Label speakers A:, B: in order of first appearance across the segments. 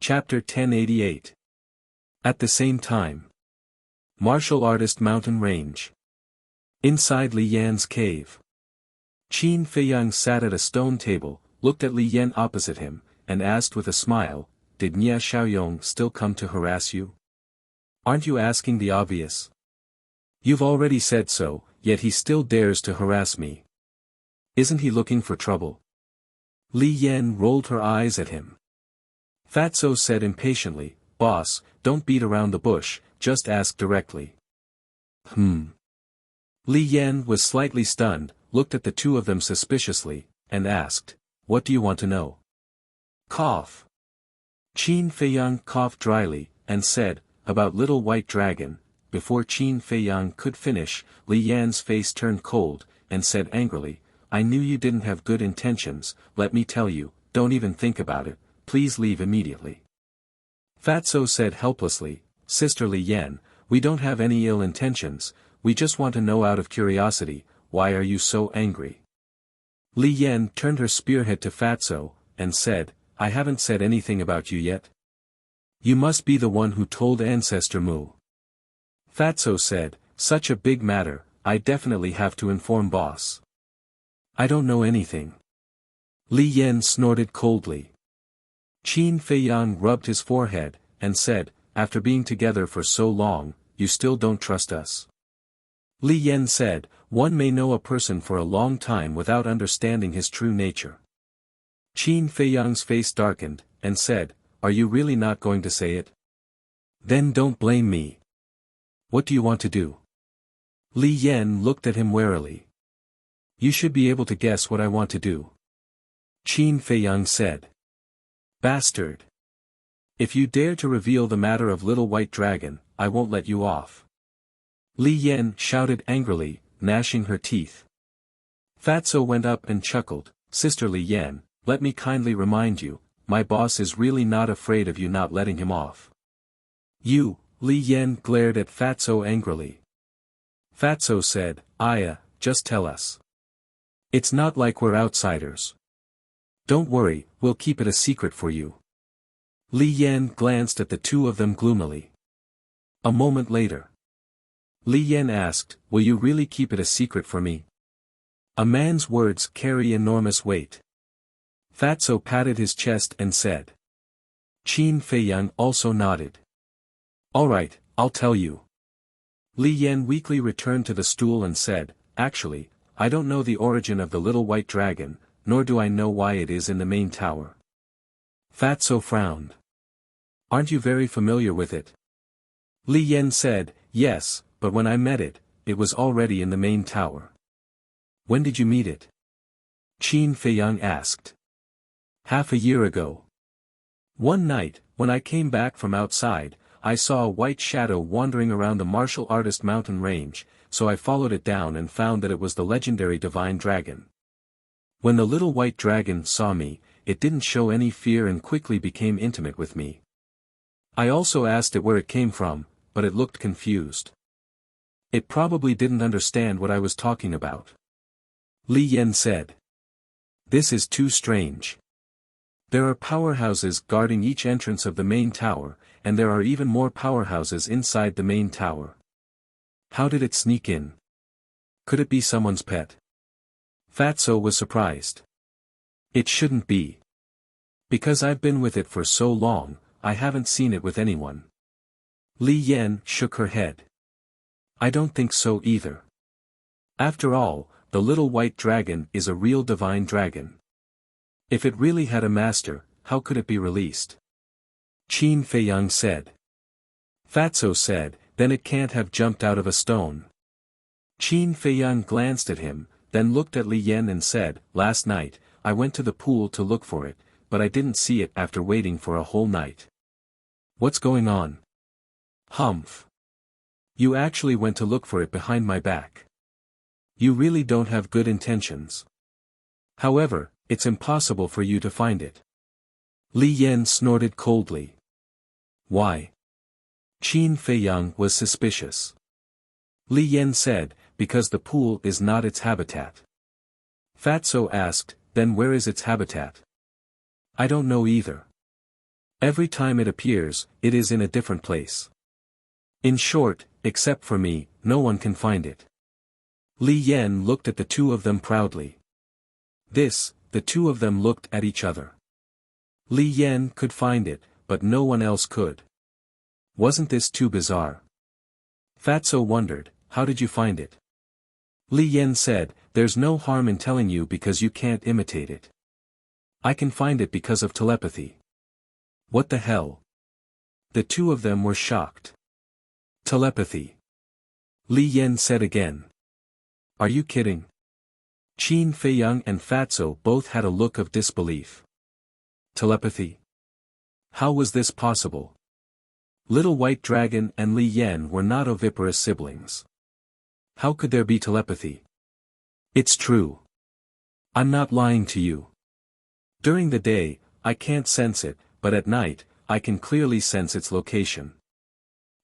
A: Chapter 1088. At the same time. Martial Artist Mountain Range. Inside Li Yan's cave. Qin Feiyang sat at a stone table, looked at Li Yan opposite him, and asked with a smile, "Did Nia Xiaoyong still come to harass you? Aren't you asking the obvious? You've already said so, yet he still dares to harass me. Isn't he looking for trouble?" Li Yan rolled her eyes at him. Fatso said impatiently, "Boss, don't beat around the bush, just ask directly." Li Yan was slightly stunned, looked at the two of them suspiciously, and asked, "What do you want to know?" Cough. Qin Feiyang coughed dryly, and said, "About Little White Dragon." Before Qin Feiyang could finish, Li Yan's face turned cold, and said angrily, "I knew you didn't have good intentions, let me tell you, don't even think about it, please leave immediately." Fatso said helplessly, "Sister Li Yan, we don't have any ill intentions, we just want to know out of curiosity, why are you so angry?" Li Yan turned her spearhead to Fatso, and said, "I haven't said anything about you yet. You must be the one who told Ancestor Mu." Fatso said, "Such a big matter, I definitely have to inform boss." "I don't know anything." Li Yan snorted coldly. Qin Feiyang rubbed his forehead, and said, "After being together for so long, you still don't trust us?" Li Yan said, "One may know a person for a long time without understanding his true nature." Qin Feiyang's face darkened, and said, "Are you really not going to say it? Then don't blame me. What do you want to do?" Li Yan looked at him warily. "You should be able to guess what I want to do." Qin Feiyang said. "Bastard. If you dare to reveal the matter of Little White Dragon, I won't let you off." Li Yan shouted angrily, gnashing her teeth. Fatso went up and chuckled, "Sister Li Yan, let me kindly remind you, my boss is really not afraid of you not letting him off." "You," Li Yan glared at Fatso angrily. Fatso said, "Aya, just tell us. It's not like we're outsiders. Don't worry, we'll keep it a secret for you." Li Yan glanced at the two of them gloomily. A moment later. Li Yan asked, "Will you really keep it a secret for me?" A man's words carry enormous weight. Fatso patted his chest and said. Qin Feiyang also nodded. "All right, I'll tell you." Li Yan weakly returned to the stool and said, "Actually, I don't know the origin of the Little White Dragon, nor do I know why it is in the main tower." Fatso frowned. "Aren't you very familiar with it?" Li Yan said, "Yes, but when I met it, it was already in the main tower." "When did you meet it?" Qin Feiyang asked. "Half a year ago. One night, when I came back from outside, I saw a white shadow wandering around the martial artist mountain range, so I followed it down and found that it was the legendary divine dragon. When the Little White Dragon saw me, it didn't show any fear and quickly became intimate with me. I also asked it where it came from, but it looked confused. It probably didn't understand what I was talking about." Li Yan said. "This is too strange. There are powerhouses guarding each entrance of the main tower, and there are even more powerhouses inside the main tower. How did it sneak in? Could it be someone's pet?" Fatso was surprised. "It shouldn't be. Because I've been with it for so long, I haven't seen it with anyone." Li Yan shook her head. "I don't think so either. After all, the Little White Dragon is a real divine dragon. If it really had a master, how could it be released?" Qin Feiyang said. Fatso said, "Then it can't have jumped out of a stone." Qin Feiyang glanced at him, then looked at Li Yan and said, "Last night, I went to the pool to look for it, but I didn't see it after waiting for a whole night." "What's going on?" "Humph. You actually went to look for it behind my back. You really don't have good intentions. However, it's impossible for you to find it." Li Yan snorted coldly. "Why?" Qin Feiyang was suspicious. Li Yan said, "Because the pool is not its habitat." Fatso asked, "Then where is its habitat?" "I don't know either." Every time it appears, it is in a different place. In short, except for me, no one can find it. Li Yan looked at the two of them proudly. The two of them looked at each other. Li Yan could find it, but no one else could. Wasn't this too bizarre? Fatso wondered, how did you find it? Li Yan said, there's no harm in telling you because you can't imitate it. I can find it because of telepathy. What the hell? The two of them were shocked. Telepathy. Li Yan said again. Are you kidding? Qin Feiyang and Fatso both had a look of disbelief. Telepathy? How was this possible? Little White Dragon and Li Yan were not oviparous siblings. How could there be telepathy? It's true. I'm not lying to you. During the day, I can't sense it, but at night, I can clearly sense its location.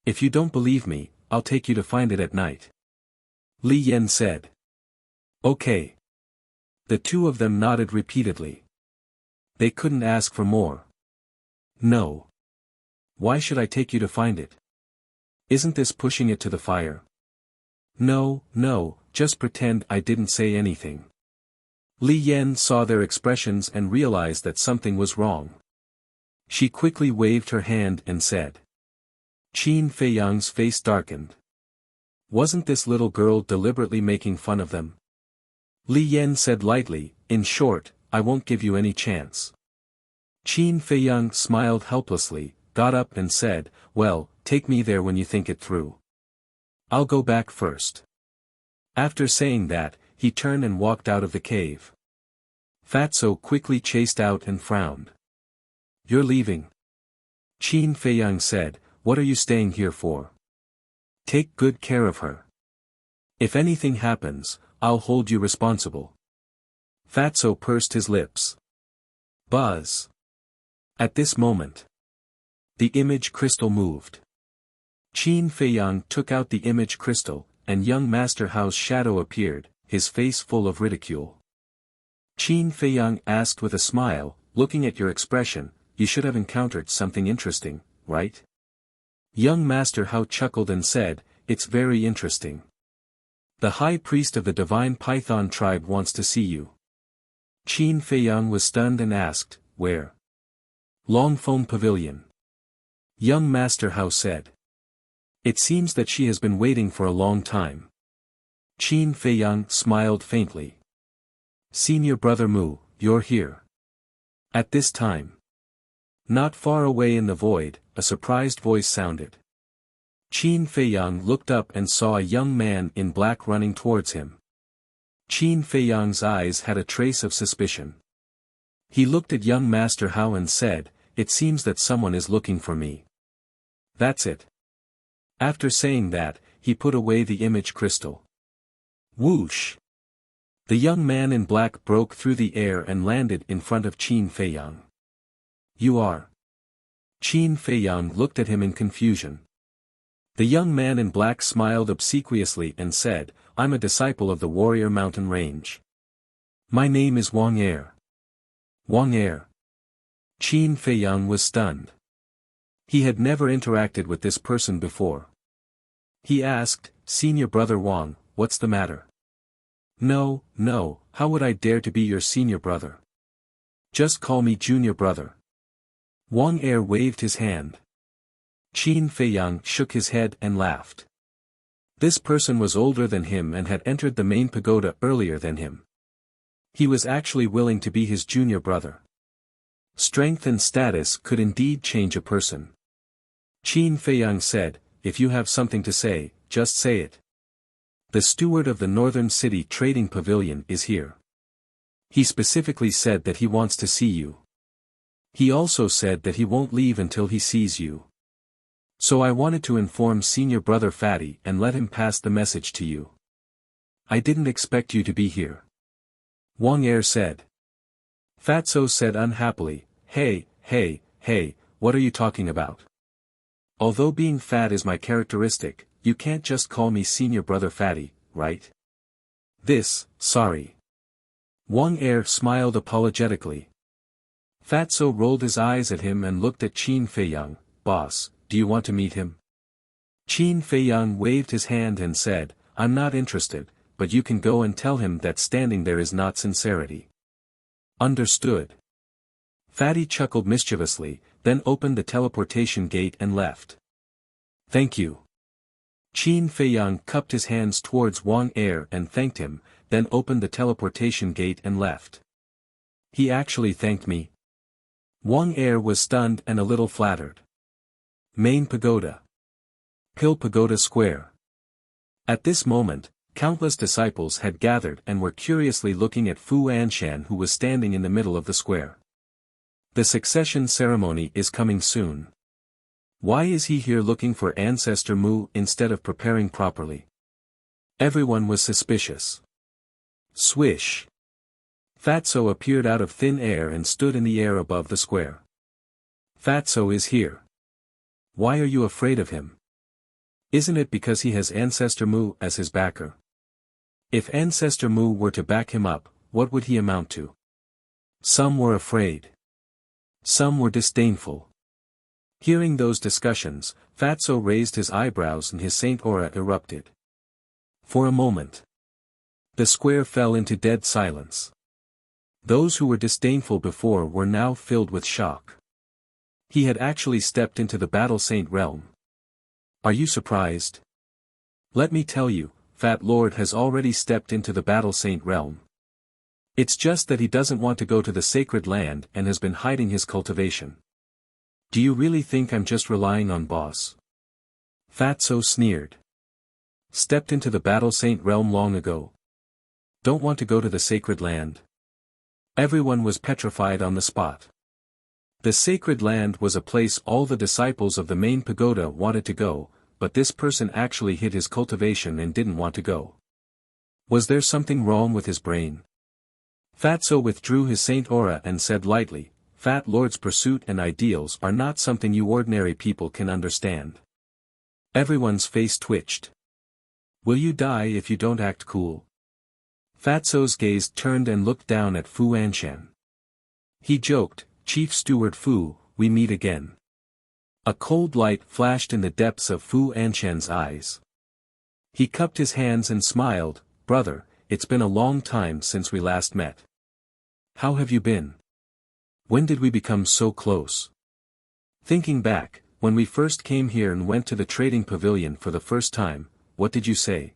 A: If you don't believe me, I'll take you to find it at night. Li Yan said. Okay. The two of them nodded repeatedly. They couldn't ask for more. No. Why should I take you to find it? Isn't this pushing it to the fire? No, just pretend I didn't say anything. Li Yan saw their expressions and realized that something was wrong. She quickly waved her hand and said. Qin Feiyang's face darkened. Wasn't this little girl deliberately making fun of them? Li Yan said lightly, in short, I won't give you any chance. Qin Feiyang smiled helplessly, got up and said, well, take me there when you think it through. I'll go back first. After saying that, he turned and walked out of the cave. Fatso quickly chased out and frowned. You're leaving. Qin Feiyang said, what are you staying here for? Take good care of her. If anything happens, I'll hold you responsible. Fatso pursed his lips. Buzz. At this moment, the image crystal moved. Qin Feiyang took out the image crystal, and young Master Hao's shadow appeared, his face full of ridicule. Qin Feiyang asked with a smile, looking at your expression, you should have encountered something interesting, right? Young Master Hao chuckled and said, it's very interesting. The high priest of the divine python tribe wants to see you. Qin Feiyang was stunned and asked, where? Longphone Pavilion. Young Master Hao said. It seems that she has been waiting for a long time. Qin Feiyang smiled faintly. Senior Brother Mu, you're here. At this time. Not far away in the void, a surprised voice sounded. Qin Feiyang looked up and saw a young man in black running towards him. Qin Feiyang's eyes had a trace of suspicion. He looked at young Master Hao and said, it seems that someone is looking for me. That's it. After saying that, he put away the image crystal. Whoosh! The young man in black broke through the air and landed in front of Qin Feiyang. You are. Qin Feiyang looked at him in confusion. The young man in black smiled obsequiously and said, I'm a disciple of the warrior mountain range. My name is Wang Er. Wang Er. Qin Feiyang was stunned. He had never interacted with this person before. He asked, Senior Brother Wang, what's the matter? No, how would I dare to be your senior brother? Just call me junior brother. Wang Er waved his hand. Qin Feiyang shook his head and laughed. This person was older than him and had entered the main pagoda earlier than him. He was actually willing to be his junior brother. Strength and status could indeed change a person. Qin Feiyang said, if you have something to say, just say it. The steward of the Northern City Trading Pavilion is here. He specifically said that he wants to see you. He also said that he won't leave until he sees you. So I wanted to inform Senior Brother Fatty and let him pass the message to you. I didn't expect you to be here. Wang Er said. Fatso said unhappily, hey, what are you talking about? Although being fat is my characteristic, you can't just call me Senior Brother Fatty, right? Sorry. Wang Er smiled apologetically. Fatso rolled his eyes at him and looked at Qin Feiyang. Boss, do you want to meet him? Qin Feiyang waved his hand and said, I'm not interested, but you can go and tell him that standing there is not sincerity. Understood. Fatty chuckled mischievously, then opened the teleportation gate and left. Thank you. Qin Feiyang cupped his hands towards Wang Er and thanked him, then opened the teleportation gate and left. He actually thanked me. Wang Er was stunned and a little flattered. Main Pagoda. Hill Pagoda Square. At this moment, countless disciples had gathered and were curiously looking at Fu Anshan, who was standing in the middle of the square. The succession ceremony is coming soon. Why is he here looking for Ancestor Mu instead of preparing properly? Everyone was suspicious. Swish. Fatso appeared out of thin air and stood in the air above the square. Fatso is here. Why are you afraid of him? Isn't it because he has Ancestor Mu as his backer? If Ancestor Mu were to back him up, what would he amount to? Some were afraid. Some were disdainful. Hearing those discussions, Fatso raised his eyebrows and his saint aura erupted. For a moment, the square fell into dead silence. Those who were disdainful before were now filled with shock. He had actually stepped into the Battle Saint realm. Are you surprised? Let me tell you, Fat Lord has already stepped into the Battle Saint realm. It's just that he doesn't want to go to the sacred land and has been hiding his cultivation. Do you really think I'm just relying on boss? Fatso sneered. Stepped into the Battle Saint realm long ago. Don't want to go to the sacred land. Everyone was petrified on the spot. The sacred land was a place all the disciples of the main pagoda wanted to go, but this person actually hid his cultivation and didn't want to go. Was there something wrong with his brain? Fatso withdrew his saint aura and said lightly, Fat Lord's pursuit and ideals are not something you ordinary people can understand. Everyone's face twitched. Will you die if you don't act cool? Fatso's gaze turned and looked down at Fu Anshan. He joked, Chief Steward Fu, we meet again. A cold light flashed in the depths of Fu Anshan's eyes. He cupped his hands and smiled, Brother, it's been a long time since we last met. How have you been? When did we become so close? Thinking back, when we first came here and went to the trading pavilion for the first time, what did you say?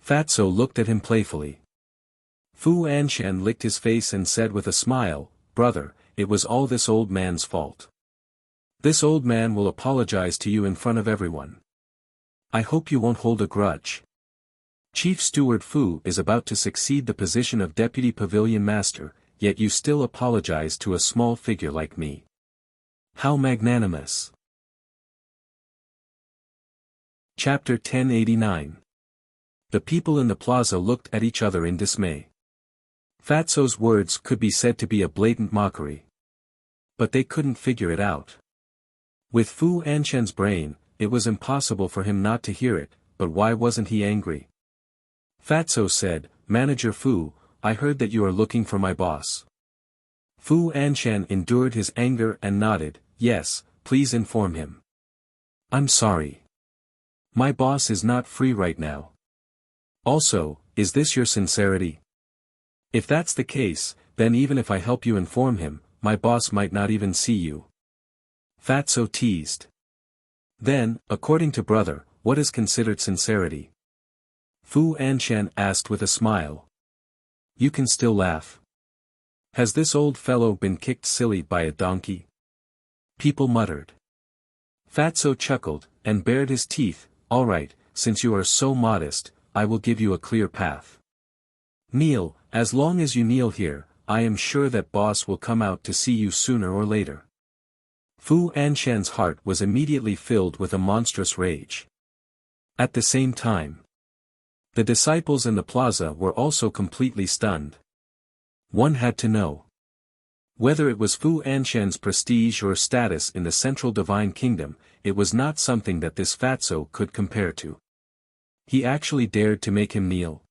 A: Fatso looked at him playfully. Fu Anshan licked his face and said with a smile, Brother, it was all this old man's fault. This old man will apologize to you in front of everyone. I hope you won't hold a grudge. Chief Steward Fu is about to succeed the position of Deputy Pavilion Master, yet you still apologize to a small figure like me. How magnanimous. Chapter 1089. The people in the plaza looked at each other in dismay. Fatso's words could be said to be a blatant mockery. But they couldn't figure it out. With Fu Anshan's brain, it was impossible for him not to hear it, but why wasn't he angry? Fatso said, Manager Fu, I heard that you are looking for my boss. Fu Anshan endured his anger and nodded, yes, please inform him. I'm sorry. My boss is not free right now. Also, is this your sincerity? If that's the case, then even if I help you inform him, my boss might not even see you. Fatso teased. Then, according to brother, what is considered sincerity? Fu Anshan asked with a smile. You can still laugh. Has this old fellow been kicked silly by a donkey? People muttered. Fatso chuckled, and bared his teeth, all right, since you are so modest, I will give you a clear path. Kneel, as long as you kneel here, I am sure that boss will come out to see you sooner or later. Fu Anshan's heart was immediately filled with a monstrous rage. At the same time, the disciples in the plaza were also completely stunned. One had to know. Whether it was Fu Anshan's prestige or status in the Central Divine Kingdom, it was not something that this Fatso could compare to. He actually dared to make him kneel.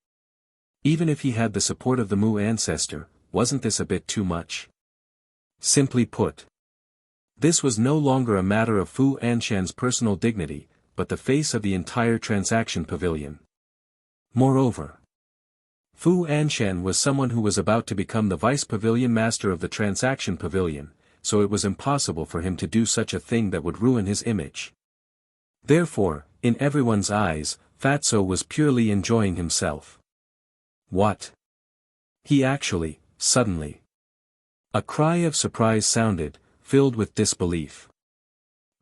A: Even if he had the support of the Mu ancestor, wasn't this a bit too much? Simply put, this was no longer a matter of Fu Anshan's personal dignity, but the face of the entire transaction pavilion. Moreover, Fu Anshan was someone who was about to become the vice pavilion master of the transaction pavilion, so it was impossible for him to do such a thing that would ruin his image. Therefore, in everyone's eyes, Fatso was purely enjoying himself. What? He actually, suddenly. A cry of surprise sounded, filled with disbelief.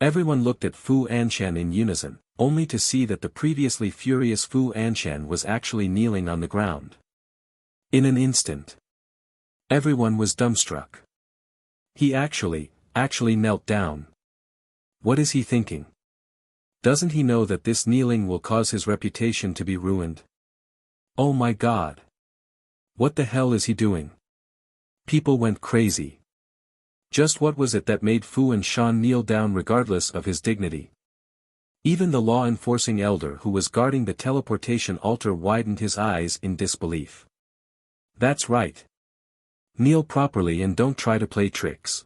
A: Everyone looked at Fu Anshan in unison, only to see that the previously furious Fu Anshan was actually kneeling on the ground. In an instant, everyone was dumbstruck. He actually knelt down. What is he thinking? Doesn't he know that this kneeling will cause his reputation to be ruined? Oh my God! What the hell is he doing? People went crazy. Just what was it that made Fu Anshan kneel down regardless of his dignity? Even the law-enforcing elder who was guarding the teleportation altar widened his eyes in disbelief. That's right. Kneel properly and don't try to play tricks.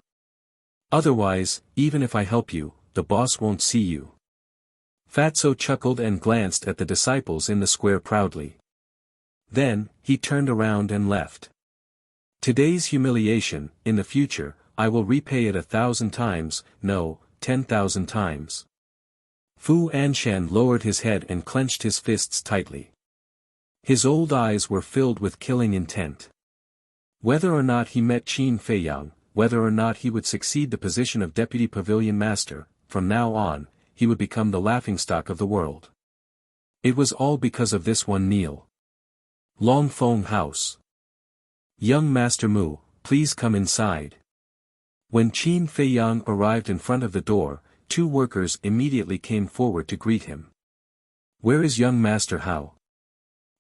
A: Otherwise, even if I help you, the boss won't see you. Fatso chuckled and glanced at the disciples in the square proudly. Then, he turned around and left. Today's humiliation, in the future, I will repay it 1,000 times, no, 10,000 times. Fu Anshan lowered his head and clenched his fists tightly. His old eyes were filled with killing intent. Whether or not he met Qin Feiyang, whether or not he would succeed the position of deputy pavilion master, from now on, he would become the laughingstock of the world. It was all because of this one kneel. Longfeng House. Young Master Mu, please come inside. When Qin Feiyang arrived in front of the door, 2 workers immediately came forward to greet him. Where is young Master Hao?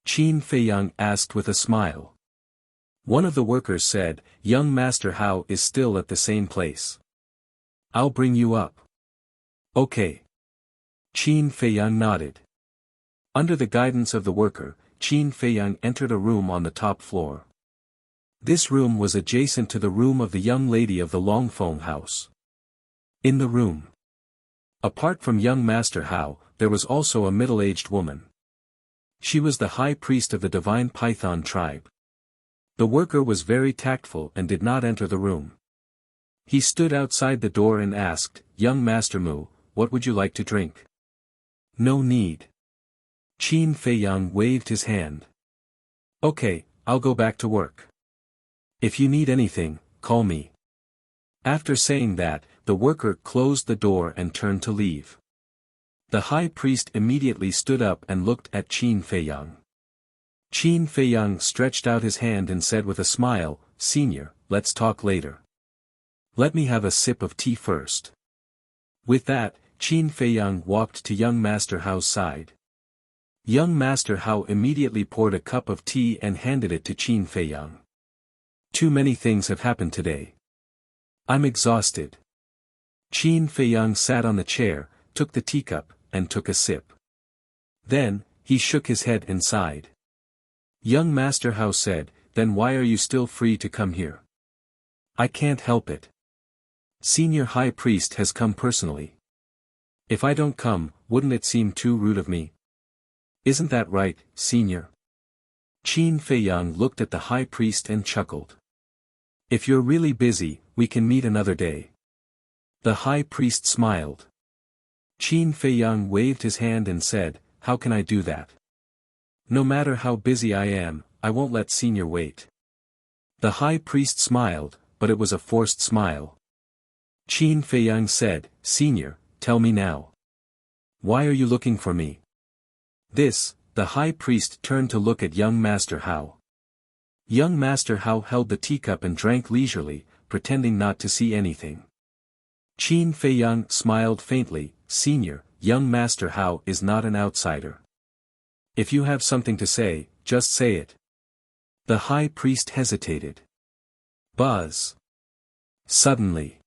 A: Qin Feiyang asked with a smile. One of the workers said, young Master Hao is still at the same place. I'll bring you up. Okay. Qin Feiyang nodded. Under the guidance of the worker, Qin Feiyang entered a room on the top floor. This room was adjacent to the room of the young lady of the Longfeng House. In the room, apart from young Master Hao, there was also a middle-aged woman. She was the high priest of the divine Python tribe. The worker was very tactful and did not enter the room. He stood outside the door and asked, young Master Mu, what would you like to drink? No need. Qin Feiyang waved his hand. Okay, I'll go back to work. If you need anything, call me. After saying that, the worker closed the door and turned to leave. The high priest immediately stood up and looked at Qin Feiyang. Qin Feiyang stretched out his hand and said with a smile, Senior, let's talk later. Let me have a sip of tea first. With that, Qin Feiyang walked to young Master Hao's side. Young Master Hao immediately poured a cup of tea and handed it to Qin Feiyang. Too many things have happened today. I'm exhausted. Qin Feiyang sat on the chair, took the teacup, and took a sip. Then, he shook his head and sighed. Young Master Hao said, then why are you still free to come here? I can't help it. Senior High Priest has come personally. If I don't come, wouldn't it seem too rude of me? Isn't that right, Senior? Qin Feiyang looked at the High Priest and chuckled. If you're really busy, we can meet another day. The High Priest smiled. Qin Feiyang waved his hand and said, how can I do that? No matter how busy I am, I won't let Senior wait. The High Priest smiled, but it was a forced smile. Qin Feiyang said, Senior, tell me now. Why are you looking for me? The High Priest turned to look at young Master Hao. Young Master Hao held the teacup and drank leisurely, pretending not to see anything. Qin Feiyang smiled faintly, Senior, young Master Hao is not an outsider. If you have something to say, just say it. The High Priest hesitated. Buzz. Suddenly,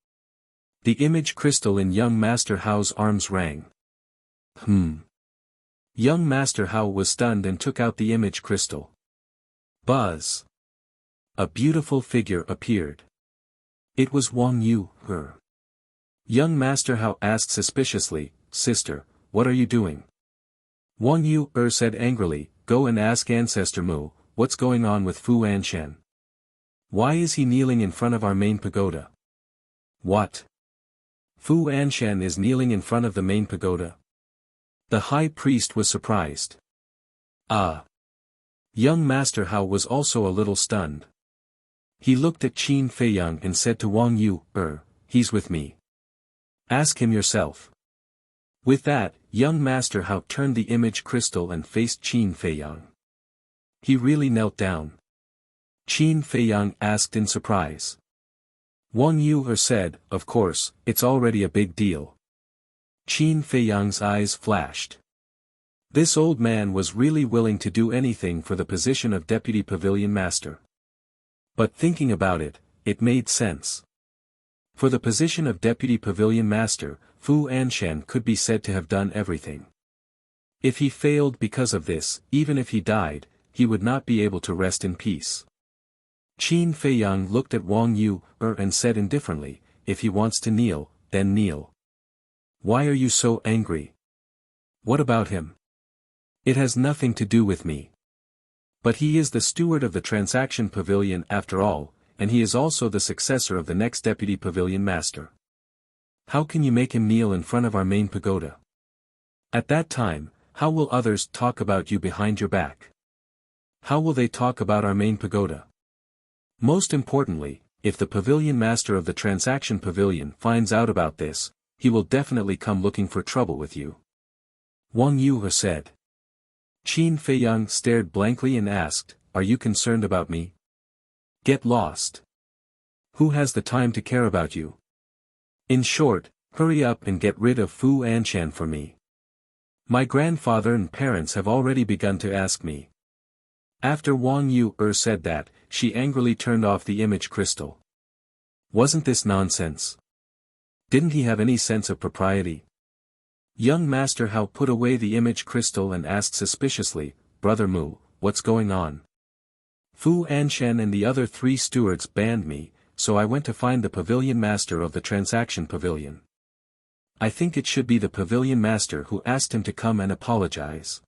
A: the image crystal in young Master Hao's arms rang. Young Master Hao was stunned and took out the image crystal. Buzz. A beautiful figure appeared. It was Wang Yu, her. Young Master Hao asked suspiciously, "Sister, what are you doing?" Wang Yu said angrily, "Go and ask Ancestor Mu, what's going on with Fu Anshan? Why is he kneeling in front of our main pagoda?" "What? Fu Anshan is kneeling in front of the main pagoda?" The high priest was surprised. Ah! Young Master Hao was also a little stunned. He looked at Qin Feiyang and said to Wang Yu, "He's with me. Ask him yourself." With that, young Master Hao turned the image crystal and faced Qin Feiyang. He really knelt down. Qin Feiyang asked in surprise. Wang Yu said, "Of course, it's already a big deal." Qin Feiyang's eyes flashed. This old man was really willing to do anything for the position of Deputy Pavilion Master. But thinking about it, it made sense. For the position of Deputy Pavilion Master, Fu Anshan could be said to have done everything. If he failed because of this, even if he died, he would not be able to rest in peace. Qin Feiyang looked at Wang Yu and said indifferently, "If he wants to kneel, then kneel. Why are you so angry? What about him? It has nothing to do with me. But he is the steward of the Transaction Pavilion after all, and he is also the successor of the next Deputy Pavilion Master. How can you make him kneel in front of our main pagoda? At that time, how will others talk about you behind your back? How will they talk about our main pagoda? Most importantly, if the Pavilion Master of the Transaction Pavilion finds out about this, he will definitely come looking for trouble with you." Wang Yu said. Qin Feiyang stared blankly and asked, "Are you concerned about me? Get lost. Who has the time to care about you? In short, hurry up and get rid of Fu Anshan for me. My grandfather and parents have already begun to ask me." After Wang Yu said that, she angrily turned off the image crystal. Wasn't this nonsense? Didn't he have any sense of propriety? Young Master Hao put away the image crystal and asked suspiciously, "Brother Mu, what's going on?" "Fu Anshan and the other 3 stewards banned me, so I went to find the Pavilion Master of the Transaction Pavilion. I think it should be the Pavilion Master who asked him to come and apologize.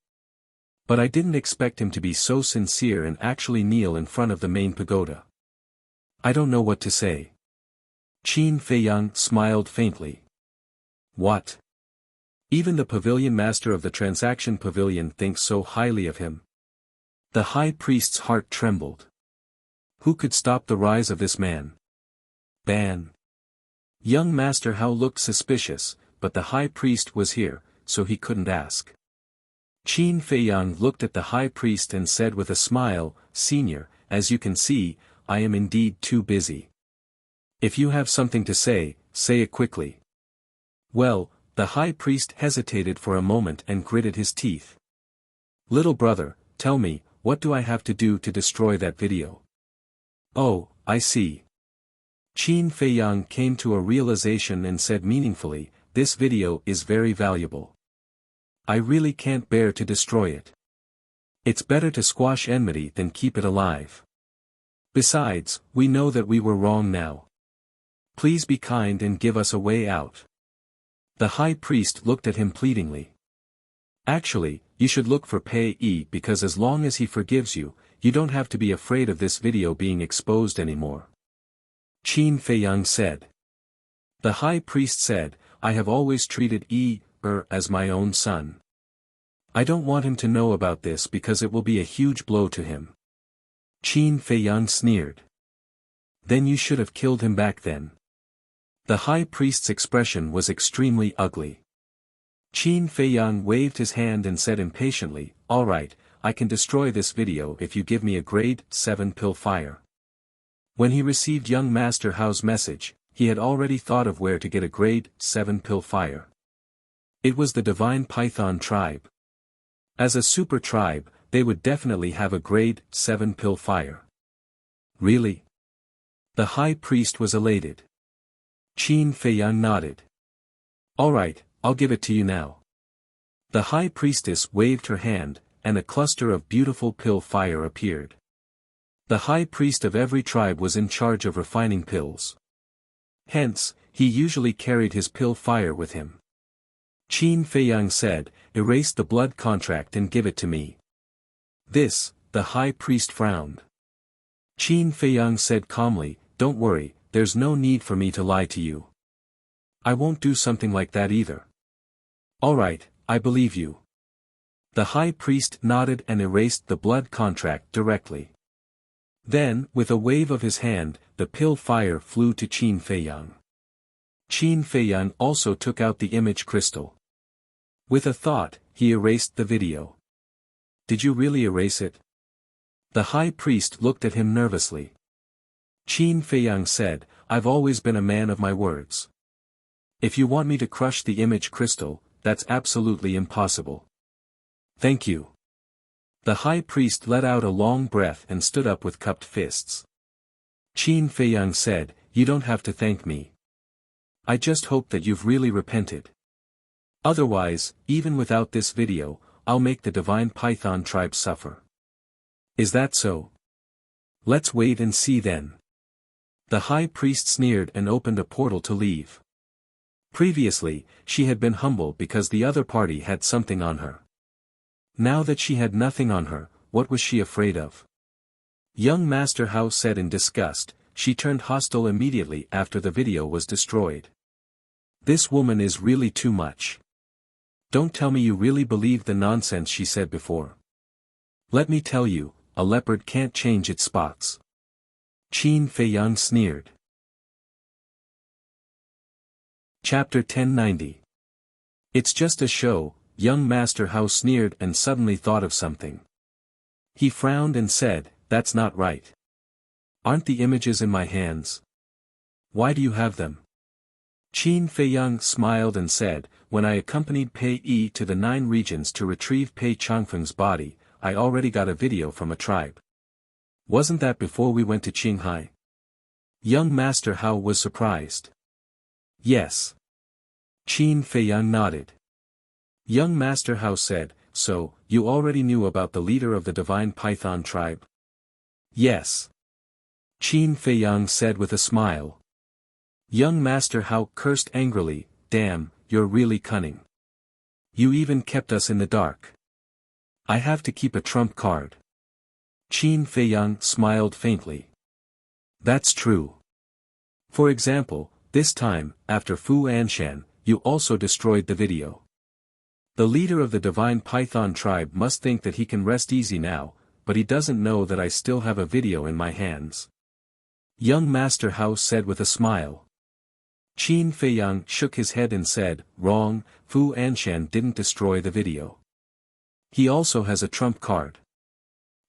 A: But I didn't expect him to be so sincere and actually kneel in front of the main pagoda. I don't know what to say." Qin Feiyang smiled faintly. "What? Even the Pavilion Master of the Transaction Pavilion thinks so highly of him?" The high priest's heart trembled. Who could stop the rise of this man? Ban. Young Master Hao looked suspicious, but the high priest was here, so he couldn't ask. Qin Feiyang looked at the high priest and said with a smile, "Senior, as you can see, I am indeed too busy. If you have something to say, say it quickly." Well, the high priest hesitated for a moment and gritted his teeth. "Little brother, tell me, what do I have to do to destroy that video?" "Oh, I see." Qin Feiyang came to a realization and said meaningfully, "This video is very valuable. I really can't bear to destroy it. It's better to squash enmity than keep it alive. Besides, we know that we were wrong now. Please be kind and give us a way out." The high priest looked at him pleadingly. "Actually, you should look for Pei Yi because as long as he forgives you, you don't have to be afraid of this video being exposed anymore." Qin Feiyang said. The high priest said, "I have always treated Yi as my own son. I don't want him to know about this because it will be a huge blow to him." Qin Feiyang sneered. "Then you should have killed him back then." The high priest's expression was extremely ugly. Qin Feiyang waved his hand and said impatiently, "All right, I can destroy this video if you give me a grade 7 pill fire." When he received young Master Hao's message, he had already thought of where to get a grade 7 pill fire. It was the Divine Python tribe. As a super tribe, they would definitely have a grade 7 pill fire. Really? The high priest was elated. Qin Feiyang nodded. "All right, I'll give it to you now." The high priestess waved her hand, and a cluster of beautiful pill fire appeared. The high priest of every tribe was in charge of refining pills. Hence, he usually carried his pill fire with him. Qin Feiyang said, "Erase the blood contract and give it to me." This, the high priest frowned. Qin Feiyang said calmly, "Don't worry, there's no need for me to lie to you. I won't do something like that either." "All right, I believe you." The high priest nodded and erased the blood contract directly. Then, with a wave of his hand, the pill fire flew to Qin Feiyang. Qin Feiyang also took out the image crystal. With a thought, he erased the video. "Did you really erase it?" The high priest looked at him nervously. Qin Feiyang said, "I've always been a man of my words. If you want me to crush the image crystal, that's absolutely impossible." "Thank you." The high priest let out a long breath and stood up with cupped fists. Qin Feiyang said, "You don't have to thank me. I just hope that you've really repented. Otherwise, even without this video, I'll make the divine python tribe suffer." "Is that so? Let's wait and see then." The high priest sneered and opened a portal to leave. Previously, she had been humble because the other party had something on her. Now that she had nothing on her, what was she afraid of? Young Master Hao said in disgust. She turned hostile immediately after the video was destroyed. "This woman is really too much. Don't tell me you really believe the nonsense she said before. Let me tell you, a leopard can't change its spots." Qin Feiyang sneered. Chapter 1090. It's just a show. Young Master Hao sneered and suddenly thought of something. He frowned and said, "That's not right. Aren't the images in my hands? Why do you have them?" Qin Feiyang smiled and said, "When I accompanied Pei Yi to the 9 regions to retrieve Pei Changfeng's body, I already got a video from a tribe. Wasn't that before we went to Qinghai?" Young Master Hao was surprised. "Yes." Qin Feiyang nodded. Young Master Hao said, "So, you already knew about the leader of the divine python tribe?" "Yes." Qin Feiyang said with a smile. Young Master Hao cursed angrily, "Damn, you're really cunning. You even kept us in the dark. I have to keep a trump card." Qin Feiyang smiled faintly. "That's true. For example, this time, after Fu Anshan, you also destroyed the video. The leader of the divine python tribe must think that he can rest easy now, but he doesn't know that I still have a video in my hands." Young Master Hao said with a smile. Qin Feiyang shook his head and said, "Wrong, Fu Anshan didn't destroy the video. He also has a trump card."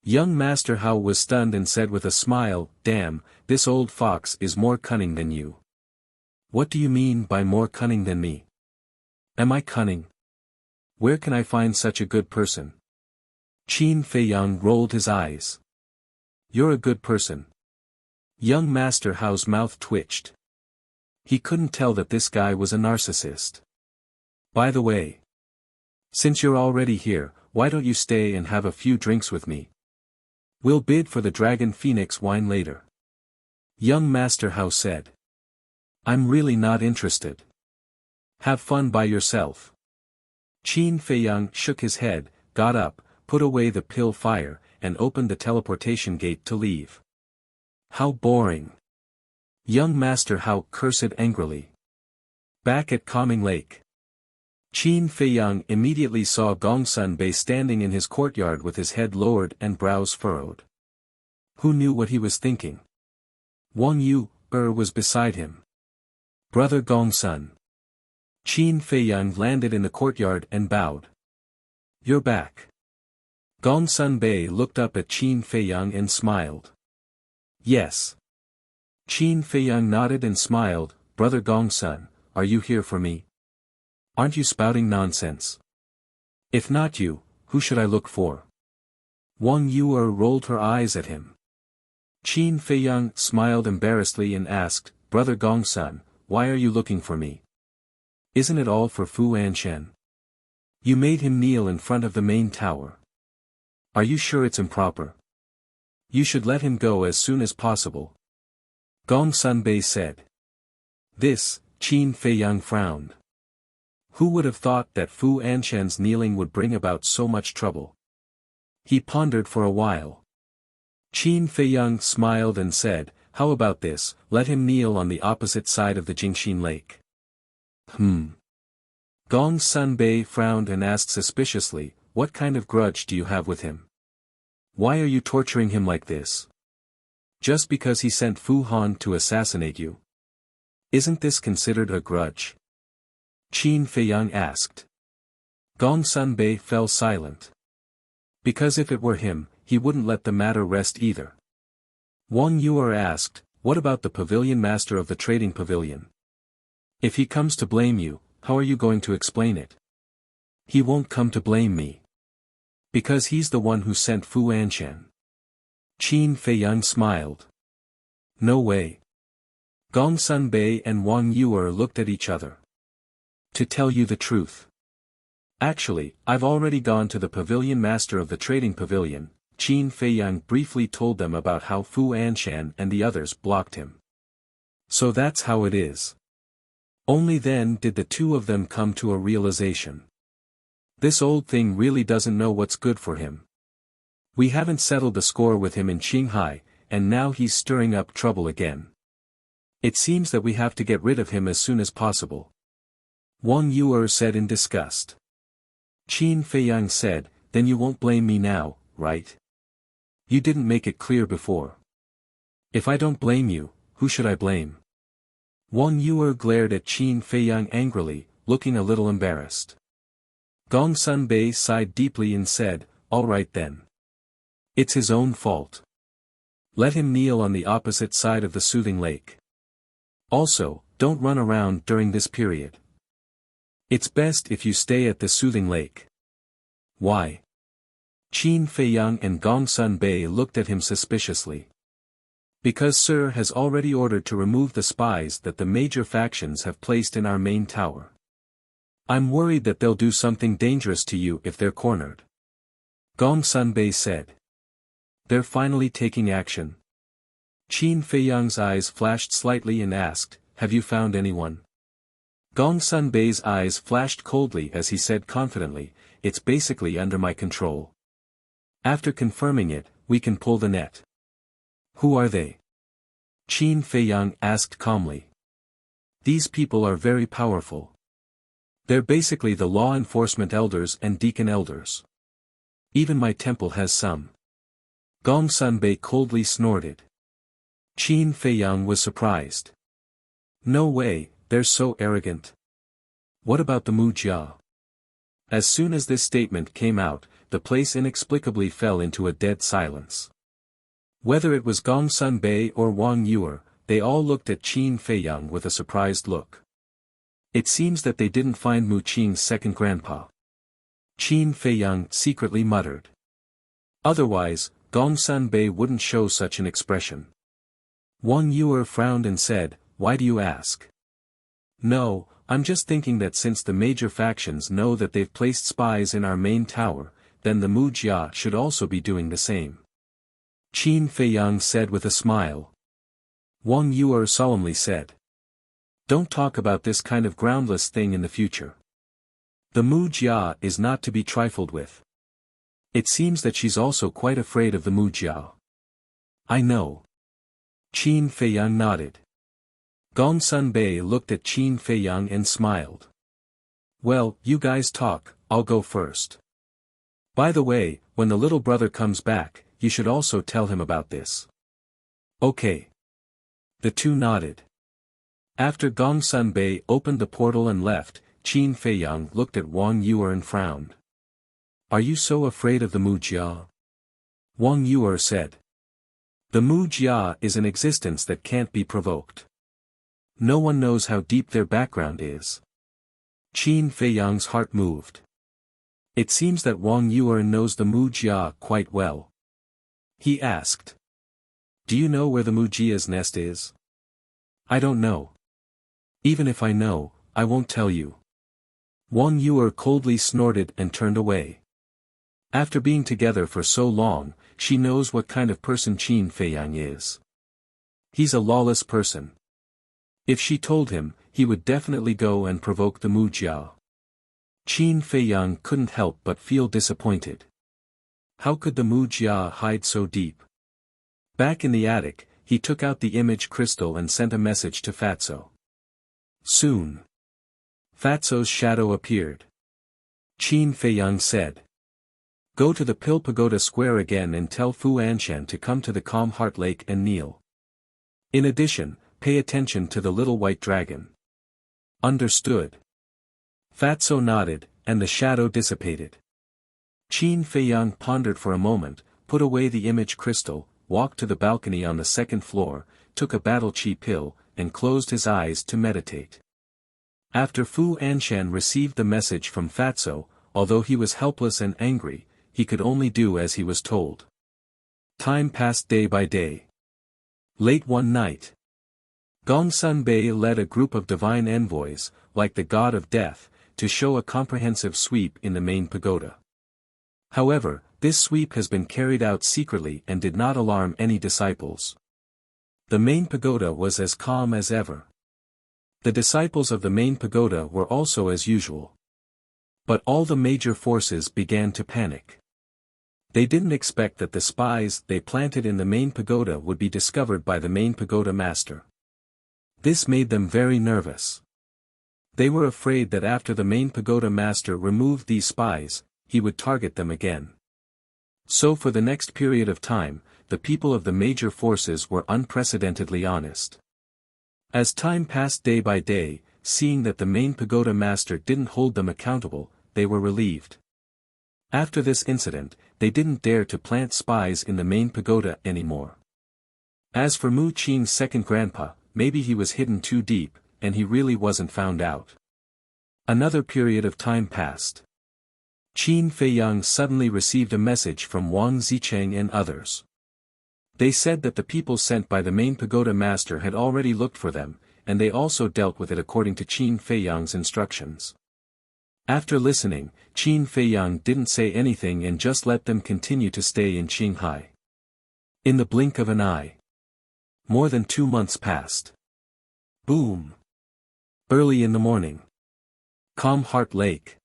A: Young Master Hao was stunned and said with a smile, "Damn, this old fox is more cunning than you." "What do you mean by more cunning than me? Am I cunning? Where can I find such a good person?" Qin Feiyang rolled his eyes. "You're a good person." Young Master Hao's mouth twitched. He couldn't tell that this guy was a narcissist. "By the way, since you're already here, why don't you stay and have a few drinks with me? We'll bid for the Dragon Phoenix wine later." Young Master Hao said. "I'm really not interested. Have fun by yourself." Qin Feiyang shook his head, got up, put away the pill fire, and opened the teleportation gate to leave. "How boring." Young Master Hao cursed angrily. Back at Calming Lake, Qin Feiyang immediately saw Gongsun Bei standing in his courtyard with his head lowered and brows furrowed. Who knew what he was thinking? Wang Yu was beside him. "Brother Gongsun." Qin Feiyang landed in the courtyard and bowed. "You're back." Gongsun Bei looked up at Qin Feiyang and smiled. "Yes." Qin Feiyang nodded and smiled. "Brother Gongsun, are you here for me? Aren't you spouting nonsense? If not you, who should I look for?" Wang Yu rolled her eyes at him. Qin Feiyang smiled embarrassedly and asked, "Brother Gongsun, why are you looking for me? Isn't it all for Fu Anshan? You made him kneel in front of the main tower. Are you sure it's improper? You should let him go as soon as possible." Gongsun Bei said. This, Qin Feiyang frowned. Who would have thought that Fu Anshan's kneeling would bring about so much trouble? He pondered for a while. Qin Feiyang smiled and said, "How about this, let him kneel on the opposite side of the Jingxin Lake." Gong Sunbei frowned and asked suspiciously, "What kind of grudge do you have with him? Why are you torturing him like this? Just because he sent Fu Han to assassinate you? Isn't this considered a grudge?" Qin Feiyang asked. Gong Sunbei fell silent. Because if it were him, he wouldn't let the matter rest either. Wang Yuer asked, "What about the pavilion master of the trading pavilion? If he comes to blame you, how are you going to explain it?" "He won't come to blame me. Because he's the one who sent Fu Anshan." Qin Feiyang smiled. "No way." Gong Sunbei and Wang Yuer looked at each other. "To tell you the truth. Actually, I've already gone to the pavilion master of the trading pavilion." Qin Feiyang briefly told them about how Fu Anshan and the others blocked him. "So that's how it is." Only then did the two of them come to a realization. This old thing really doesn't know what's good for him. We haven't settled the score with him in Qinghai, and now he's stirring up trouble again. It seems that we have to get rid of him as soon as possible. Wang Yuer said in disgust. Qin Feiyang said, "Then you won't blame me now, right? You didn't make it clear before. If I don't blame you, who should I blame?" Wang Yuer glared at Qin Feiyang angrily, looking a little embarrassed. Gong Sunbei sighed deeply and said, "All right then. It's his own fault. Let him kneel on the opposite side of the soothing lake. Also, don't run around during this period. It's best if you stay at the soothing lake." "Why?" Qin Feiyang and Gong Sunbei looked at him suspiciously. "Because Sir has already ordered to remove the spies that the major factions have placed in our main tower. I'm worried that they'll do something dangerous to you if they're cornered." Gong Sunbei said. "They're finally taking action." Qin Feiyang's eyes flashed slightly and asked, "Have you found anyone?" Gong Sunbei's eyes flashed coldly as he said confidently, "It's basically under my control. After confirming it, we can pull the net." "Who are they?" Qin Feiyang asked calmly. "These people are very powerful. They're basically the law enforcement elders and deacon elders. Even my temple has some." Gong Sunbei coldly snorted. Qin Feiyang was surprised. "No way, they're so arrogant. What about the Mujia?" As soon as this statement came out, the place inexplicably fell into a dead silence. Whether it was Gong Sunbei or Wang Yuer, they all looked at Qin Feiyang with a surprised look. It seems that they didn't find Mu Qing's second grandpa. Qin Feiyang secretly muttered. Otherwise, Gong Sunbei wouldn't show such an expression. Wang Yuer frowned and said, "Why do you ask?" "No, I'm just thinking that since the major factions know that they've placed spies in our main tower, then the Mujia should also be doing the same." Qin Feiyang said with a smile. Wang Yuer solemnly said, "Don't talk about this kind of groundless thing in the future. The Mujia is not to be trifled with. It seems that she's also quite afraid of the Mujia." "I know." Qin Feiyang nodded. Gong Sunbei looked at Qin Feiyang and smiled. "Well, you guys talk, I'll go first. By the way, when the little brother comes back, you should also tell him about this." "Okay." The two nodded. After Gong Sunbei opened the portal and left, Qin Feiyang looked at Wang Yuer and frowned. "Are you so afraid of the Mujia?" Wang Yuer said. "The Mujia is an existence that can't be provoked. No one knows how deep their background is." Qin Feiyang's heart moved. It seems that Wang Yuer knows the Mujia quite well. He asked. "Do you know where the Mujia's nest is?" "I don't know. Even if I know, I won't tell you." Wang Yuer coldly snorted and turned away. After being together for so long, she knows what kind of person Qin Feiyang is. He's a lawless person. If she told him, he would definitely go and provoke the Mujia. Qin Feiyang couldn't help but feel disappointed. How could the Mujia hide so deep? Back in the attic, he took out the image crystal and sent a message to Fatso. Soon, Fatso's shadow appeared. Qin Feiyang said, "Go to the Pill Pagoda Square again and tell Fu Anshan to come to the Calm Heart Lake and kneel. In addition, pay attention to the little white dragon." Understood. Fatso nodded, and the shadow dissipated. Qin Feiyang pondered for a moment, put away the image crystal, walked to the balcony on the second floor, took a battle chi pill, and closed his eyes to meditate. After Fu Anshan received the message from Fatso, although he was helpless and angry, he could only do as he was told. Time passed day by day. Late one night, Gongsun Bei led a group of divine envoys, like the god of death, to show a comprehensive sweep in the main pagoda. However, this sweep has been carried out secretly and did not alarm any disciples. The main pagoda was as calm as ever. The disciples of the main pagoda were also as usual. But all the major forces began to panic. They didn't expect that the spies they planted in the main pagoda would be discovered by the main pagoda master. This made them very nervous. They were afraid that after the main pagoda master removed these spies, he would target them again. So for the next period of time, the people of the major forces were unprecedentedly honest. As time passed day by day, seeing that the main pagoda master didn't hold them accountable, they were relieved. After this incident, they didn't dare to plant spies in the main pagoda anymore. As for Mu Qin's second grandpa, maybe he was hidden too deep, and he really wasn't found out. Another period of time passed. Qin Feiyang suddenly received a message from Wang Zicheng and others. They said that the people sent by the main pagoda master had already looked for them, and they also dealt with it according to Qin Feiyang's instructions. After listening, Qin Feiyang didn't say anything and just let them continue to stay in Qinghai. In the blink of an eye, more than 2 months passed. Boom! Early in the morning. Calm Heart Lake.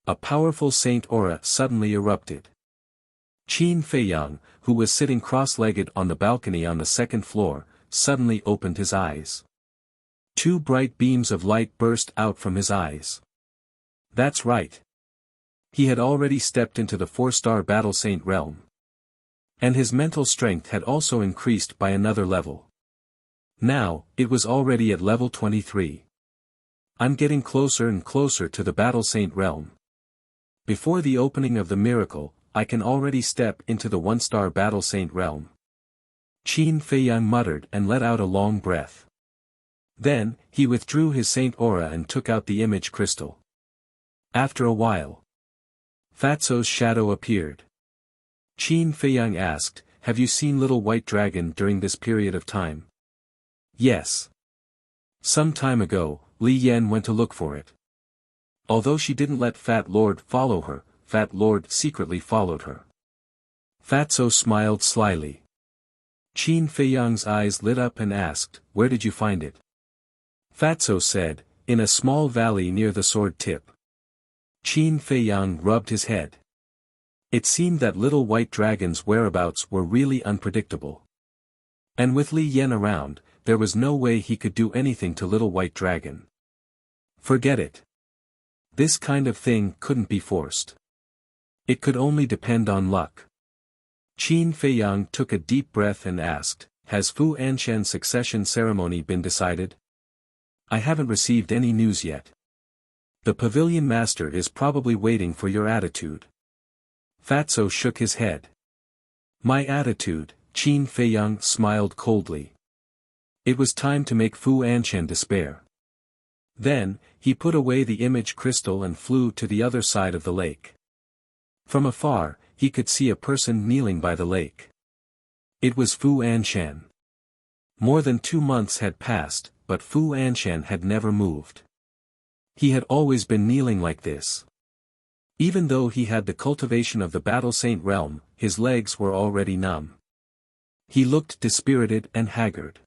A: A powerful saint aura suddenly erupted. Qin Feiyang, who was sitting cross-legged on the balcony on the second floor, suddenly opened his eyes. 2 bright beams of light burst out from his eyes. That's right. He had already stepped into the 4-star battle saint realm. And his mental strength had also increased by another level. Now, it was already at level 23. I'm getting closer and closer to the battle saint realm. Before the opening of the miracle, I can already step into the 1-star battle saint realm. Qin Feiyang muttered and let out a long breath. Then, he withdrew his saint aura and took out the image crystal. After a while, Fatso's shadow appeared. Qin Feiyang asked, "Have you seen Little White Dragon during this period of time?" "Yes. Some time ago, Li Yan went to look for it. Although she didn't let Fat Lord follow her, Fat Lord secretly followed her." Fatso smiled slyly. Qin Feiyang's eyes lit up and asked, "Where did you find it?" Fatso said, "In a small valley near the sword tip." Qin Feiyang rubbed his head. It seemed that Little White Dragon's whereabouts were really unpredictable. And with Li Yan around, there was no way he could do anything to Little White Dragon. Forget it. This kind of thing couldn't be forced. It could only depend on luck. Qin Feiyang took a deep breath and asked, "Has Fu Anshan's succession ceremony been decided?" "I haven't received any news yet. The pavilion master is probably waiting for your attitude." Fatso shook his head. "My attitude," Qin Feiyang smiled coldly. It was time to make Fu Anshan despair. Then, he put away the image crystal and flew to the other side of the lake. From afar, he could see a person kneeling by the lake. It was Fu Anshan. More than 2 months had passed, but Fu Anshan had never moved. He had always been kneeling like this. Even though he had the cultivation of the battle saint realm, his legs were already numb. He looked dispirited and haggard.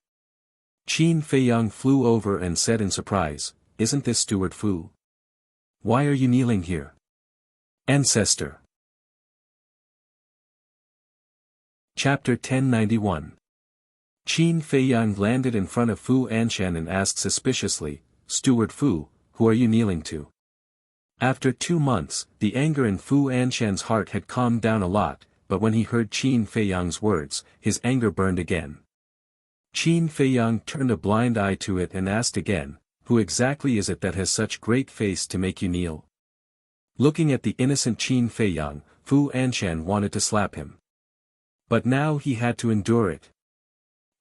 A: Qin Feiyang flew over and said in surprise, "Isn't this Steward Fu? Why are you kneeling here?" Ancestor. Chapter 1091. Qin Feiyang landed in front of Fu Anshan and asked suspiciously, "Steward Fu, who are you kneeling to?" After 2 months, the anger in Fu Anshan's heart had calmed down a lot, but when he heard Qin Feiyang's words, his anger burned again. Qin Feiyang turned a blind eye to it and asked again, "Who exactly is it that has such great face to make you kneel?" Looking at the innocent Qin Feiyang, Fu Anshan wanted to slap him. But now he had to endure it.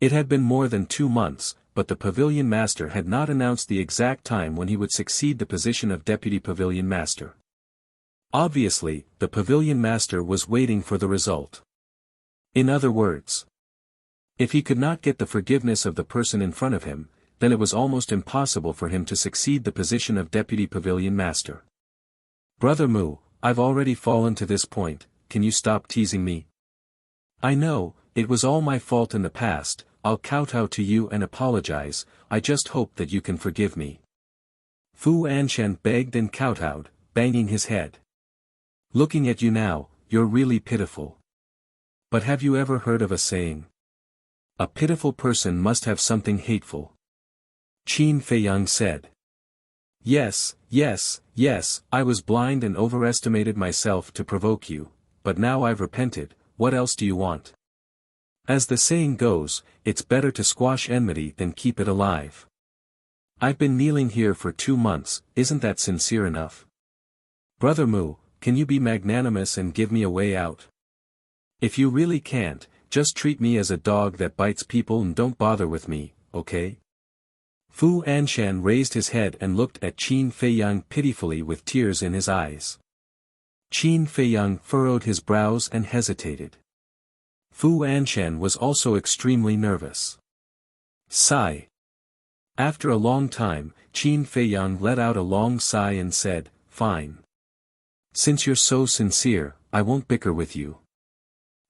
A: It had been more than 2 months, but the pavilion master had not announced the exact time when he would succeed the position of deputy pavilion master. Obviously, the pavilion master was waiting for the result. In other words, if he could not get the forgiveness of the person in front of him, then it was almost impossible for him to succeed the position of deputy pavilion master. "Brother Mu, I've already fallen to this point, can you stop teasing me? I know, it was all my fault in the past, I'll kowtow to you and apologize, I just hope that you can forgive me." Fu Anshan begged and kowtowed, banging his head. "Looking at you now, you're really pitiful. But have you ever heard of a saying? A pitiful person must have something hateful." Qin Feiyang said. Yes, I was blind and overestimated myself to provoke you, but now I've repented, what else do you want? As the saying goes, it's better to squash enmity than keep it alive. I've been kneeling here for 2 months, isn't that sincere enough? Brother Mu, can you be magnanimous and give me a way out? If you really can't, just treat me as a dog that bites people and don't bother with me, okay? Fu Anshan raised his head and looked at Qin Feiyang pitifully with tears in his eyes. Qin Feiyang furrowed his brows and hesitated. Fu Anshan was also extremely nervous. Sigh. After a long time, Qin Feiyang let out a long sigh and said, "Fine. Since you're so sincere, I won't bicker with you."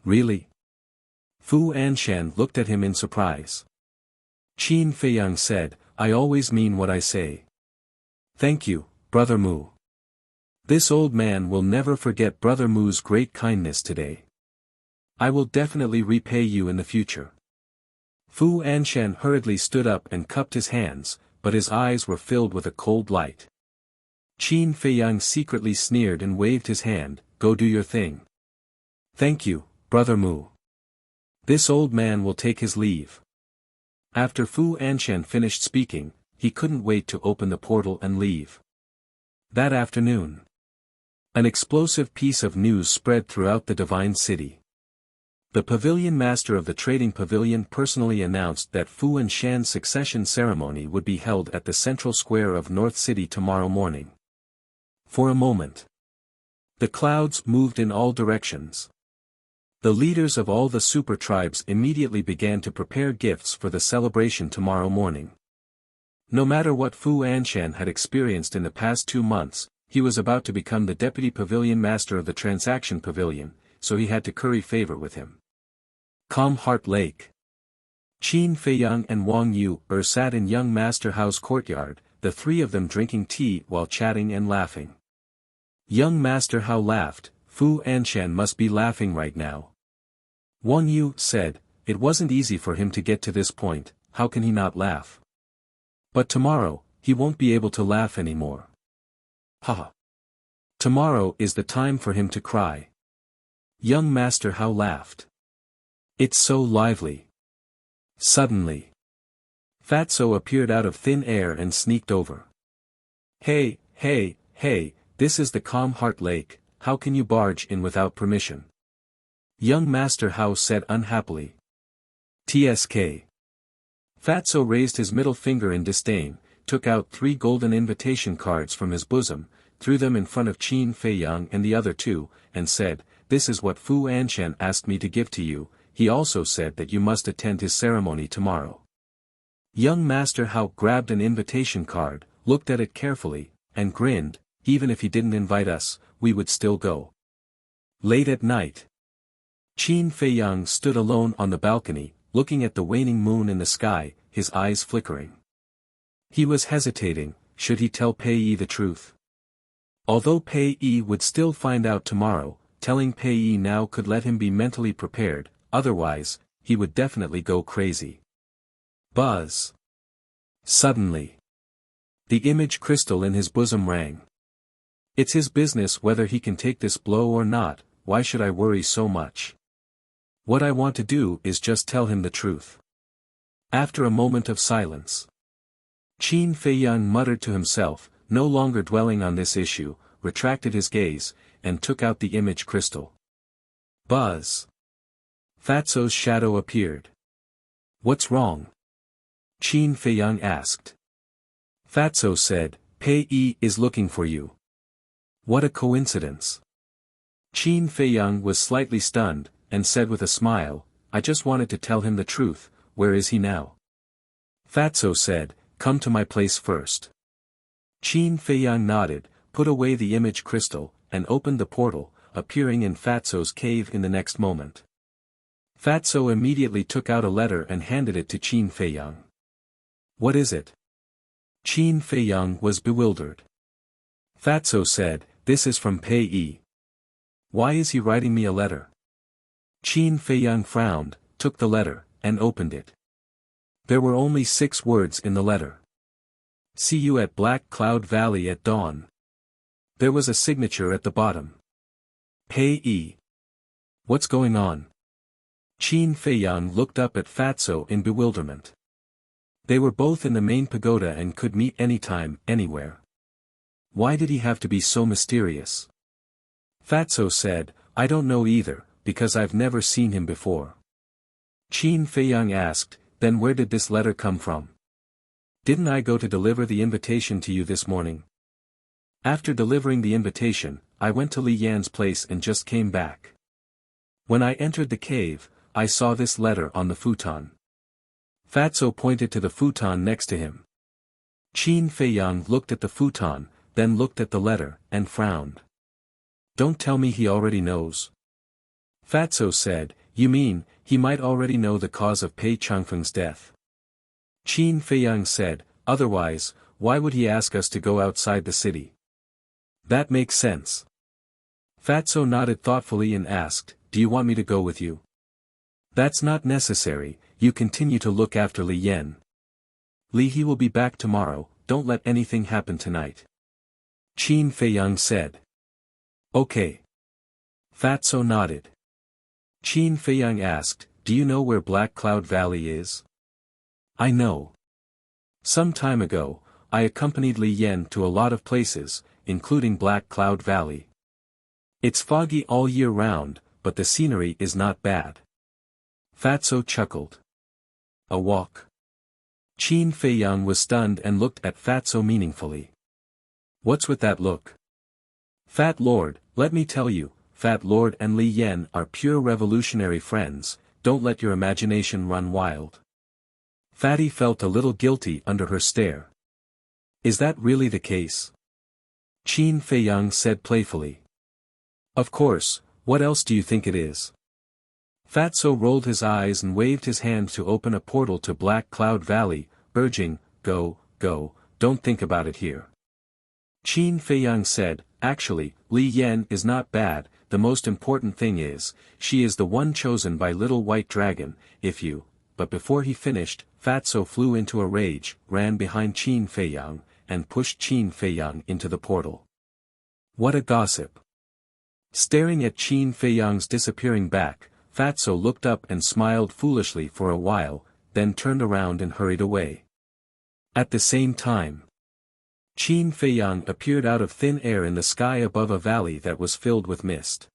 A: "Really?" Fu Anshan looked at him in surprise. Qin Feiyang said, "I always mean what I say." "Thank you, Brother Mu. This old man will never forget Brother Mu's great kindness today. I will definitely repay you in the future." Fu Anshan hurriedly stood up and cupped his hands, but his eyes were filled with a cold light. Qin Feiyang secretly sneered and waved his hand, "Go do your thing." "Thank you, Brother Mu. This old man will take his leave." After Fu Anshan finished speaking, he couldn't wait to open the portal and leave. That afternoon, an explosive piece of news spread throughout the Divine City. The pavilion master of the trading pavilion personally announced that Fu Anshan's succession ceremony would be held at the central square of North City tomorrow morning. For a moment, the clouds moved in all directions. The leaders of all the super tribes immediately began to prepare gifts for the celebration tomorrow morning. No matter what Fu Anshan had experienced in the past 2 months, he was about to become the deputy pavilion master of the transaction pavilion, so he had to curry favor with him. Calm Heart Lake. Qin Feiyang and Wang Yu sat in young Master Hao's courtyard, the 3 of them drinking tea while chatting and laughing. Young Master Hao laughed, "Fu Anshan must be laughing right now." Wang Yu said, "It wasn't easy for him to get to this point, how can he not laugh? But tomorrow, he won't be able to laugh anymore. Haha. Tomorrow is the time for him to cry." Young Master Hao laughed. "It's so lively." Suddenly, Fatso appeared out of thin air and sneaked over. Hey, this is the Calm Heart Lake, how can you barge in without permission?" Young Master Hao said unhappily. "TSK. Fatso raised his middle finger in disdain, took out 3 golden invitation cards from his bosom, threw them in front of Qin Feiyang and the other 2, and said, "This is what Fu Anshan asked me to give to you, he also said that you must attend his ceremony tomorrow." Young Master Hao grabbed an invitation card, looked at it carefully, and grinned, "Even if he didn't invite us, we would still go." Late at night, Qin Feiyang stood alone on the balcony, looking at the waning moon in the sky, his eyes flickering. He was hesitating, should he tell Pei Yi the truth? Although Pei Yi would still find out tomorrow, telling Pei Yi now could let him be mentally prepared, otherwise, he would definitely go crazy. Buzz. Suddenly, the image crystal in his bosom rang. It's his business whether he can take this blow or not, why should I worry so much? What I want to do is just tell him the truth. After a moment of silence, Qin Feiyang muttered to himself, no longer dwelling on this issue, retracted his gaze, and took out the image crystal. Buzz. Fatso's shadow appeared. What's wrong? Qin Feiyang asked. Fatso said, Pei Yi is looking for you. What a coincidence. Qin Feiyang was slightly stunned, and said with a smile, I just wanted to tell him the truth, where is he now? Fatso said, come to my place first. Qin Feiyang nodded, put away the image crystal, and opened the portal, appearing in Fatso's cave in the next moment. Fatso immediately took out a letter and handed it to Qin Feiyang. What is it? Qin Feiyang was bewildered. Fatso said, this is from Pei Yi. Why is he writing me a letter? Qin Feiyang frowned, took the letter, and opened it. There were only 6 words in the letter. See you at Black Cloud Valley at dawn. There was a signature at the bottom. Pei Yi. What's going on? Qin Feiyang looked up at Fatso in bewilderment. They were both in the main pagoda and could meet anytime, anywhere. Why did he have to be so mysterious? Fatso said, I don't know either, because I've never seen him before. Qin Feiyang asked, then where did this letter come from? Didn't I go to deliver the invitation to you this morning? After delivering the invitation, I went to Li Yan's place and just came back. When I entered the cave, I saw this letter on the futon. Fatso pointed to the futon next to him. Qin Feiyang looked at the futon, then looked at the letter, and frowned. Don't tell me he already knows. Fatso said, you mean, he might already know the cause of Pei Changfeng's death. Qin Feiyang said, otherwise, why would he ask us to go outside the city? That makes sense. Fatso nodded thoughtfully and asked, do you want me to go with you? That's not necessary, you continue to look after Li Yan. Li He will be back tomorrow, don't let anything happen tonight. Qin Feiyang said. Okay. Fatso nodded. Qin Feiyang asked, do you know where Black Cloud Valley is? I know. Some time ago, I accompanied Li Yan to a lot of places, including Black Cloud Valley. It's foggy all year round, but the scenery is not bad. Fatso chuckled. A walk. Qin Feiyang was stunned and looked at Fatso meaningfully. What's with that look? Fat Lord, let me tell you, Fat Lord and Li Yan are pure revolutionary friends, don't let your imagination run wild. Fatty felt a little guilty under her stare. Is that really the case? Qin Feiyang said playfully. Of course, what else do you think it is? Fatso rolled his eyes and waved his hand to open a portal to Black Cloud Valley, urging, go, go, don't think about it here. Qin Feiyang said, actually, Li Yan is not bad, the most important thing is, she is the one chosen by Little White Dragon, if you, but before he finished, Fatso flew into a rage, ran behind Qin Feiyang, and pushed Qin Feiyang into the portal. What a gossip. Staring at Qin Feiyang's disappearing back, Fatso looked up and smiled foolishly for a while, then turned around and hurried away. At the same time, Qin Feiyang appeared out of thin air in the sky above a valley that was filled with mist.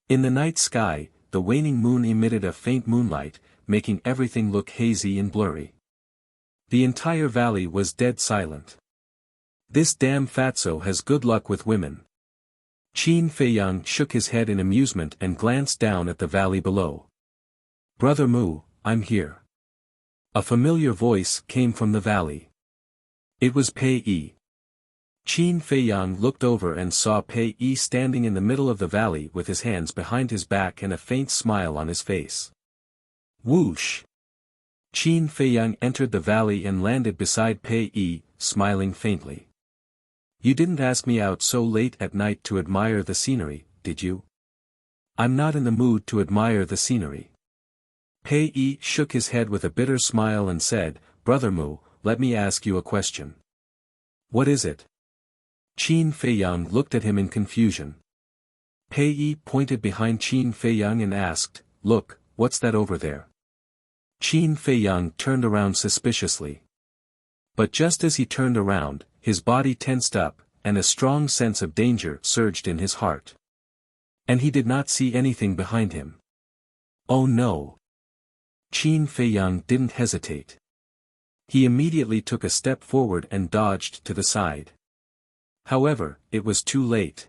A: In the night sky, the waning moon emitted a faint moonlight, making everything look hazy and blurry. The entire valley was dead silent. This damn Fatso has good luck with women. Qin Feiyang shook his head in amusement and glanced down at the valley below. Brother Mu, I'm here. A familiar voice came from the valley. It was Pei Yi. Qin Feiyang looked over and saw Pei Yi standing in the middle of the valley with his hands behind his back and a faint smile on his face. Whoosh! Qin Feiyang entered the valley and landed beside Pei Yi, smiling faintly. You didn't ask me out so late at night to admire the scenery, did you? I'm not in the mood to admire the scenery. Pei Yi shook his head with a bitter smile and said, Brother Mu, let me ask you a question. What is it? Qin Feiyang looked at him in confusion. Pei Yi pointed behind Qin Feiyang and asked, Look, what's that over there? Qin Feiyang turned around suspiciously. But just as he turned around, his body tensed up, and a strong sense of danger surged in his heart. And he did not see anything behind him. Oh no! Qin Feiyang didn't hesitate. He immediately took a step forward and dodged to the side. However, it was too late.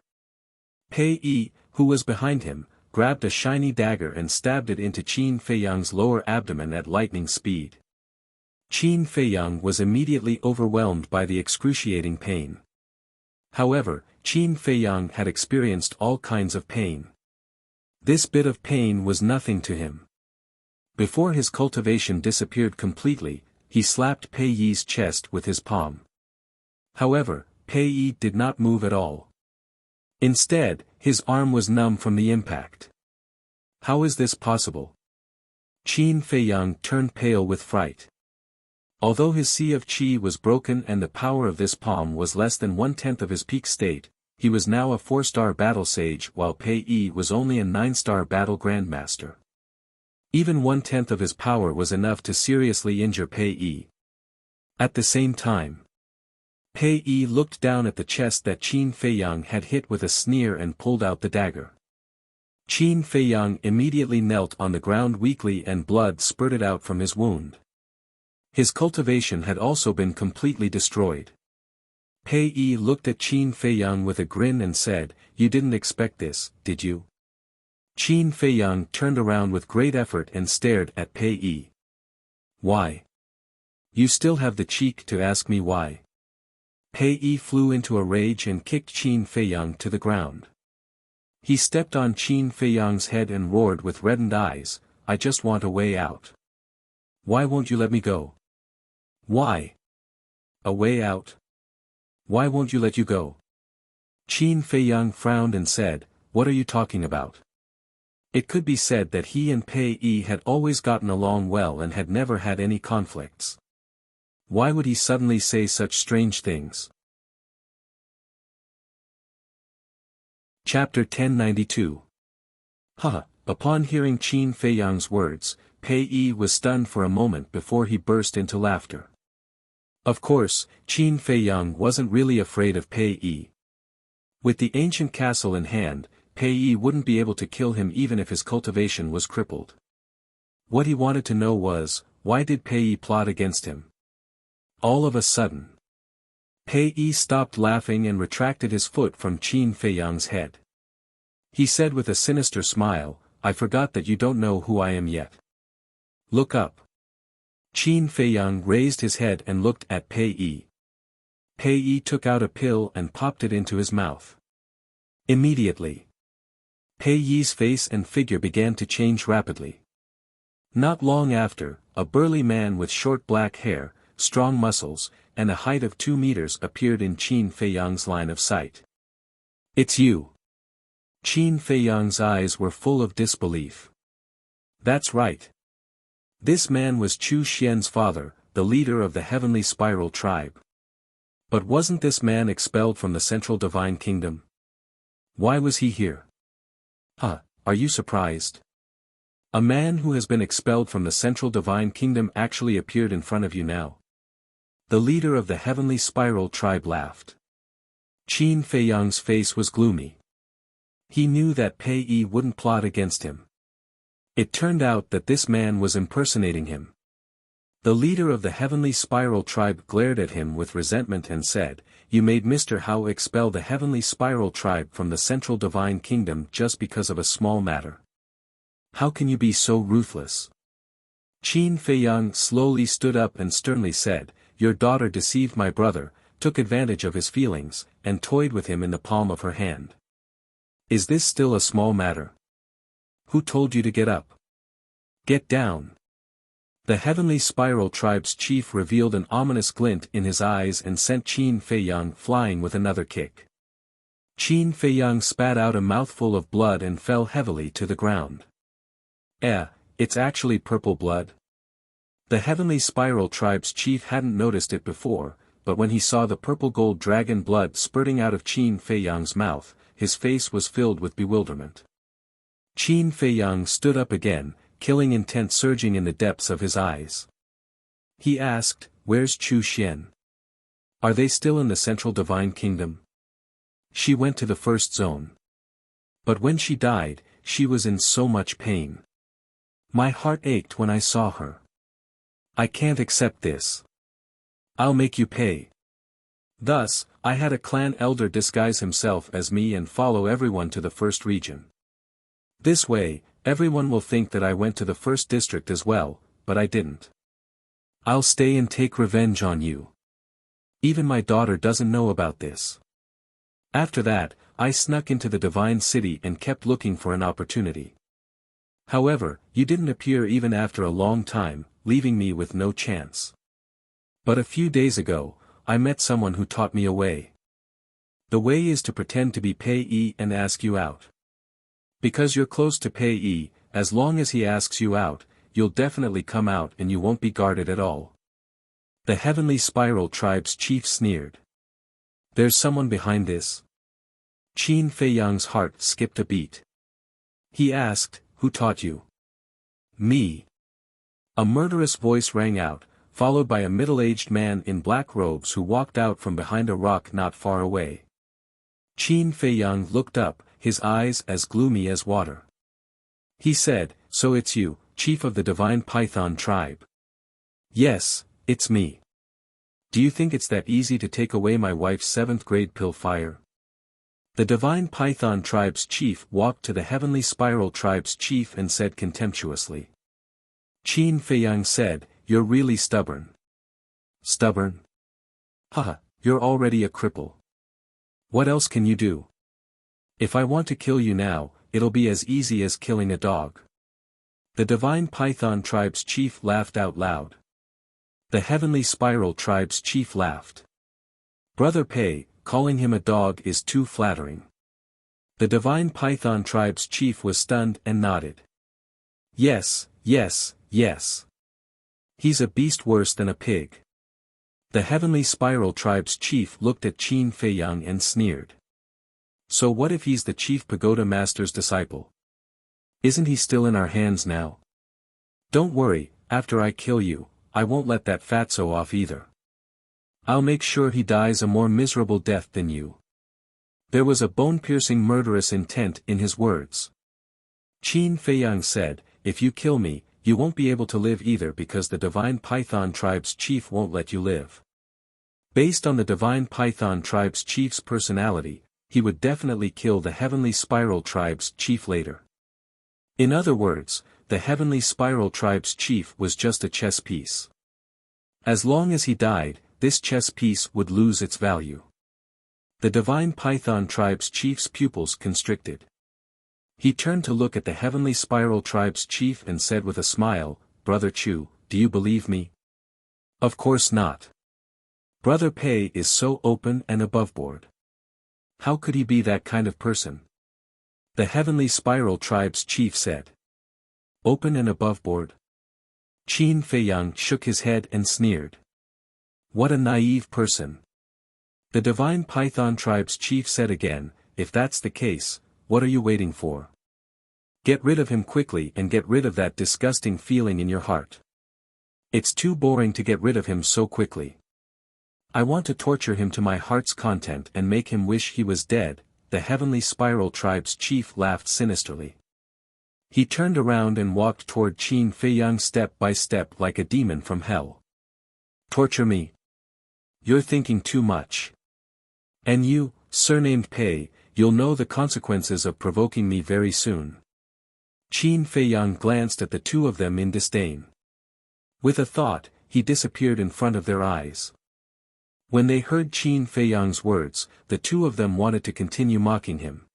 A: Pei Yi, who was behind him, grabbed a shiny dagger and stabbed it into Qin Feiyang's lower abdomen at lightning speed. Qin Feiyang was immediately overwhelmed by the excruciating pain. However, Qin Feiyang had experienced all kinds of pain. This bit of pain was nothing to him. Before his cultivation disappeared completely, he slapped Pei Yi's chest with his palm. However, Pei Yi did not move at all. Instead, his arm was numb from the impact. How is this possible? Qin Feiyang turned pale with fright. Although his sea of qi was broken and the power of this palm was less than 1/10 of his peak state, he was now a 4-star battle sage while Pei Yi was only a 9-star battle grandmaster. Even 1/10 of his power was enough to seriously injure Pei Yi. At the same time, Pei Yi looked down at the chest that Qin Feiyang had hit with a sneer and pulled out the dagger. Qin Feiyang immediately knelt on the ground weakly and blood spurted out from his wound. His cultivation had also been completely destroyed. Pei Yi looked at Qin Feiyang with a grin and said, You didn't expect this, did you? Qin Feiyang turned around with great effort and stared at Pei Yi. Why? You still have the cheek to ask me why? Pei Yi flew into a rage and kicked Qin Feiyang to the ground. He stepped on Qin Feiyang's head and roared with reddened eyes, I just want a way out. Why won't you let me go? Why? A way out? Why won't you let you go? Qin Feiyang frowned and said, What are you talking about? It could be said that he and Pei Yi had always gotten along well and had never had any conflicts. Why would he suddenly say such strange things? Chapter 1092. Upon hearing Qin Feiyang's words, Pei Yi was stunned for a moment before he burst into laughter. Of course, Qin Feiyang wasn't really afraid of Pei Yi. With the ancient castle in hand, Pei Yi wouldn't be able to kill him even if his cultivation was crippled. What he wanted to know was, why did Pei Yi plot against him? All of a sudden, Pei Yi stopped laughing and retracted his foot from Qin Feiyang's head. He said with a sinister smile, I forgot that you don't know who I am yet. Look up. Qin Feiyang raised his head and looked at Pei Yi. Pei Yi took out a pill and popped it into his mouth. Immediately, Pei Yi's face and figure began to change rapidly. Not long after, a burly man with short black hair, strong muscles, and a height of 2 meters appeared in Qin Feiyang's line of sight. It's you. Qin Feiyang's eyes were full of disbelief. That's right. This man was Chu Xian's father, the leader of the Heavenly Spiral tribe. But wasn't this man expelled from the Central Divine Kingdom? Why was he here? Are you surprised? A man who has been expelled from the Central Divine Kingdom actually appeared in front of you now. The leader of the Heavenly Spiral tribe laughed. Qin Feiyang's face was gloomy. He knew that Pei Yi wouldn't plot against him. It turned out that this man was impersonating him. The leader of the Heavenly Spiral tribe glared at him with resentment and said, You made Mr. Hao expel the Heavenly Spiral tribe from the Central Divine Kingdom just because of a small matter. How can you be so ruthless? Qin Feiyang slowly stood up and sternly said, Your daughter deceived my brother, took advantage of his feelings, and toyed with him in the palm of her hand. Is this still a small matter? Who told you to get up? Get down. The Heavenly Spiral Tribe's chief revealed an ominous glint in his eyes and sent Qin Feiyang flying with another kick. Qin Feiyang spat out a mouthful of blood and fell heavily to the ground. It's actually purple blood. The Heavenly Spiral Tribe's chief hadn't noticed it before, but when he saw the purple-gold dragon blood spurting out of Qin Feiyang's mouth, his face was filled with bewilderment. Qin Feiyang stood up again, killing intent surging in the depths of his eyes. He asked, "Where's Chu Xian? Are they still in the Central Divine Kingdom?" She went to the first zone. But when she died, she was in so much pain. My heart ached when I saw her. I can't accept this. I'll make you pay. Thus, I had a clan elder disguise himself as me and follow everyone to the first region. This way, everyone will think that I went to the first district as well, but I didn't. I'll stay and take revenge on you. Even my daughter doesn't know about this. After that, I snuck into the Divine City and kept looking for an opportunity. However, you didn't appear even after a long time, leaving me with no chance. But a few days ago, I met someone who taught me a way. The way is to pretend to be Pei Yi and ask you out. Because you're close to Pei Yi, as long as he asks you out, you'll definitely come out and you won't be guarded at all. The Heavenly Spiral Tribe's chief sneered. There's someone behind this? Qin Feiyang's heart skipped a beat. He asked, "Who taught you?" "Me." A murderous voice rang out, followed by a middle-aged man in black robes who walked out from behind a rock not far away. Qin Feiyang looked up, his eyes as gloomy as water. He said, "So it's you, chief of the Divine Python tribe." "Yes, it's me. Do you think it's that easy to take away my wife's 7th grade pill fire?" The Divine Python tribe's chief walked to the Heavenly Spiral tribe's chief and said contemptuously. Qin Feiyang said, "You're really stubborn." "Stubborn? Haha, you're already a cripple. What else can you do? If I want to kill you now, it'll be as easy as killing a dog." The Divine Python tribe's chief laughed out loud. The Heavenly Spiral tribe's chief laughed. Brother Pei, calling him a dog is too flattering. The Divine Python tribe's chief was stunned and nodded. Yes, yes, yes. He's a beast worse than a pig. The Heavenly Spiral tribe's chief looked at Qin Feiyang and sneered. So what if he's the chief pagoda master's disciple? Isn't he still in our hands now? Don't worry, after I kill you, I won't let that fatso off either. I'll make sure he dies a more miserable death than you. There was a bone-piercing murderous intent in his words. Qin Feiyang said, "If you kill me, you won't be able to live either because the Divine Python tribe's chief won't let you live." Based on the Divine Python tribe's chief's personality, he would definitely kill the Heavenly Spiral tribe's chief later. In other words, the Heavenly Spiral tribe's chief was just a chess piece. As long as he died, this chess piece would lose its value. The Divine Python tribe's chief's pupils constricted. He turned to look at the Heavenly Spiral tribe's chief and said with a smile, "Brother Chu, do you believe me?" "Of course not. Brother Pei is so open and aboveboard. How could he be that kind of person?" The Heavenly Spiral tribe's chief said. "Open and aboveboard?" Qin Feiyang shook his head and sneered. "What a naive person." The Divine Python tribe's chief said again, "If that's the case, what are you waiting for? Get rid of him quickly and get rid of that disgusting feeling in your heart. It's too boring to get rid of him so quickly. I want to torture him to my heart's content and make him wish he was dead." The Heavenly Spiral tribe's chief laughed sinisterly. He turned around and walked toward Qin Feiyang step by step like a demon from hell. "Torture me? You're thinking too much. And you, surnamed Pei, you'll know the consequences of provoking me very soon." Qin Feiyang glanced at the two of them in disdain. With a thought, he disappeared in front of their eyes. When they heard Qin Feiyang's words, the two of them wanted to continue mocking him.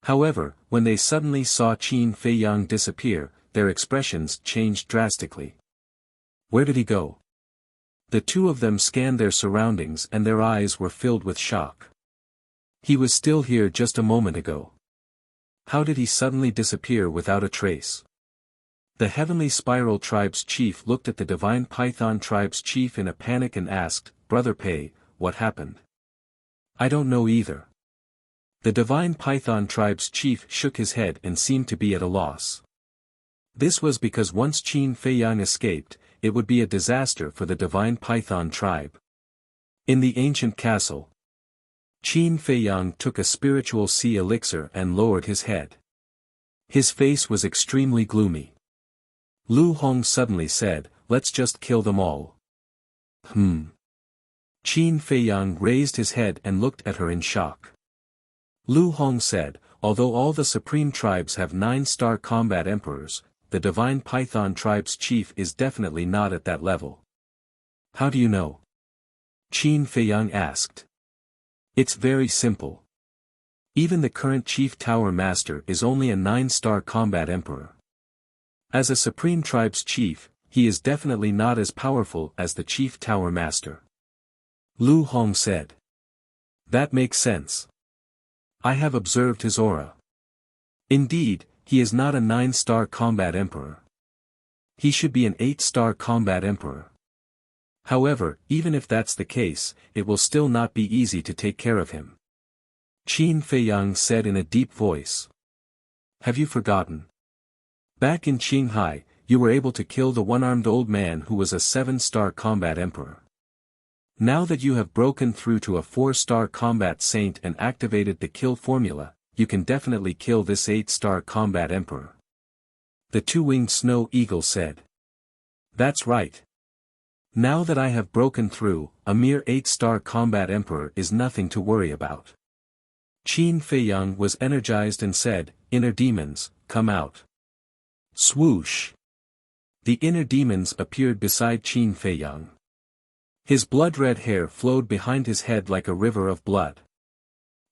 A: However, when they suddenly saw Qin Feiyang disappear, their expressions changed drastically. Where did he go? The two of them scanned their surroundings and their eyes were filled with shock. He was still here just a moment ago. How did he suddenly disappear without a trace? The Heavenly Spiral Tribe's chief looked at the Divine Python Tribe's chief in a panic and asked, "Brother Pei, what happened?" "I don't know either." The Divine Python Tribe's chief shook his head and seemed to be at a loss. This was because once Qin Feiyang escaped, it would be a disaster for the Divine Python Tribe. In the ancient castle, Qin Feiyang took a spiritual sea elixir and lowered his head. His face was extremely gloomy. Lu Hong suddenly said, "Let's just kill them all." Qin Feiyang raised his head and looked at her in shock. Lu Hong said, "Although all the supreme tribes have 9-star combat emperors, the Divine Python Tribe's chief is definitely not at that level." "How do you know?" Qin Feiyang asked. "It's very simple. Even the current Chief Tower Master is only a 9-star combat emperor. As a Supreme Tribe's chief, he is definitely not as powerful as the Chief Tower Master." Lu Hong said. "That makes sense. I have observed his aura. Indeed, he is not a 9-star combat emperor. He should be an 8-star combat emperor. However, even if that's the case, it will still not be easy to take care of him." Qin Feiyang said in a deep voice. "Have you forgotten? Back in Qinghai, you were able to kill the one-armed old man who was a 7-star combat emperor. Now that you have broken through to a 4-star combat saint and activated the kill formula, you can definitely kill this 8-star combat emperor." The two-winged snow eagle said. "That's right. Now that I have broken through, a mere 8-star combat emperor is nothing to worry about." Qin Feiyang was energized and said, "Inner demons, come out." Swoosh! The inner demons appeared beside Qin Feiyang. His blood-red hair flowed behind his head like a river of blood.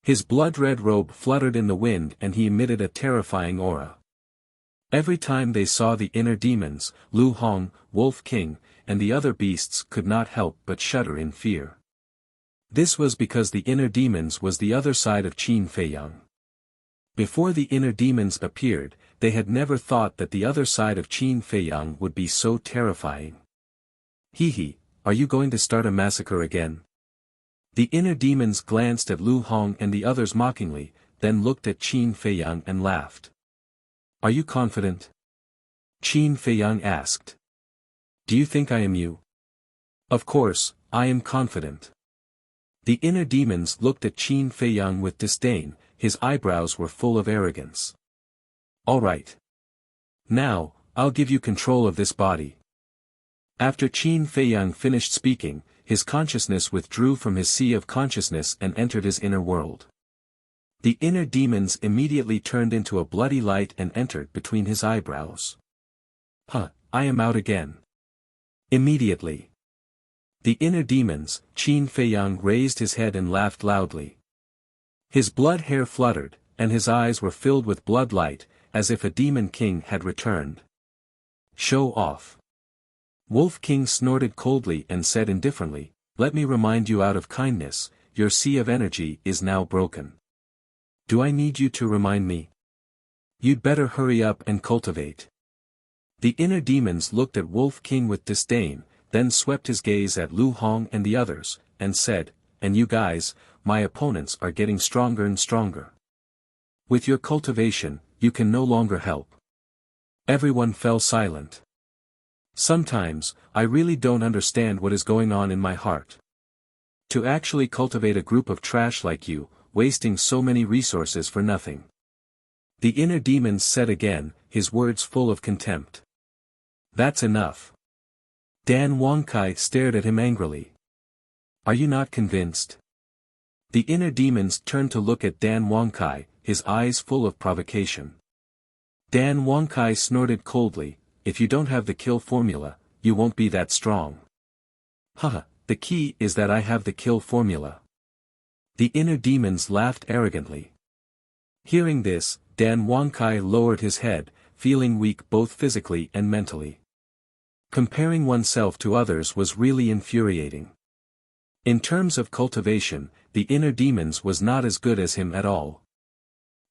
A: His blood-red robe fluttered in the wind and he emitted a terrifying aura. Every time they saw the inner demons, Lu Hong, Wolf King, and the other beasts could not help but shudder in fear. This was because the inner demons was the other side of Qin Feiyang. Before the inner demons appeared, they had never thought that the other side of Qin Feiyang would be so terrifying. "Hee, are you going to start a massacre again?" The inner demons glanced at Lu Hong and the others mockingly, then looked at Qin Feiyang and laughed. "Are you confident?" Qin Feiyang asked. "Do you think I am you?" "Of course, I am confident." The inner demons looked at Qin Feiyang with disdain, his eyebrows were full of arrogance. "All right. Now, I'll give you control of this body." After Qin Feiyang finished speaking, his consciousness withdrew from his sea of consciousness and entered his inner world. The inner demons immediately turned into a bloody light and entered between his eyebrows. I am out again." Immediately. The inner demons, Qin Feiyang raised his head and laughed loudly. His blood hair fluttered, and his eyes were filled with blood light, as if a demon king had returned. "Show off." Wolf King snorted coldly and said indifferently, "Let me remind you out of kindness, your sea of energy is now broken. Do I need you to remind me? You'd better hurry up and cultivate." The inner demons looked at Wolf King with disdain, then swept his gaze at Lu Hong and the others, and said, "And you guys, my opponents are getting stronger and stronger. With your cultivation, you can no longer help." Everyone fell silent. "Sometimes, I really don't understand what is going on in my heart. To actually cultivate a group of trash like you, wasting so many resources for nothing." The inner demons said again, his words full of contempt. "That's enough." Dan Wangkai stared at him angrily. "Are you not convinced?" The inner demons turned to look at Dan Wangkai, his eyes full of provocation. Dan Wangkai snorted coldly, "If you don't have the kill formula, you won't be that strong." The key is that I have the kill formula." The inner demons laughed arrogantly. Hearing this, Dan Wangkai lowered his head, feeling weak both physically and mentally. Comparing oneself to others was really infuriating. In terms of cultivation, the inner demons was not as good as him at all.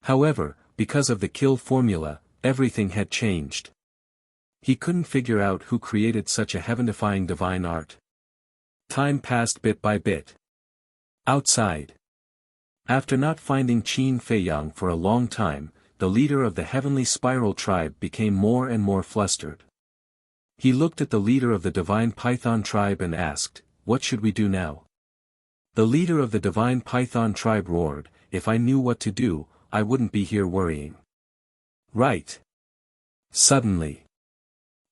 A: However, because of the kill formula, everything had changed. He couldn't figure out who created such a heaven-defying divine art. Time passed bit by bit. Outside. After not finding Qin Feiyang for a long time, the leader of the Heavenly Spiral tribe became more and more flustered. He looked at the leader of the Divine Python tribe and asked, "What should we do now?" The leader of the Divine Python tribe roared, "If I knew what to do, I wouldn't be here worrying." Right. Suddenly.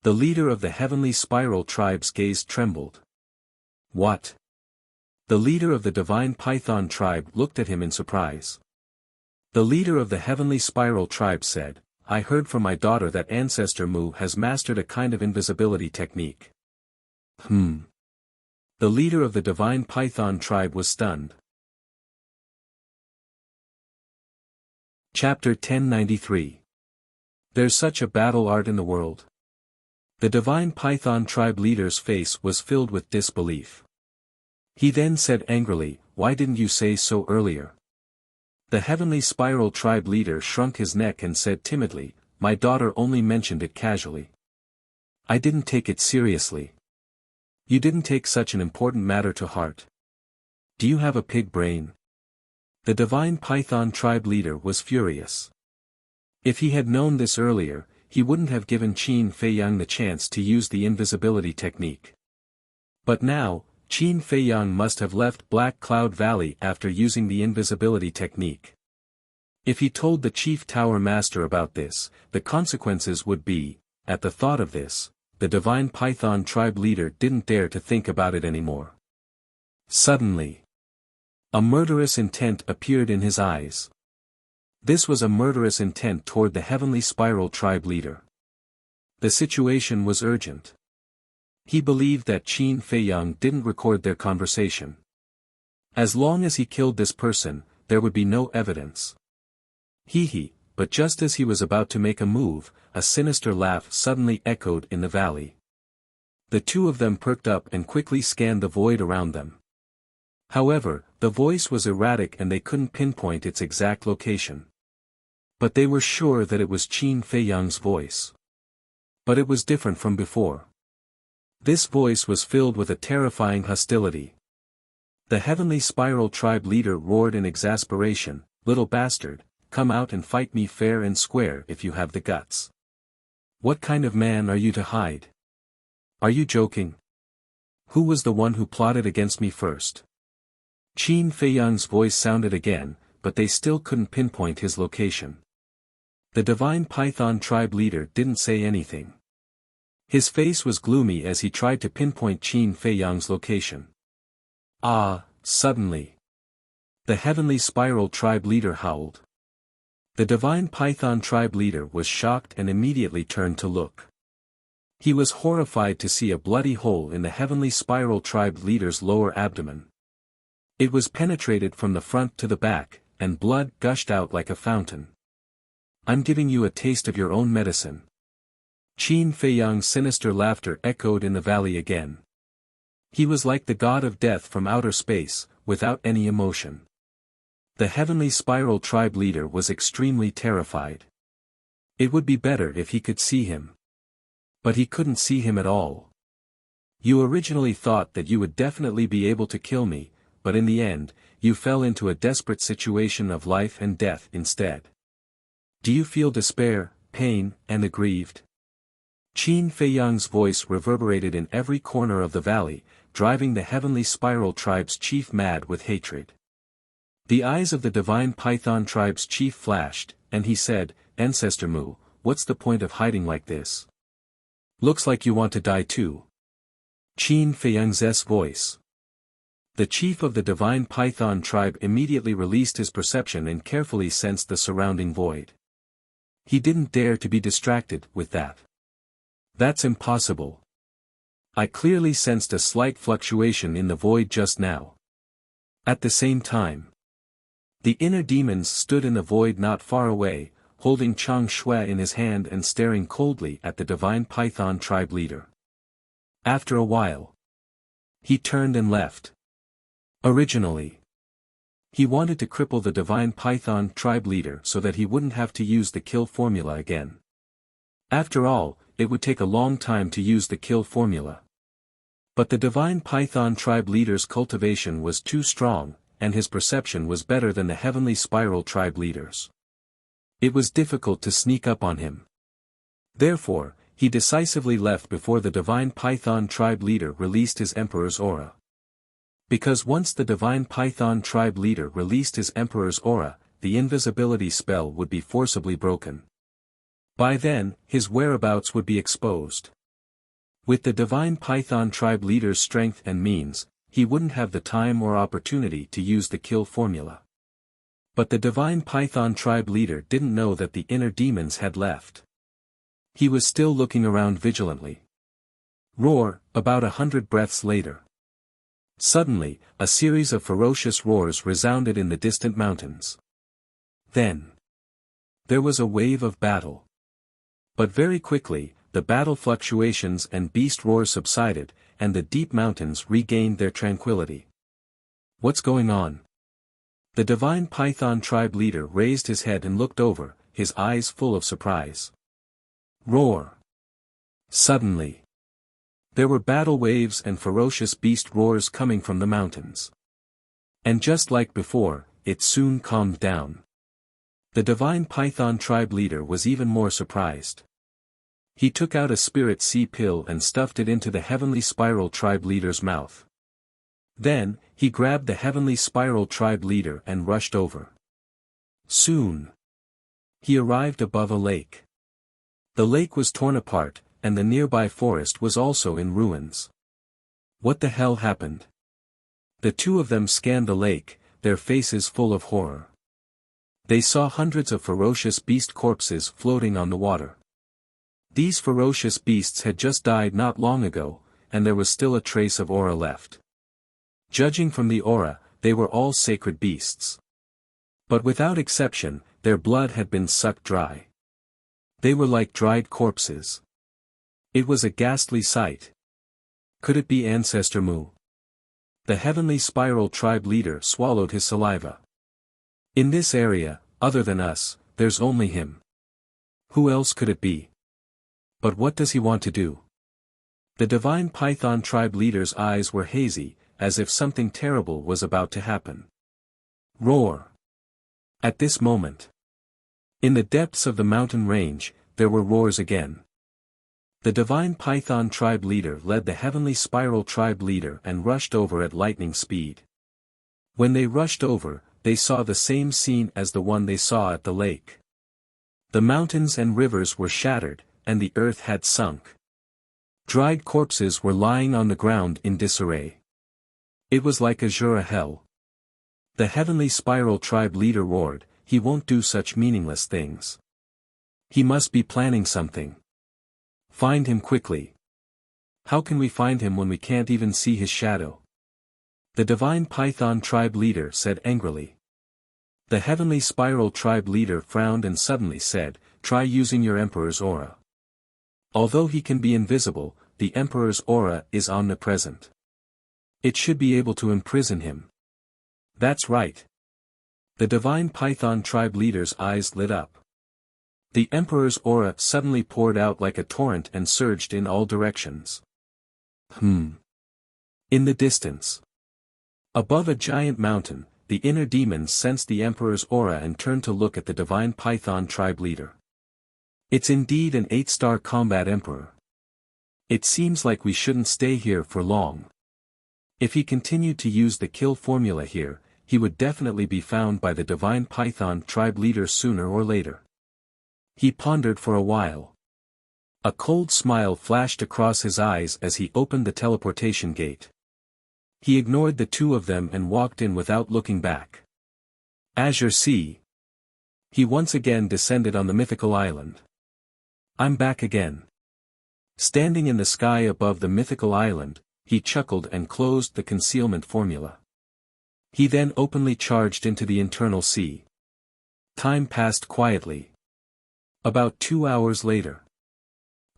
A: The leader of the Heavenly Spiral tribe's gaze trembled. What? The leader of the Divine Python tribe looked at him in surprise. The leader of the Heavenly Spiral tribe said, "I heard from my daughter that Ancestor Mu has mastered a kind of invisibility technique." The leader of the Divine Python tribe was stunned. Chapter 1093. There's such a battle art in the world. The Divine Python tribe leader's face was filled with disbelief. He then said angrily, "Why didn't you say so earlier?" The Heavenly Spiral tribe leader shrunk his neck and said timidly, "My daughter only mentioned it casually. I didn't take it seriously." "You didn't take such an important matter to heart. Do you have a pig brain?" The Divine Python tribe leader was furious. If he had known this earlier, he wouldn't have given Qin Feiyang the chance to use the invisibility technique. But now, Qin Feiyang must have left Black Cloud Valley after using the invisibility technique. If he told the Chief Tower Master about this, the consequences would be, at the thought of this, the Divine Python tribe leader didn't dare to think about it anymore. Suddenly, a murderous intent appeared in his eyes. This was a murderous intent toward the Heavenly Spiral tribe leader. The situation was urgent. He believed that Qin Feiyang didn't record their conversation. As long as he killed this person, there would be no evidence. But just as he was about to make a move, a sinister laugh suddenly echoed in the valley. The two of them perked up and quickly scanned the void around them. However, the voice was erratic and they couldn't pinpoint its exact location. But they were sure that it was Qin Feiyang's voice. But it was different from before. This voice was filled with a terrifying hostility. The Heavenly Spiral tribe leader roared in exasperation, "Little bastard, come out and fight me fair and square if you have the guts. What kind of man are you to hide? Are you joking? Who was the one who plotted against me first?" Qin Feiyang's voice sounded again, but they still couldn't pinpoint his location. The Divine Python tribe leader didn't say anything. His face was gloomy as he tried to pinpoint Qin Feiyang's location. Suddenly. The Heavenly Spiral tribe leader howled. The Divine Python tribe leader was shocked and immediately turned to look. He was horrified to see a bloody hole in the Heavenly Spiral tribe leader's lower abdomen. It was penetrated from the front to the back, and blood gushed out like a fountain. "I'm giving you a taste of your own medicine." Qin Feiyang's sinister laughter echoed in the valley again. He was like the god of death from outer space, without any emotion. The Heavenly Spiral tribe leader was extremely terrified. It would be better if he could see him. But he couldn't see him at all. "You originally thought that you would definitely be able to kill me, but in the end, you fell into a desperate situation of life and death instead. Do you feel despair, pain, and aggrieved?" Qin Feiyang's voice reverberated in every corner of the valley, driving the Heavenly Spiral tribe's chief mad with hatred. The eyes of the Divine Python tribe's chief flashed, and he said, "Ancestor Mu, what's the point of hiding like this? Looks like you want to die too." Qin Feiyang's voice. The chief of the Divine Python tribe immediately released his perception and carefully sensed the surrounding void. He didn't dare to be distracted with that. "That's impossible. I clearly sensed a slight fluctuation in the void just now." At the same time, the inner demons stood in the void not far away, holding Chang Shui in his hand and staring coldly at the Divine Python tribe leader. After a while, he turned and left. Originally, he wanted to cripple the divine python tribe leader so that he wouldn't have to use the kill formula again. After all, it would take a long time to use the kill formula. But the divine python tribe leader's cultivation was too strong, and his perception was better than the heavenly spiral tribe leaders. It was difficult to sneak up on him. Therefore, he decisively left before the divine python tribe leader released his emperor's aura. Because once the divine python tribe leader released his emperor's aura, the invisibility spell would be forcibly broken. By then, his whereabouts would be exposed. With the divine python tribe leader's strength and means, he wouldn't have the time or opportunity to use the kill formula. But the divine python tribe leader didn't know that the inner demons had left. He was still looking around vigilantly. Roar, about 100 breaths later. Suddenly, a series of ferocious roars resounded in the distant mountains. Then, there was a wave of battle. But very quickly, the battle fluctuations and beast roars subsided, and the deep mountains regained their tranquility. What's going on? The divine python tribe leader raised his head and looked over, his eyes full of surprise. Roar! Suddenly, there were battle waves and ferocious beast roars coming from the mountains. And just like before, it soon calmed down. The divine python tribe leader was even more surprised. He took out a spirit sea pill and stuffed it into the heavenly spiral tribe leader's mouth. Then, he grabbed the heavenly spiral tribe leader and rushed over. Soon, he arrived above a lake. The lake was torn apart, and the nearby forest was also in ruins. What the hell happened? The two of them scanned the lake, their faces full of horror. They saw hundreds of ferocious beast corpses floating on the water. These ferocious beasts had just died not long ago, and there was still a trace of aura left. Judging from the aura, they were all sacred beasts. But without exception, their blood had been sucked dry. They were like dried corpses. It was a ghastly sight. Could it be Ancestor Mu? The heavenly spiral tribe leader swallowed his saliva. In this area, other than us, there's only him. Who else could it be? But what does he want to do? The divine python tribe leader's eyes were hazy, as if something terrible was about to happen. Roar! At this moment, in the depths of the mountain range, there were roars again. The divine python tribe leader led the heavenly spiral tribe leader and rushed over at lightning speed. When they rushed over, they saw the same scene as the one they saw at the lake. The mountains and rivers were shattered, and the earth had sunk. Dried corpses were lying on the ground in disarray. It was like Azura hell. The heavenly spiral tribe leader roared, "He won't do such meaningless things. He must be planning something. Find him quickly." How can we find him when we can't even see his shadow? The divine python tribe leader said angrily. The heavenly spiral tribe leader frowned and suddenly said, "Try using your emperor's aura." Although he can be invisible, the emperor's aura is omnipresent. It should be able to imprison him. That's right. The divine python tribe leader's eyes lit up. The emperor's aura suddenly poured out like a torrent and surged in all directions. In the distance, above a giant mountain, the inner demons sensed the emperor's aura and turned to look at the divine python tribe leader. It's indeed an 8-star combat emperor. It seems like we shouldn't stay here for long. If he continued to use the kill formula here, he would definitely be found by the divine python tribe leader sooner or later. He pondered for a while. A cold smile flashed across his eyes as he opened the teleportation gate. He ignored the two of them and walked in without looking back. Azure Sea. He once again descended on the mythical island. I'm back again. Standing in the sky above the mythical island, he chuckled and closed the concealment formula. He then openly charged into the internal sea. Time passed quietly. About 2 hours later.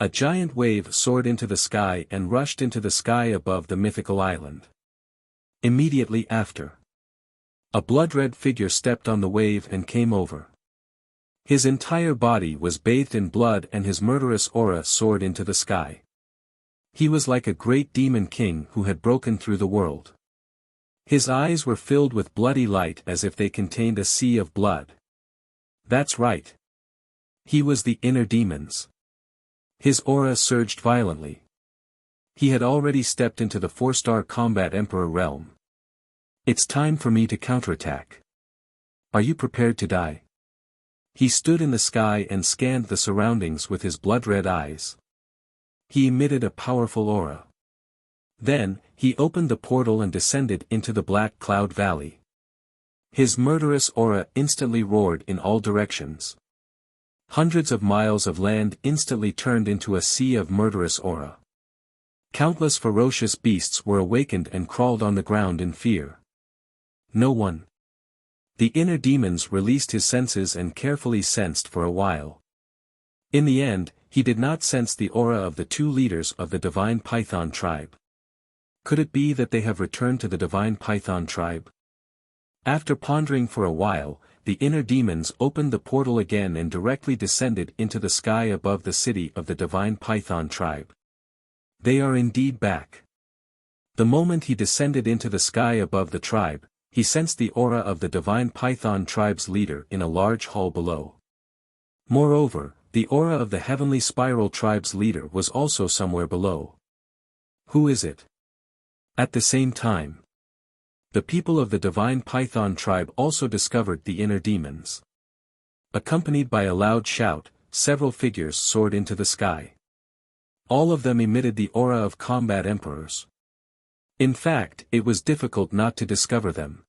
A: A giant wave soared into the sky and rushed into the sky above the mythical island. Immediately after, a blood-red figure stepped on the wave and came over. His entire body was bathed in blood and his murderous aura soared into the sky. He was like a great demon king who had broken through the world. His eyes were filled with bloody light as if they contained a sea of blood. That's right. He was the inner demons. His aura surged violently. He had already stepped into the 4-star combat emperor realm. It's time for me to counterattack. Are you prepared to die? He stood in the sky and scanned the surroundings with his blood-red eyes. He emitted a powerful aura. Then, he opened the portal and descended into the Black Cloud Valley. His murderous aura instantly roared in all directions. Hundreds of miles of land instantly turned into a sea of murderous aura. Countless ferocious beasts were awakened and crawled on the ground in fear. No one. The inner demons released his senses and carefully sensed for a while. In the end, he did not sense the aura of the 2 leaders of the Divine Python tribe. Could it be that they have returned to the Divine Python tribe? After pondering for a while, the inner demons opened the portal again and directly descended into the sky above the city of the Divine Python tribe. They are indeed back. The moment he descended into the sky above the tribe, he sensed the aura of the Divine Python tribe's leader in a large hall below. Moreover, the aura of the Heavenly Spiral tribe's leader was also somewhere below. Who is it? At the same time, the people of the Divine Python tribe also discovered the inner demons. Accompanied by a loud shout, several figures soared into the sky. All of them emitted the aura of combat emperors. In fact, it was difficult not to discover them.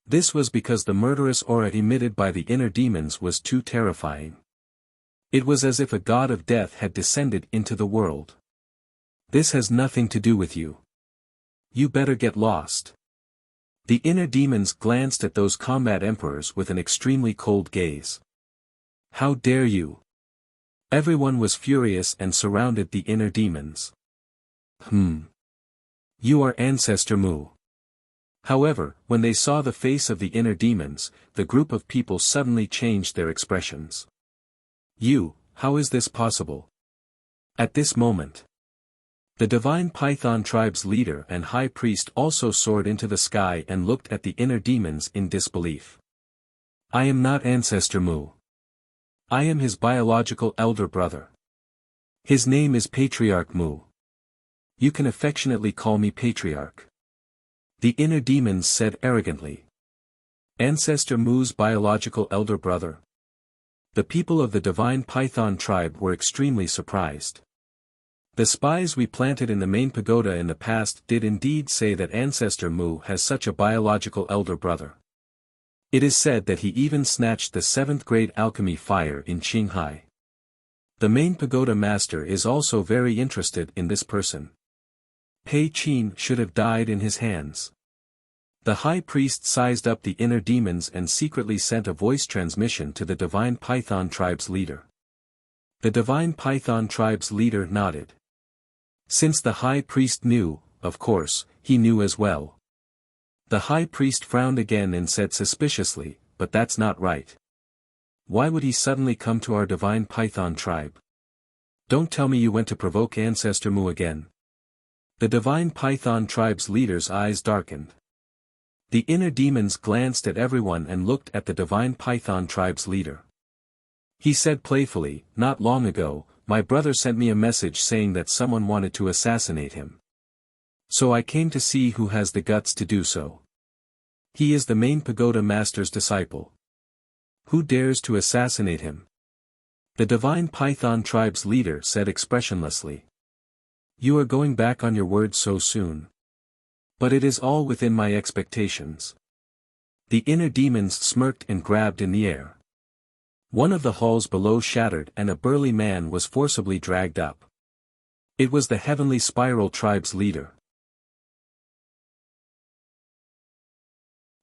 A: This was because the murderous aura emitted by the inner demons was too terrifying. It was as if a god of death had descended into the world. This has nothing to do with you. You better get lost. The inner demons glanced at those combat emperors with an extremely cold gaze. How dare you? Everyone was furious and surrounded the inner demons. You are Ancestor Mu. However, when they saw the face of the inner demons, the group of people suddenly changed their expressions. How is this possible? At this moment, the Divine Python tribe's leader and high priest also soared into the sky and looked at the inner demons in disbelief. I am not Ancestor Mu. I am his biological elder brother. His name is Patriarch Mu. You can affectionately call me Patriarch. The inner demons said arrogantly. Ancestor Mu's biological elder brother. The people of the Divine Python tribe were extremely surprised. The spies we planted in the main pagoda in the past did indeed say that Ancestor Mu has such a biological elder brother. It is said that he even snatched the 7th grade alchemy fire in Qinghai. The main pagoda master is also very interested in this person. Pei Qin should have died in his hands. The high priest sized up the inner demons and secretly sent a voice transmission to the Divine Python tribe's leader. The Divine Python tribe's leader nodded. Since the high priest knew, of course, he knew as well. The high priest frowned again and said suspiciously, but that's not right. Why would he suddenly come to our Divine Python tribe? Don't tell me you went to provoke Ancestor Mu again. The Divine Python tribe's leader's eyes darkened. The inner demons glanced at everyone and looked at the Divine Python tribe's leader. He said playfully, not long ago, my brother sent me a message saying that someone wanted to assassinate him. So I came to see who has the guts to do so. He is the main pagoda master's disciple. Who dares to assassinate him? The Divine Python tribe's leader said expressionlessly. You are going back on your word so soon. But it is all within my expectations. The inner demons smirked and grabbed in the air. One of the halls below shattered and a burly man was forcibly dragged up. It was the Heavenly Spiral tribe's leader.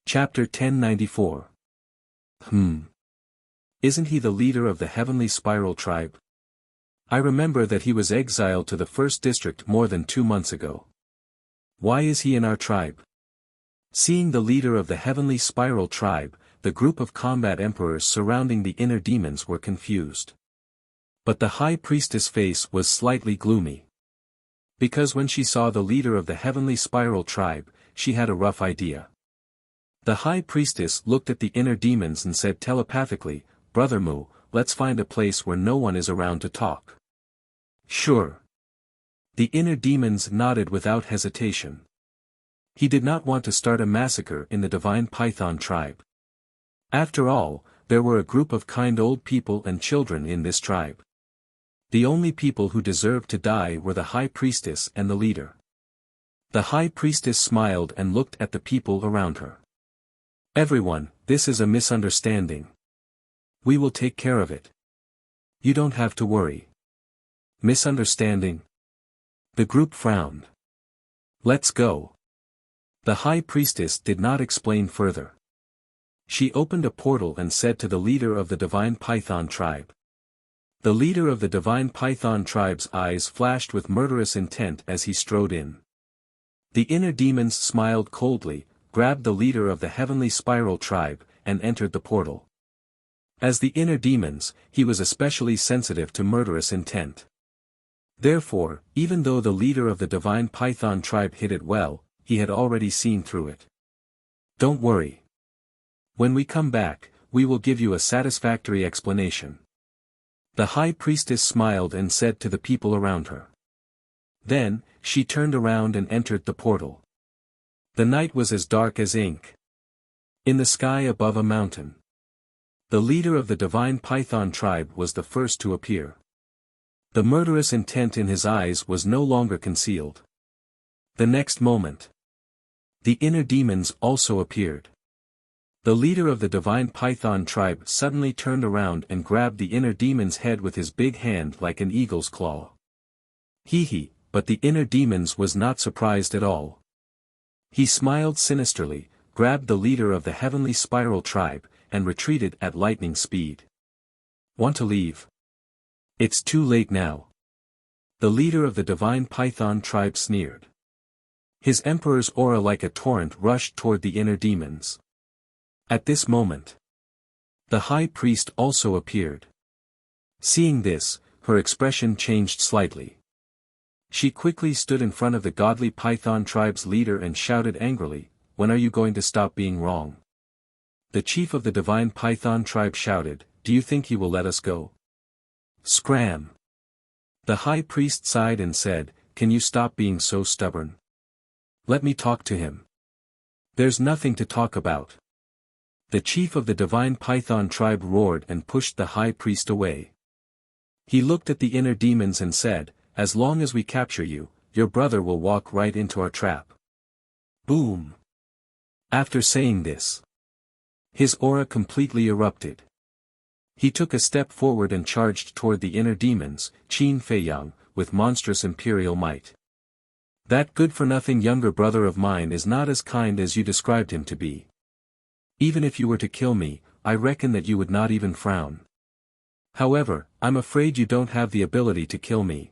A: Chapter 1094. Isn't he the leader of the Heavenly Spiral tribe? I remember that he was exiled to the first district more than 2 months ago. Why is he in our tribe? Seeing the leader of the heavenly spiral tribe, the group of combat emperors surrounding the inner demons were confused. But the high priestess' face was slightly gloomy. Because when she saw the leader of the heavenly spiral tribe, she had a rough idea. The high priestess looked at the inner demons and said telepathically, "Brother Mu, let's find a place where no one is around to talk." "Sure." The inner demons nodded without hesitation. He did not want to start a massacre in the divine python tribe. After all, there were a group of kind old people and children in this tribe. The only people who deserved to die were the high priestess and the leader. The high priestess smiled and looked at the people around her. "Everyone, this is a misunderstanding. We will take care of it. You don't have to worry." "Misunderstanding?" The group frowned. "Let's go." The high priestess did not explain further. She opened a portal and said to the leader of the divine python tribe. The leader of the divine python tribe's eyes flashed with murderous intent as he strode in. The inner demons smiled coldly, grabbed the leader of the heavenly spiral tribe, and entered the portal. As the inner demons, he was especially sensitive to murderous intent. Therefore, even though the leader of the divine python tribe hid it well, he had already seen through it. "Don't worry. When we come back, we will give you a satisfactory explanation." The high priestess smiled and said to the people around her. Then, she turned around and entered the portal. The night was as dark as ink. In the sky above a mountain, the leader of the divine python tribe was the first to appear. The murderous intent in his eyes was no longer concealed. The next moment, the inner demons also appeared. The leader of the divine python tribe suddenly turned around and grabbed the inner demon's head with his big hand like an eagle's claw. Hee, but the inner demons was not surprised at all. He smiled sinisterly, grabbed the leader of the heavenly spiral tribe, and retreated at lightning speed. "Want to leave? It's too late now." The leader of the divine python tribe sneered. His emperor's aura like a torrent rushed toward the inner demons. At this moment, the high priest also appeared. Seeing this, her expression changed slightly. She quickly stood in front of the godly python tribe's leader and shouted angrily, "When are you going to stop being wrong?" The chief of the divine python tribe shouted, "Do you think he will let us go?" Scram! The high priest sighed and said, "Can you stop being so stubborn? Let me talk to him." "There's nothing to talk about." The chief of the divine python tribe roared and pushed the high priest away. He looked at the inner demons and said, "As long as we capture you, your brother will walk right into our trap." Boom! After saying this, his aura completely erupted. He took a step forward and charged toward the inner demons, Qin Feiyang, with monstrous imperial might. "That good-for-nothing younger brother of mine is not as kind as you described him to be. Even if you were to kill me, I reckon that you would not even frown. However, I'm afraid you don't have the ability to kill me."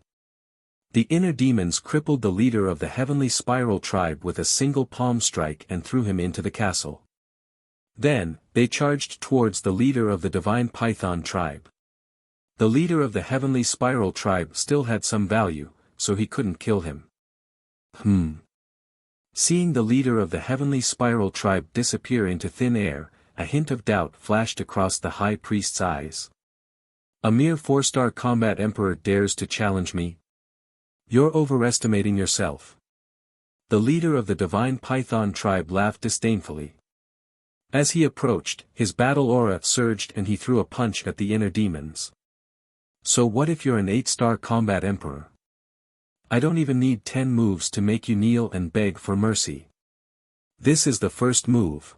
A: The inner demons crippled the leader of the heavenly spiral tribe with a single palm strike and threw him into the castle. Then, they charged towards the leader of the divine python tribe. The leader of the heavenly spiral tribe still had some value, so he couldn't kill him. Seeing the leader of the heavenly spiral tribe disappear into thin air, a hint of doubt flashed across the high priest's eyes. "A mere 4-star combat emperor dares to challenge me? You're overestimating yourself." The leader of the divine python tribe laughed disdainfully. As he approached, his battle aura surged and he threw a punch at the inner demons. "So what if you're an 8-star combat emperor? I don't even need 10 moves to make you kneel and beg for mercy. This is the first move."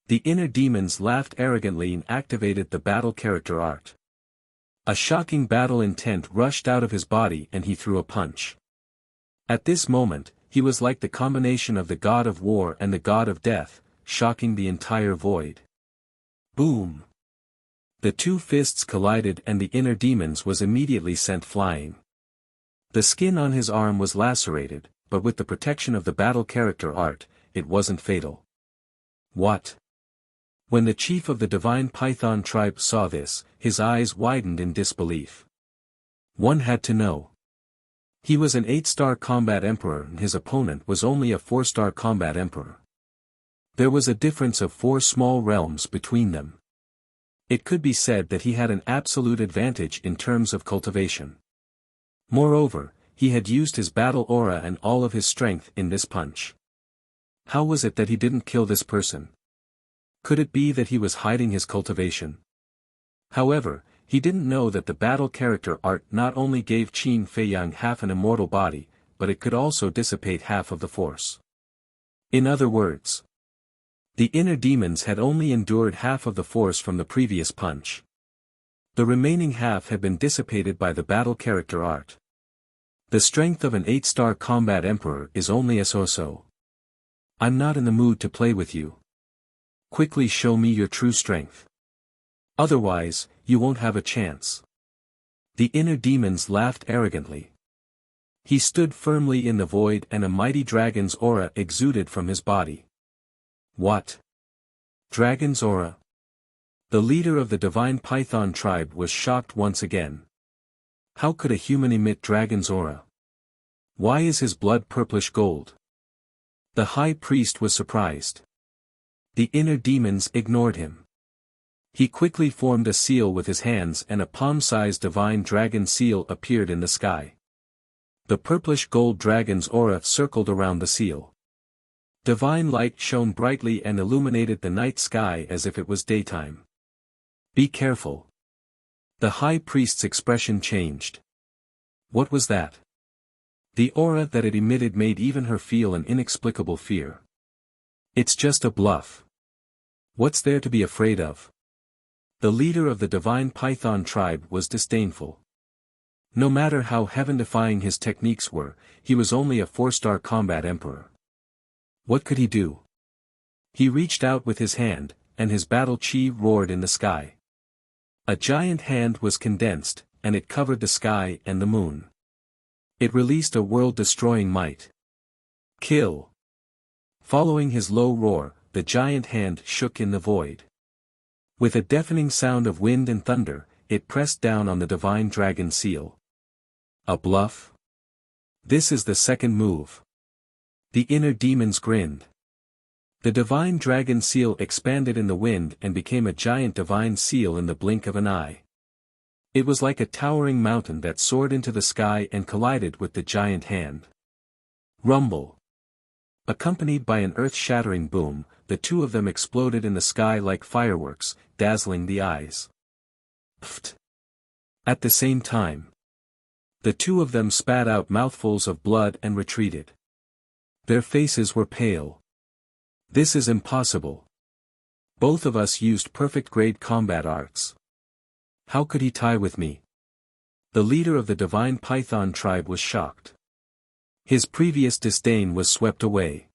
A: The inner demons laughed arrogantly and activated the battle character art. A shocking battle intent rushed out of his body and he threw a punch. At this moment, he was like the combination of the god of war and the god of death, shocking the entire void. Boom! The two fists collided and the inner demons was immediately sent flying. The skin on his arm was lacerated, but with the protection of the battle character art, it wasn't fatal. What? When the chief of the divine python tribe saw this, his eyes widened in disbelief. One had to know. He was an 8-star combat emperor and his opponent was only a 4-star combat emperor. There was a difference of 4 small realms between them. It could be said that he had an absolute advantage in terms of cultivation. Moreover, he had used his battle aura and all of his strength in this punch. How was it that he didn't kill this person? Could it be that he was hiding his cultivation? However, he didn't know that the battle character art not only gave Qin Feiyang half an immortal body, but it could also dissipate half of the force. In other words, the inner demons had only endured half of the force from the previous punch. The remaining half had been dissipated by the battle character art. The strength of an 8-star combat emperor is only a so-so. I'm not in the mood to play with you. Quickly show me your true strength. Otherwise, you won't have a chance. The inner demons laughed arrogantly. He stood firmly in the void and a mighty dragon's aura exuded from his body. What? Dragon's aura? The leader of the divine python tribe was shocked once again. How could a human emit dragon's aura? Why is his blood purplish gold? The high priest was surprised. The inner demons ignored him. He quickly formed a seal with his hands and a palm-sized divine dragon seal appeared in the sky. The purplish gold dragon's aura circled around the seal. Divine light shone brightly and illuminated the night sky as if it was daytime. Be careful. The high priest's expression changed. What was that? The aura that it emitted made even her feel an inexplicable fear. It's just a bluff. What's there to be afraid of? The leader of the divine python tribe was disdainful. No matter how heaven-defying his techniques were, he was only a 4-star combat emperor. What could he do? He reached out with his hand, and his battle chi roared in the sky. A giant hand was condensed, and it covered the sky and the moon. It released a world-destroying might. Kill! Following his low roar, the giant hand shook in the void. With a deafening sound of wind and thunder, it pressed down on the divine dragon seal. A bluff? This is the second move. The inner demons grinned. The divine dragon seal expanded in the wind and became a giant divine seal in the blink of an eye. It was like a towering mountain that soared into the sky and collided with the giant hand. Rumble. Accompanied by an earth-shattering boom, the two of them exploded in the sky like fireworks, dazzling the eyes. Pfft. At the same time, the two of them spat out mouthfuls of blood and retreated. Their faces were pale. This is impossible. Both of us used perfect-grade combat arts. How could he tie with me? The leader of the divine python tribe was shocked. His previous disdain was swept away.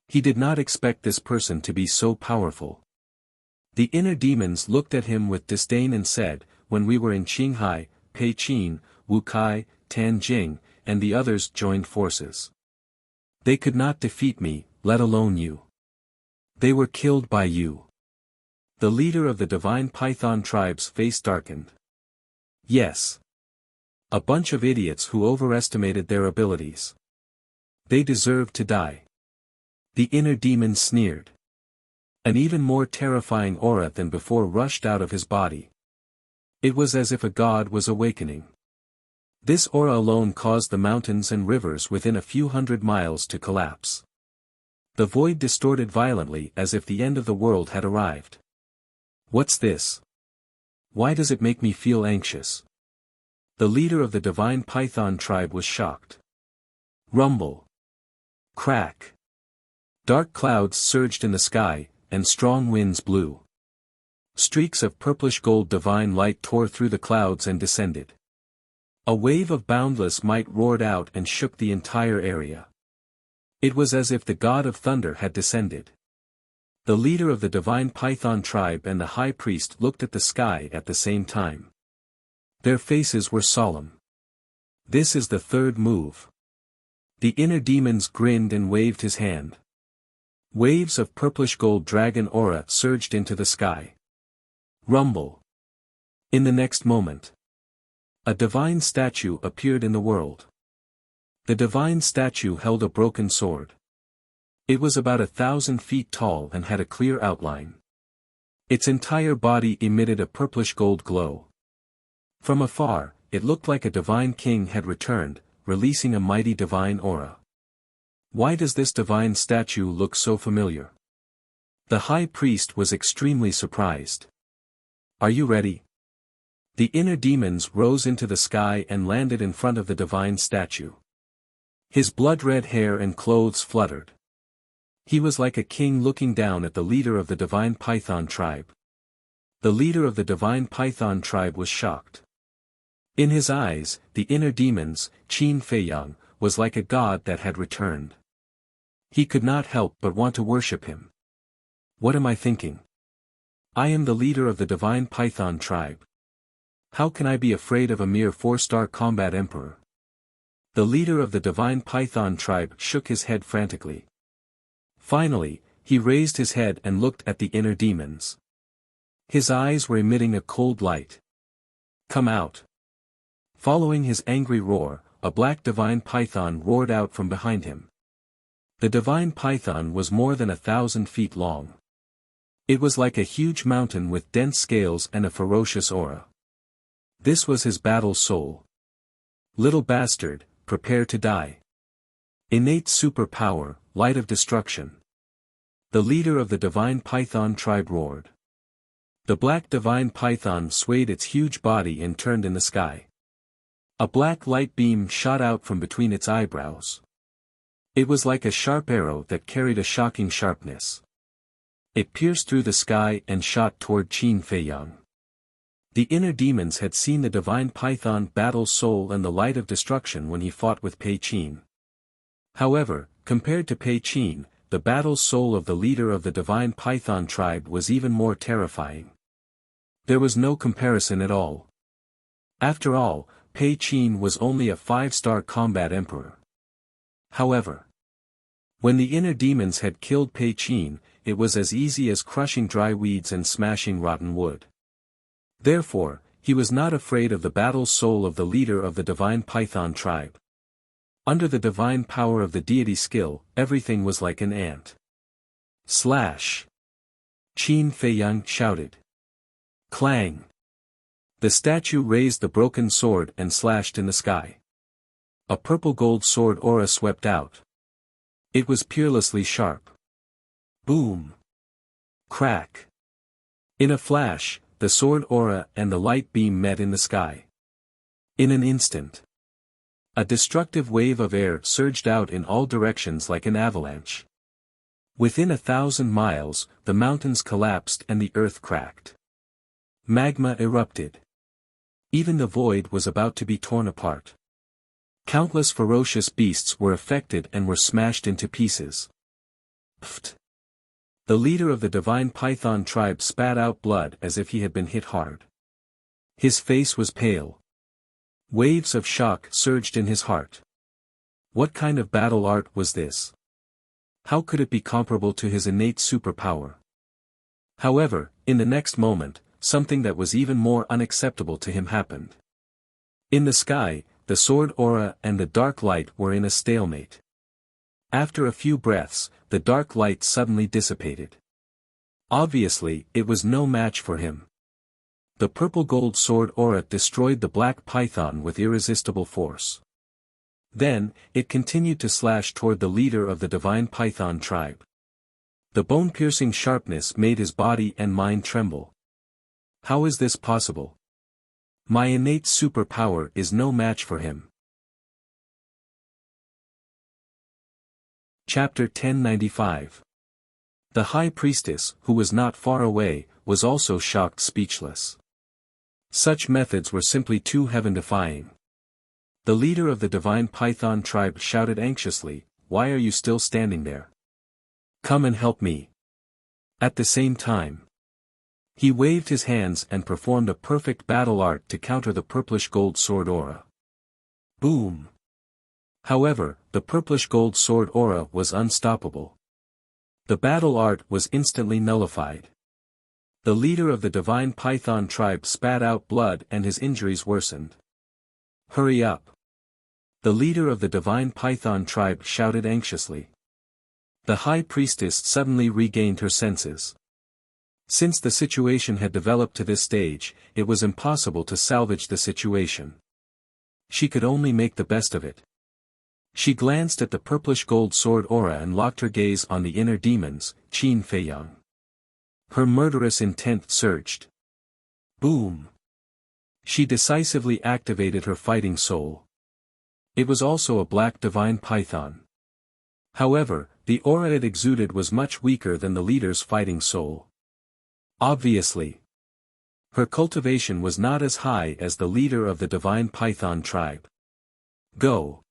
A: He did not expect this person to be so powerful. The inner demons looked at him with disdain and said, when we were in Qinghai, Peiqin, Wukai, Tanjing, and the others joined forces. They could not defeat me, let alone you. They were killed by you. The leader of the divine python tribe's face darkened. Yes. A bunch of idiots who overestimated their abilities. They deserved to die. The inner demon sneered. An even more terrifying aura than before rushed out of his body. It was as if a god was awakening. This aura alone caused the mountains and rivers within a few hundred miles to collapse. The void distorted violently as if the end of the world had arrived. What's this? Why does it make me feel anxious? The leader of the divine python tribe was shocked. Rumble. Crack. Dark clouds surged in the sky, and strong winds blew. Streaks of purplish gold divine light tore through the clouds and descended. A wave of boundless might roared out and shook the entire area. It was as if the god of thunder had descended. The leader of the divine python tribe and the high priest looked at the sky at the same time. Their faces were solemn. This is the third move. The inner demons grinned and waved his hand. Waves of purplish gold dragon aura surged into the sky. Rumble. In the next moment, a divine statue appeared in the world. The divine statue held a broken sword. It was about 1,000 feet tall and had a clear outline. Its entire body emitted a purplish gold glow. From afar, it looked like a divine king had returned, releasing a mighty divine aura. Why does this divine statue look so familiar? The high priest was extremely surprised. Are you ready? The inner demons rose into the sky and landed in front of the divine statue. His blood-red hair and clothes fluttered. He was like a king looking down at the leader of the divine python tribe. The leader of the divine python tribe was shocked. In his eyes, the inner demons, Qin Feiyang, was like a god that had returned. He could not help but want to worship him. What am I thinking? I am the leader of the divine python tribe. How can I be afraid of a mere 4-star combat emperor? The leader of the divine python tribe shook his head frantically. Finally, he raised his head and looked at the inner demons. His eyes were emitting a cold light. Come out. Following his angry roar, a black divine python roared out from behind him. The divine python was more than 1,000 feet long. It was like a huge mountain with dense scales and a ferocious aura. This was his battle soul. Little bastard, prepare to die. Innate superpower, light of destruction. The leader of the divine python tribe roared. The black divine python swayed its huge body and turned in the sky. A black light beam shot out from between its eyebrows. It was like a sharp arrow that carried a shocking sharpness. It pierced through the sky and shot toward Qin Feiyang. The inner demons had seen the divine python battle soul and the light of destruction when he fought with Pei Qin. However, compared to Pei Qin, the battle soul of the leader of the divine python tribe was even more terrifying. There was no comparison at all. After all, Pei Qin was only a 5-star combat emperor. However, when the inner demons had killed Pei Qin, it was as easy as crushing dry weeds and smashing rotten wood. Therefore, he was not afraid of the battle soul of the leader of the divine python tribe. Under the divine power of the deity skill, everything was like an ant. Slash! Qin Feiyang shouted. Clang! The statue raised the broken sword and slashed in the sky. A purple gold sword aura swept out. It was peerlessly sharp. Boom! Crack! In a flash, the sword aura and the light beam met in the sky. In an instant, a destructive wave of air surged out in all directions like an avalanche. Within 1,000 miles, the mountains collapsed and the earth cracked. Magma erupted. Even the void was about to be torn apart. Countless ferocious beasts were affected and were smashed into pieces. Pfft! The leader of the divine python tribe spat out blood as if he had been hit hard. His face was pale. Waves of shock surged in his heart. What kind of battle art was this? How could it be comparable to his innate superpower? However, in the next moment, something that was even more unacceptable to him happened. In the sky, the sword aura and the dark light were in a stalemate. After a few breaths, the dark light suddenly dissipated. Obviously, it was no match for him. The purple gold sword aura destroyed the black python with irresistible force. Then, it continued to slash toward the leader of the divine python tribe. The bone-piercing sharpness made his body and mind tremble. How is this possible? My innate superpower is no match for him. Chapter 1095. The high priestess, who was not far away, was also shocked speechless. Such methods were simply too heaven-defying. The leader of the divine python tribe shouted anxiously, "Why are you still standing there? Come and help me." At the same time, he waved his hands and performed a perfect battle art to counter the purplish gold sword aura. Boom! However, the purplish gold sword aura was unstoppable. The battle art was instantly nullified. The leader of the divine python tribe spat out blood and his injuries worsened. Hurry up! The leader of the divine python tribe shouted anxiously. The high priestess suddenly regained her senses. Since the situation had developed to this stage, it was impossible to salvage the situation. She could only make the best of it. She glanced at the purplish gold sword aura and locked her gaze on the inner demons, Qin Feiyang. Her murderous intent surged. Boom! She decisively activated her fighting soul. It was also a black divine python. However, the aura it exuded was much weaker than the leader's fighting soul. Obviously, her cultivation was not as high as the leader of the divine python tribe. Go!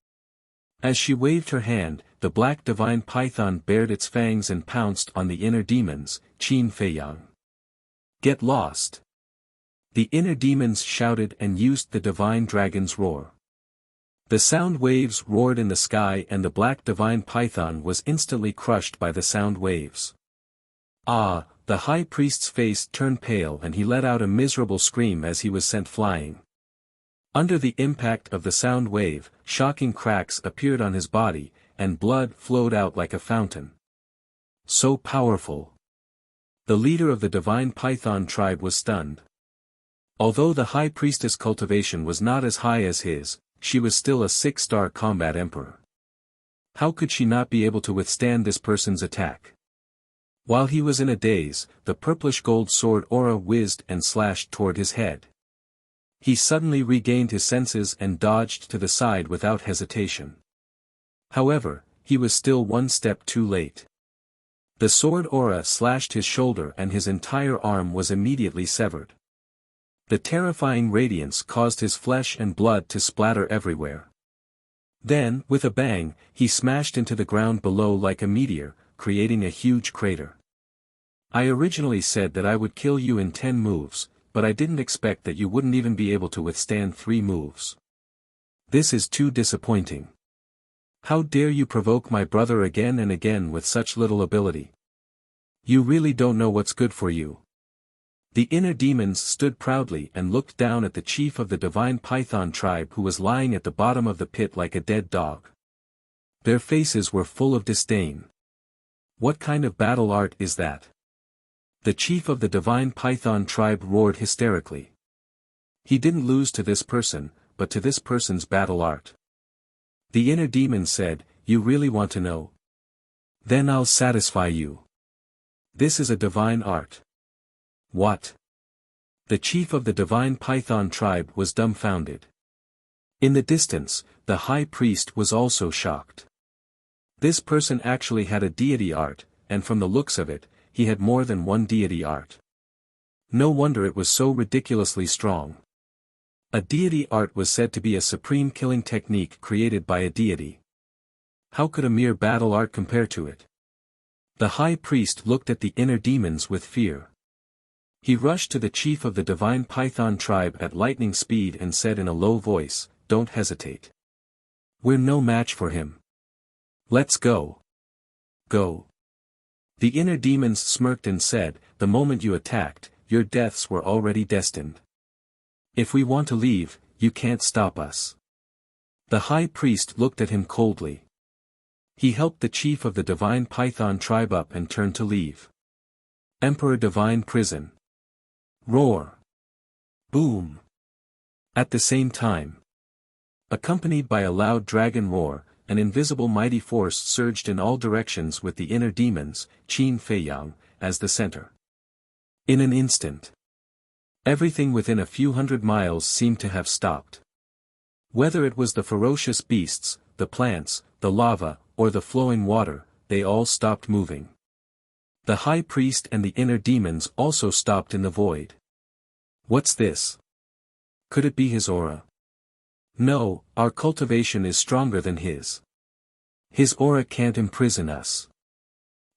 A: As she waved her hand, the black divine python bared its fangs and pounced on the inner demons, Qin Feiyang. Get lost! The inner demons shouted and used the divine dragon's roar. The sound waves roared in the sky and the black divine python was instantly crushed by the sound waves. Ah! The high priest's face turned pale and he let out a miserable scream as he was sent flying. Under the impact of the sound wave, shocking cracks appeared on his body, and blood flowed out like a fountain. So powerful! The leader of the divine python tribe was stunned. Although the high priestess' cultivation was not as high as his, she was still a 6-star combat emperor. How could she not be able to withstand this person's attack? While he was in a daze, the purplish gold sword aura whizzed and slashed toward his head. He suddenly regained his senses and dodged to the side without hesitation. However, he was still one step too late. The sword aura slashed his shoulder and his entire arm was immediately severed. The terrifying radiance caused his flesh and blood to splatter everywhere. Then, with a bang, he smashed into the ground below like a meteor, creating a huge crater. I originally said that I would kill you in 10 moves, but I didn't expect that you wouldn't even be able to withstand 3 moves. This is too disappointing. How dare you provoke my brother again and again with such little ability? You really don't know what's good for you. The inner demons stood proudly and looked down at the chief of the divine python tribe who was lying at the bottom of the pit like a dead dog. Their faces were full of disdain. What kind of battle art is that? The chief of the divine python tribe roared hysterically. He didn't lose to this person, but to this person's battle art. The inner demon said, "You really want to know? Then I'll satisfy you. This is a divine art." What? The chief of the divine python tribe was dumbfounded. In the distance, the high priest was also shocked. This person actually had a deity art, and from the looks of it, he had more than one deity art. No wonder it was so ridiculously strong. A deity art was said to be a supreme killing technique created by a deity. How could a mere battle art compare to it? The high priest looked at the inner demons with fear. He rushed to the chief of the divine python tribe at lightning speed and said in a low voice, "Don't hesitate. We're no match for him. Let's go. Go." The inner demons smirked and said, "The moment you attacked, your deaths were already destined. If we want to leave, you can't stop us." The high priest looked at him coldly. He helped the chief of the divine python tribe up and turned to leave. Emperor Divine Prison. Roar. Boom. At the same time, accompanied by a loud dragon roar, an invisible mighty force surged in all directions with the inner demons, Qin Feiyang, as the center. In an instant, everything within a few hundred miles seemed to have stopped. Whether it was the ferocious beasts, the plants, the lava, or the flowing water, they all stopped moving. The high priest and the inner demons also stopped in the void. What's this? Could it be his aura? No, our cultivation is stronger than his. His aura can't imprison us.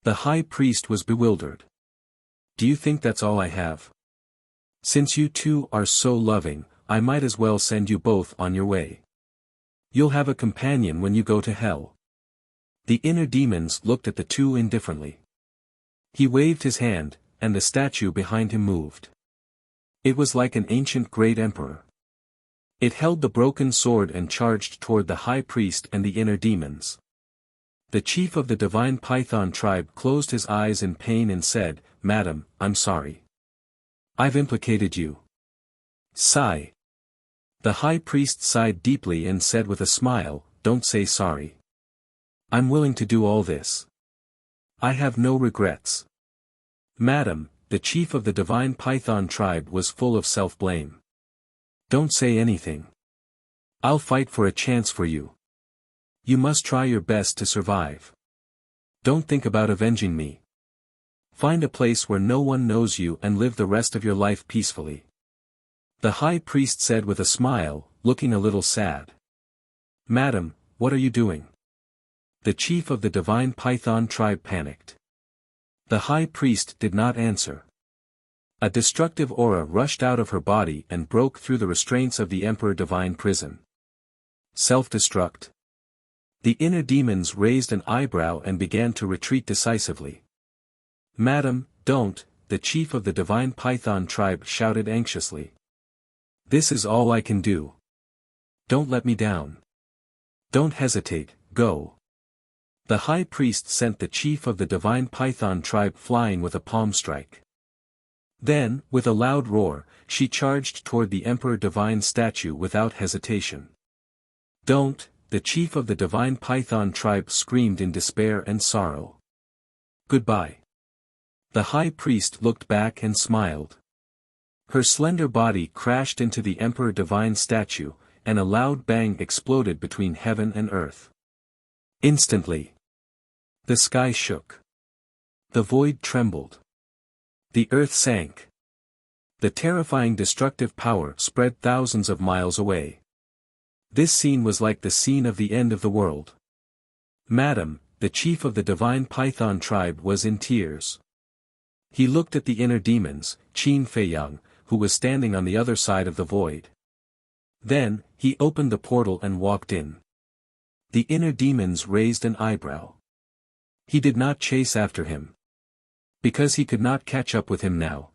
A: The high priest was bewildered. do you think that's all I have? Since you two are so loving, I might as well send you both on your way. You'll have a companion when you go to hell. The inner demons looked at the two indifferently. He waved his hand, and the statue behind him moved. It was like an ancient great emperor. It held the broken sword and charged toward the high priest and the inner demons. The chief of the divine python tribe closed his eyes in pain and said, "Madam, I'm sorry. I've implicated you." Sigh. The high priest sighed deeply and said with a smile, "Don't say sorry. I'm willing to do all this. I have no regrets." "Madam," the chief of the divine python tribe was full of self-blame. "Don't say anything. I'll fight for a chance for you. You must try your best to survive. Don't think about avenging me. Find a place where no one knows you and live the rest of your life peacefully." The high priest said with a smile, looking a little sad. "Madam, what are you doing?" The chief of the divine python tribe panicked. The high priest did not answer. A destructive aura rushed out of her body and broke through the restraints of the Emperor Divine prison. Self-destruct. The inner demons raised an eyebrow and began to retreat decisively. "Madam, don't," the chief of the divine python tribe shouted anxiously. "This is all I can do. Don't let me down. Don't hesitate, go." The high priest sent the chief of the divine python tribe flying with a palm strike. Then, with a loud roar, she charged toward the Emperor Divine statue without hesitation. "Don't," the chief of the divine python tribe screamed in despair and sorrow. "Goodbye." The high priest looked back and smiled. Her slender body crashed into the Emperor Divine statue, and a loud bang exploded between heaven and earth. Instantly, the sky shook. The void trembled. The earth sank. The terrifying destructive power spread thousands of miles away. This scene was like the scene of the end of the world. "Madam," the chief of the divine python tribe was in tears. He looked at the inner demons, Qin Feiyang, who was standing on the other side of the void. Then, he opened the portal and walked in. The inner demons raised an eyebrow. He did not chase after him, because he could not catch up with him now.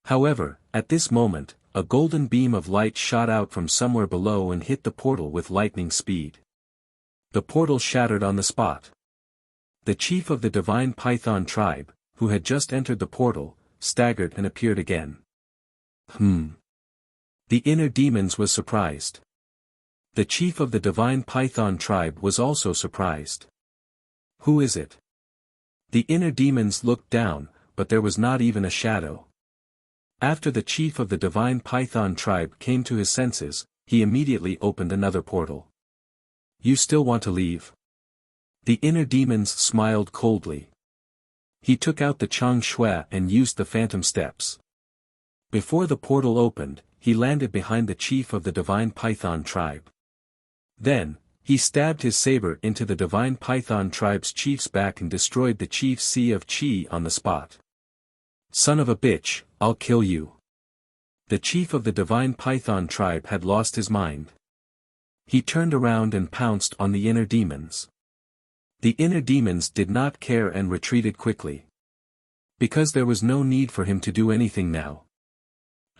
A: However, at this moment, a golden beam of light shot out from somewhere below and hit the portal with lightning speed. The portal shattered on the spot. The chief of the divine python tribe, who had just entered the portal, staggered and appeared again. The inner demons was surprised. The chief of the divine python tribe was also surprised. "Who is it?" The inner demons looked down, but there was not even a shadow. After the chief of the divine python tribe came to his senses, he immediately opened another portal. "You still want to leave?" The inner demons smiled coldly. He took out the Chang Shui and used the phantom steps. Before the portal opened, he landed behind the chief of the divine python tribe. Then, he stabbed his saber into the divine python tribe's chief's back and destroyed the chief's sea of chi on the spot. "Son of a bitch, I'll kill you." The chief of the divine python tribe had lost his mind. He turned around and pounced on the inner demons. The inner demons did not care and retreated quickly. Because there was no need for him to do anything now.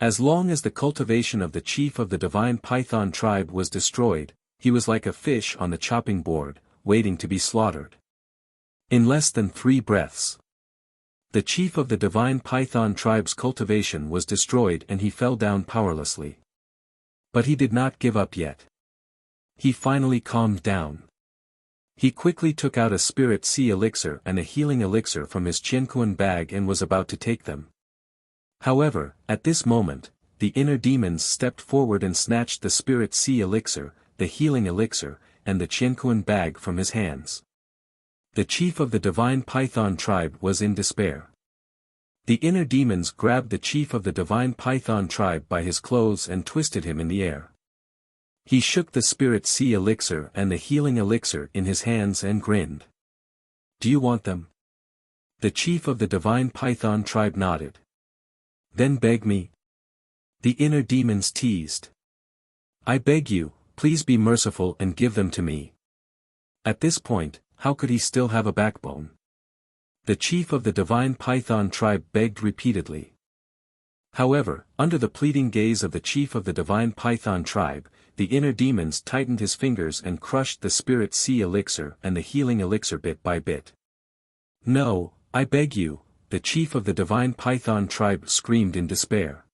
A: As long as the cultivation of the chief of the divine python tribe was destroyed, he was like a fish on the chopping board, waiting to be slaughtered. In less than 3 breaths, the chief of the divine python tribe's cultivation was destroyed and he fell down powerlessly. But he did not give up yet. He finally calmed down. He quickly took out a spirit sea elixir and a healing elixir from his Qianquan bag and was about to take them. However, at this moment, the inner demons stepped forward and snatched the spirit sea elixir, the healing elixir, and the Qianquan bag from his hands. The chief of the divine python tribe was in despair. The inner demons grabbed the chief of the divine python tribe by his clothes and twisted him in the air. He shook the spirit sea elixir and the healing elixir in his hands and grinned. "Do you want them?" The chief of the divine python tribe nodded. Then beg me? The inner demons teased. I beg you, please be merciful and give them to me. At this point, how could he still have a backbone? The chief of the divine python tribe begged repeatedly. However, under the pleading gaze of the chief of the divine python tribe, the inner demons tightened his fingers and crushed the spirit sea elixir and the healing elixir bit by bit. No, I beg you, the chief of the divine python tribe screamed in despair.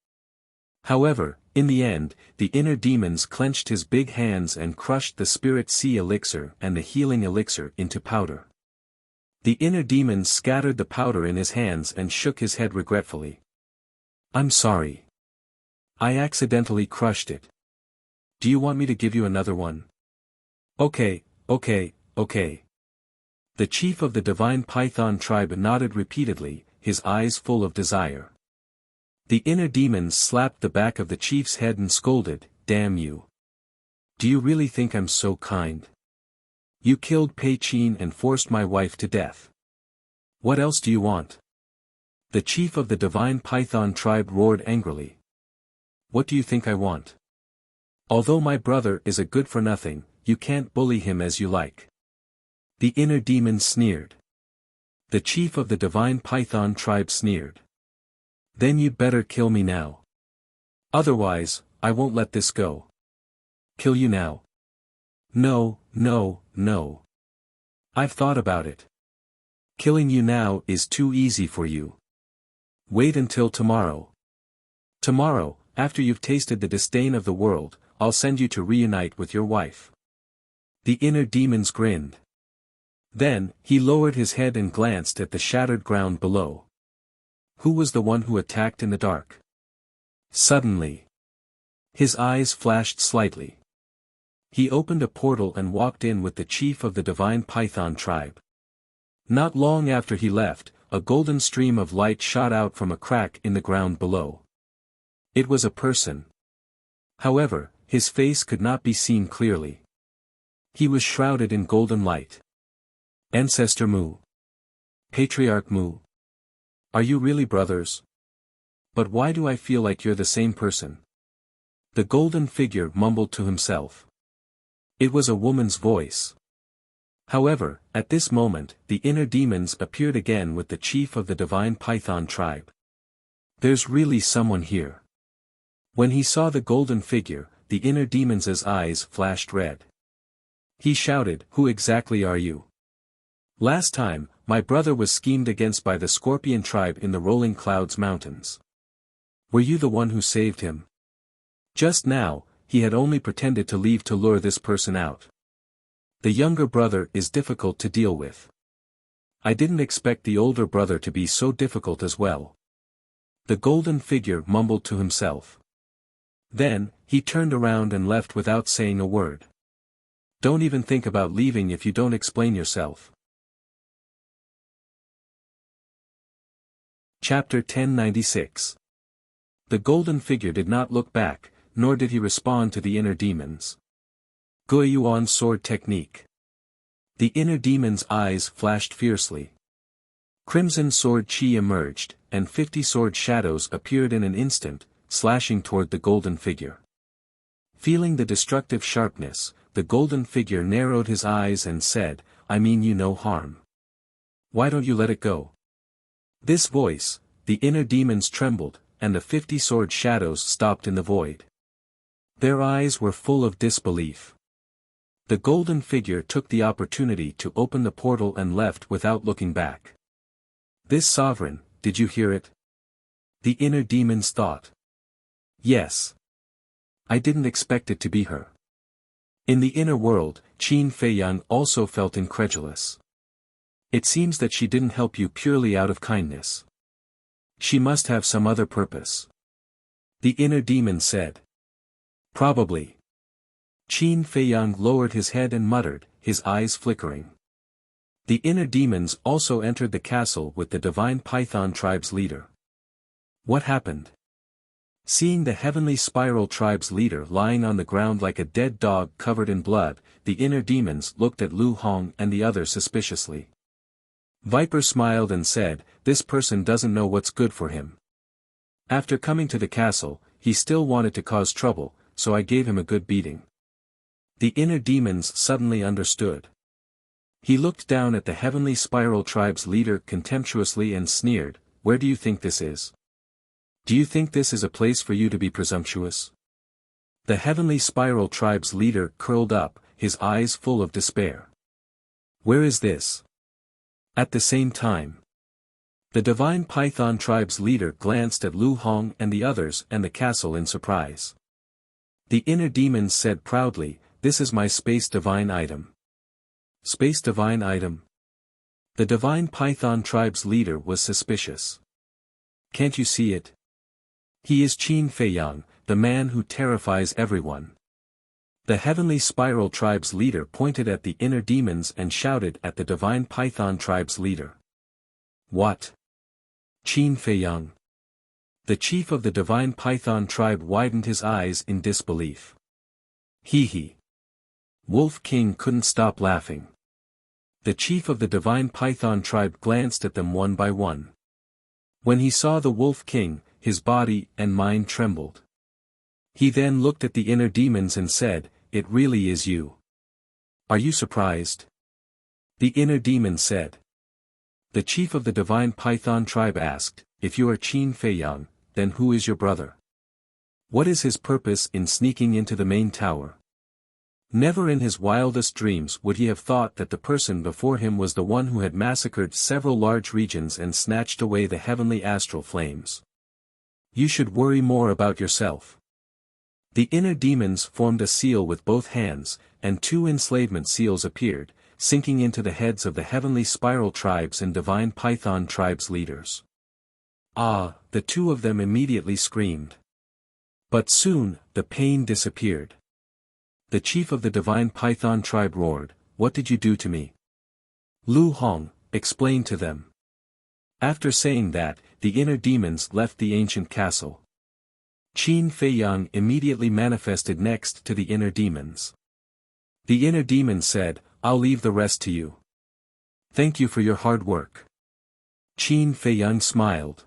A: However, in the end, the inner demons clenched his big hands and crushed the spirit sea elixir and the healing elixir into powder. The inner demons scattered the powder in his hands and shook his head regretfully. I'm sorry. I accidentally crushed it. Do you want me to give you another one? Okay. The chief of the divine python tribe nodded repeatedly, his eyes full of desire. The inner demons slapped the back of the chief's head and scolded, Damn you. Do you really think I'm so kind? You killed Pei Qin and forced my wife to death. What else do you want? The chief of the divine python tribe roared angrily. What do you think I want? Although my brother is a good-for-nothing, you can't bully him as you like. The inner demon sneered. The chief of the divine python tribe sneered. Then you'd better kill me now. Otherwise, I won't let this go. Kill you now? No. I've thought about it. Killing you now is too easy for you. Wait until tomorrow. Tomorrow, after you've tasted the disdain of the world, I'll send you to reunite with your wife. The inner demons grinned. Then, he lowered his head and glanced at the shattered ground below. Who was the one who attacked in the dark? Suddenly, his eyes flashed slightly. He opened a portal and walked in with the chief of the divine python tribe. Not long after he left, a golden stream of light shot out from a crack in the ground below. It was a person. However, his face could not be seen clearly. He was shrouded in golden light. Ancestor Mu. Patriarch Mu. Are you really brothers? But why do I feel like you're the same person? The golden figure mumbled to himself. It was a woman's voice. However, at this moment, the inner demons appeared again with the chief of the divine python tribe. There's really someone here. When he saw the golden figure, the inner demon's eyes flashed red. He shouted, Who exactly are you? Last time, my brother was schemed against by the scorpion tribe in the Rolling Clouds Mountains. Were you the one who saved him? Just now, he had only pretended to leave to lure this person out. The younger brother is difficult to deal with. I didn't expect the older brother to be so difficult as well. The golden figure mumbled to himself. Then, he turned around and left without saying a word. Don't even think about leaving if you don't explain yourself. Chapter 1096. The golden figure did not look back, nor did he respond to the inner demons. Guiyuan sword technique. The inner demon's eyes flashed fiercely. Crimson sword chi emerged, and 50 sword shadows appeared in an instant, slashing toward the golden figure. Feeling the destructive sharpness, the golden figure narrowed his eyes and said, I mean you no harm. Why don't you let it go? This voice, the inner demons trembled, and the 50 sword shadows stopped in the void. Their eyes were full of disbelief. The golden figure took the opportunity to open the portal and left without looking back. This sovereign, did you hear it? The inner demons thought. Yes. I didn't expect it to be her. In the inner world, Qin Feiyang also felt incredulous. It seems that she didn't help you purely out of kindness. She must have some other purpose. The inner demon said. Probably. Qin Feiyang lowered his head and muttered, his eyes flickering. The inner demons also entered the castle with the divine python tribe's leader. What happened? Seeing the heavenly spiral tribe's leader lying on the ground like a dead dog covered in blood, the inner demons looked at Lu Hong and the others suspiciously. Viper smiled and said, "This person doesn't know what's good for him. After coming to the castle, he still wanted to cause trouble, so I gave him a good beating." The inner demons suddenly understood. He looked down at the heavenly spiral tribe's leader contemptuously and sneered, "Where do you think this is? Do you think this is a place for you to be presumptuous?" The heavenly spiral tribe's leader curled up, his eyes full of despair. "Where is this?" At the same time, the divine python tribe's leader glanced at Lu Hong and the others and the castle in surprise. The inner demons said proudly, "This is my space divine item." Space divine item? The divine python tribe's leader was suspicious. "Can't you see it? He is Qin Feiyang, the man who terrifies everyone." The heavenly spiral tribe's leader pointed at the inner demons and shouted at the divine python tribe's leader. "What? Qin Feiyang?" The chief of the divine python tribe widened his eyes in disbelief. He. Wolf King couldn't stop laughing. The chief of the divine python tribe glanced at them one by one. When he saw the Wolf King, his body and mind trembled. He then looked at the inner demons and said, "It really is you. Are you surprised?" The inner demon said. The chief of the divine python tribe asked, "If you are Qin Feiyang, then who is your brother? What is his purpose in sneaking into the main tower?" Never in his wildest dreams would he have thought that the person before him was the one who had massacred several large regions and snatched away the heavenly astral flames. "You should worry more about yourself." The inner demons formed a seal with both hands, and 2 enslavement seals appeared, sinking into the heads of the heavenly spiral tribes and divine python tribes leaders. "Ah!" the 2 of them immediately screamed. But soon, the pain disappeared. The chief of the divine python tribe roared, "What did you do to me?" Lu Hong explained to them. After saying that, the inner demons left the ancient castle. Qin Feiyang immediately manifested next to the inner demons. The inner demon said, "I'll leave the rest to you. Thank you for your hard work." Qin Feiyang smiled.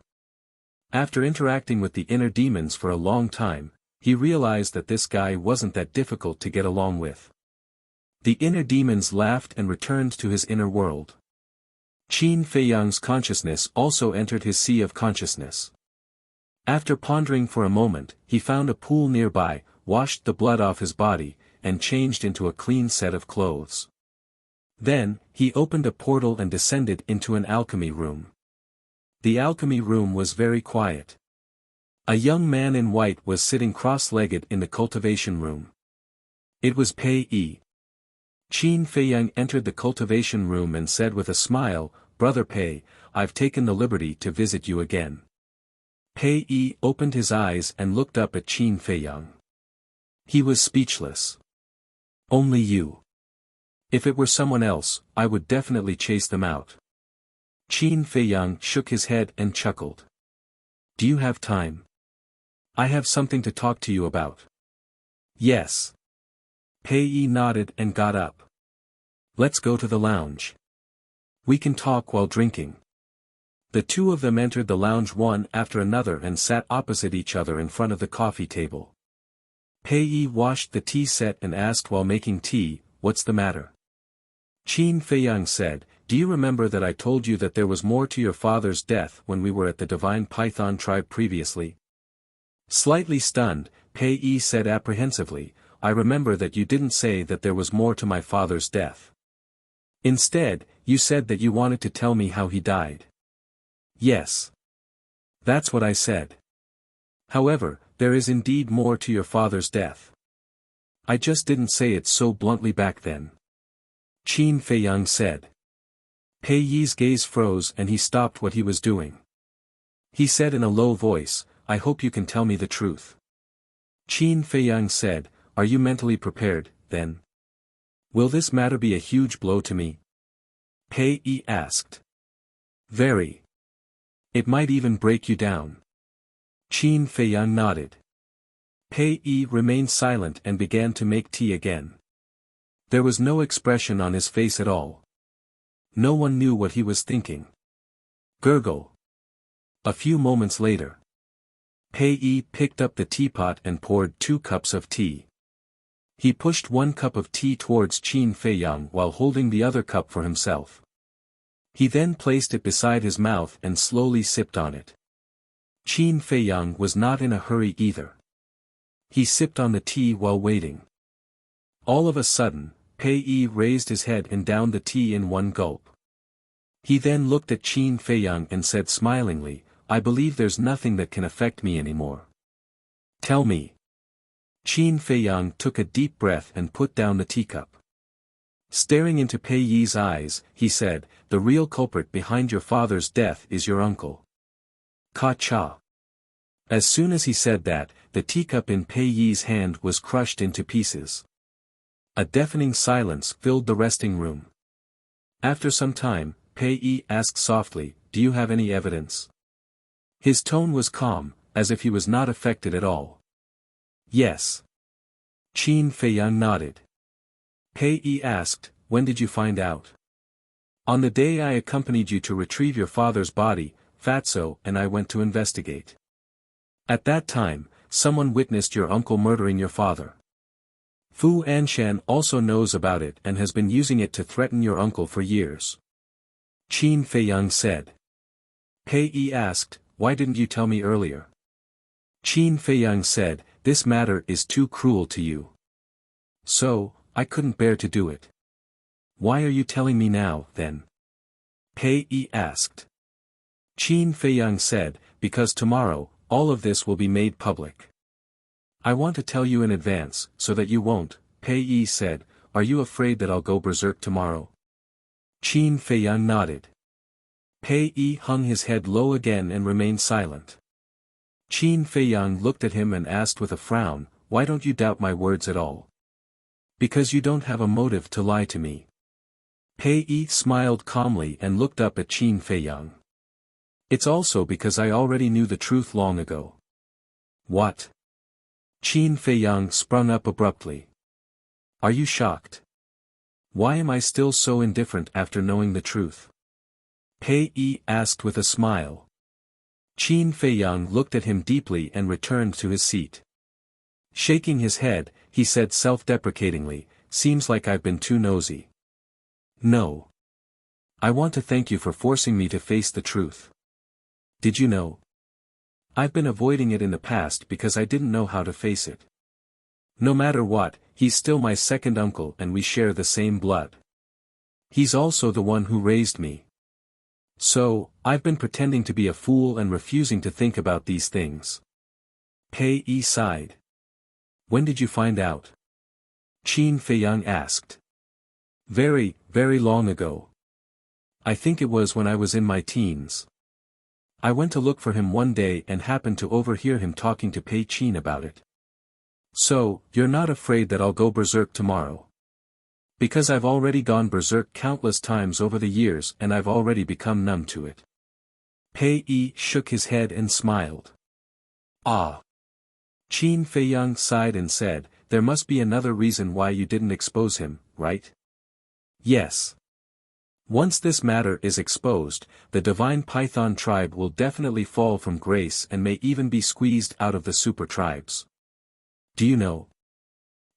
A: After interacting with the inner demons for a long time, he realized that this guy wasn't that difficult to get along with. The inner demons laughed and returned to his inner world. Qin Feiyang's consciousness also entered his sea of consciousness. After pondering for a moment, he found a pool nearby, washed the blood off his body, and changed into a clean set of clothes. Then, he opened a portal and descended into an alchemy room. The alchemy room was very quiet. A young man in white was sitting cross-legged in the cultivation room. It was Pei Yi. Qin Feiyang entered the cultivation room and said with a smile, "Brother Pei, I've taken the liberty to visit you again." Pei Yi opened his eyes and looked up at Qin Feiyang. He was speechless. "Only you. If it were someone else, I would definitely chase them out." Qin Feiyang shook his head and chuckled. "Do you have time? I have something to talk to you about." "Yes." Pei Yi nodded and got up. "Let's go to the lounge. We can talk while drinking." The 2 of them entered the lounge one after another and sat opposite each other in front of the coffee table. Pei Yi washed the tea set and asked while making tea, "What's the matter?" Qin Feiyang said, "Do you remember that I told you that there was more to your father's death when we were at the divine python tribe previously?" Slightly stunned, Pei Yi said apprehensively, "I remember that you didn't say that there was more to my father's death. Instead, you said that you wanted to tell me how he died." "Yes. That's what I said. However, there is indeed more to your father's death. I just didn't say it so bluntly back then," Qin Feiyang said. Pei Yi's gaze froze and he stopped what he was doing. He said in a low voice, "I hope you can tell me the truth." Qin Feiyang said, "Are you mentally prepared, then? Will this matter be a huge blow to me?" Pei Yi asked. "Very. It might even break you down." Qin Feiyang nodded. Pei Yi remained silent and began to make tea again. There was no expression on his face at all. No one knew what he was thinking. Gurgle. A few moments later. Pei Yi picked up the teapot and poured 2 cups of tea. He pushed 1 cup of tea towards Qin Feiyang while holding the other cup for himself. He then placed it beside his mouth and slowly sipped on it. Qin Feiyang was not in a hurry either. He sipped on the tea while waiting. All of a sudden, Pei Yi raised his head and downed the tea in 1 gulp. He then looked at Qin Feiyang and said smilingly, "I believe there's nothing that can affect me anymore. Tell me." Qin Feiyang took a deep breath and put down the teacup. Staring into Pei Yi's eyes, he said, "The real culprit behind your father's death is your uncle." Ka-cha. As soon as he said that, the teacup in Pei Yi's hand was crushed into pieces. A deafening silence filled the resting room. After some time, Pei Yi asked softly, "Do you have any evidence?" His tone was calm, as if he was not affected at all. "Yes." Qin Feiyang nodded. Pei Yi asked, "When did you find out?" "On the day I accompanied you to retrieve your father's body, Fatso and I went to investigate. At that time, someone witnessed your uncle murdering your father. Fu Anshan also knows about it and has been using it to threaten your uncle for years." Qin Feiyang said. Pei Yi asked, "Why didn't you tell me earlier?" Qin Feiyang said, "This matter is too cruel to you. So, I couldn't bear to do it." "Why are you telling me now, then?" Pei Yi asked. Qin Feiyang said, "Because tomorrow, all of this will be made public. I want to tell you in advance, so that you won't." Pei Yi said, "Are you afraid that I'll go berserk tomorrow?" Qin Feiyang nodded. Pei Yi hung his head low again and remained silent. Qin Feiyang looked at him and asked with a frown, "Why don't you doubt my words at all?" "Because you don't have a motive to lie to me." Pei Yi smiled calmly and looked up at Qin Feiyang. "It's also because I already knew the truth long ago." "What?" Qin Feiyang sprung up abruptly. "Are you shocked? Why am I still so indifferent after knowing the truth?" Pei Yi asked with a smile. Qin Feiyang looked at him deeply and returned to his seat. Shaking his head, he said self-deprecatingly, "Seems like I've been too nosy. No. I want to thank you for forcing me to face the truth. Did you know? I've been avoiding it in the past because I didn't know how to face it. No matter what, he's still my second uncle and we share the same blood. He's also the one who raised me. So, I've been pretending to be a fool and refusing to think about these things." Pei Yi sighed. "When did you find out?" Qin Feiyang asked. "Very, very long ago. I think it was when I was in my teens. I went to look for him one day and happened to overhear him talking to Pei Qin about it." "So, you're not afraid that I'll go berserk tomorrow?" "Because I've already gone berserk countless times over the years and I've already become numb to it." Pei Yi shook his head and smiled. "Ah." Qin Feiyang sighed and said, "There must be another reason why you didn't expose him, right?" "Yes. Once this matter is exposed, the Divine Python tribe will definitely fall from grace and may even be squeezed out of the super tribes. Do you know?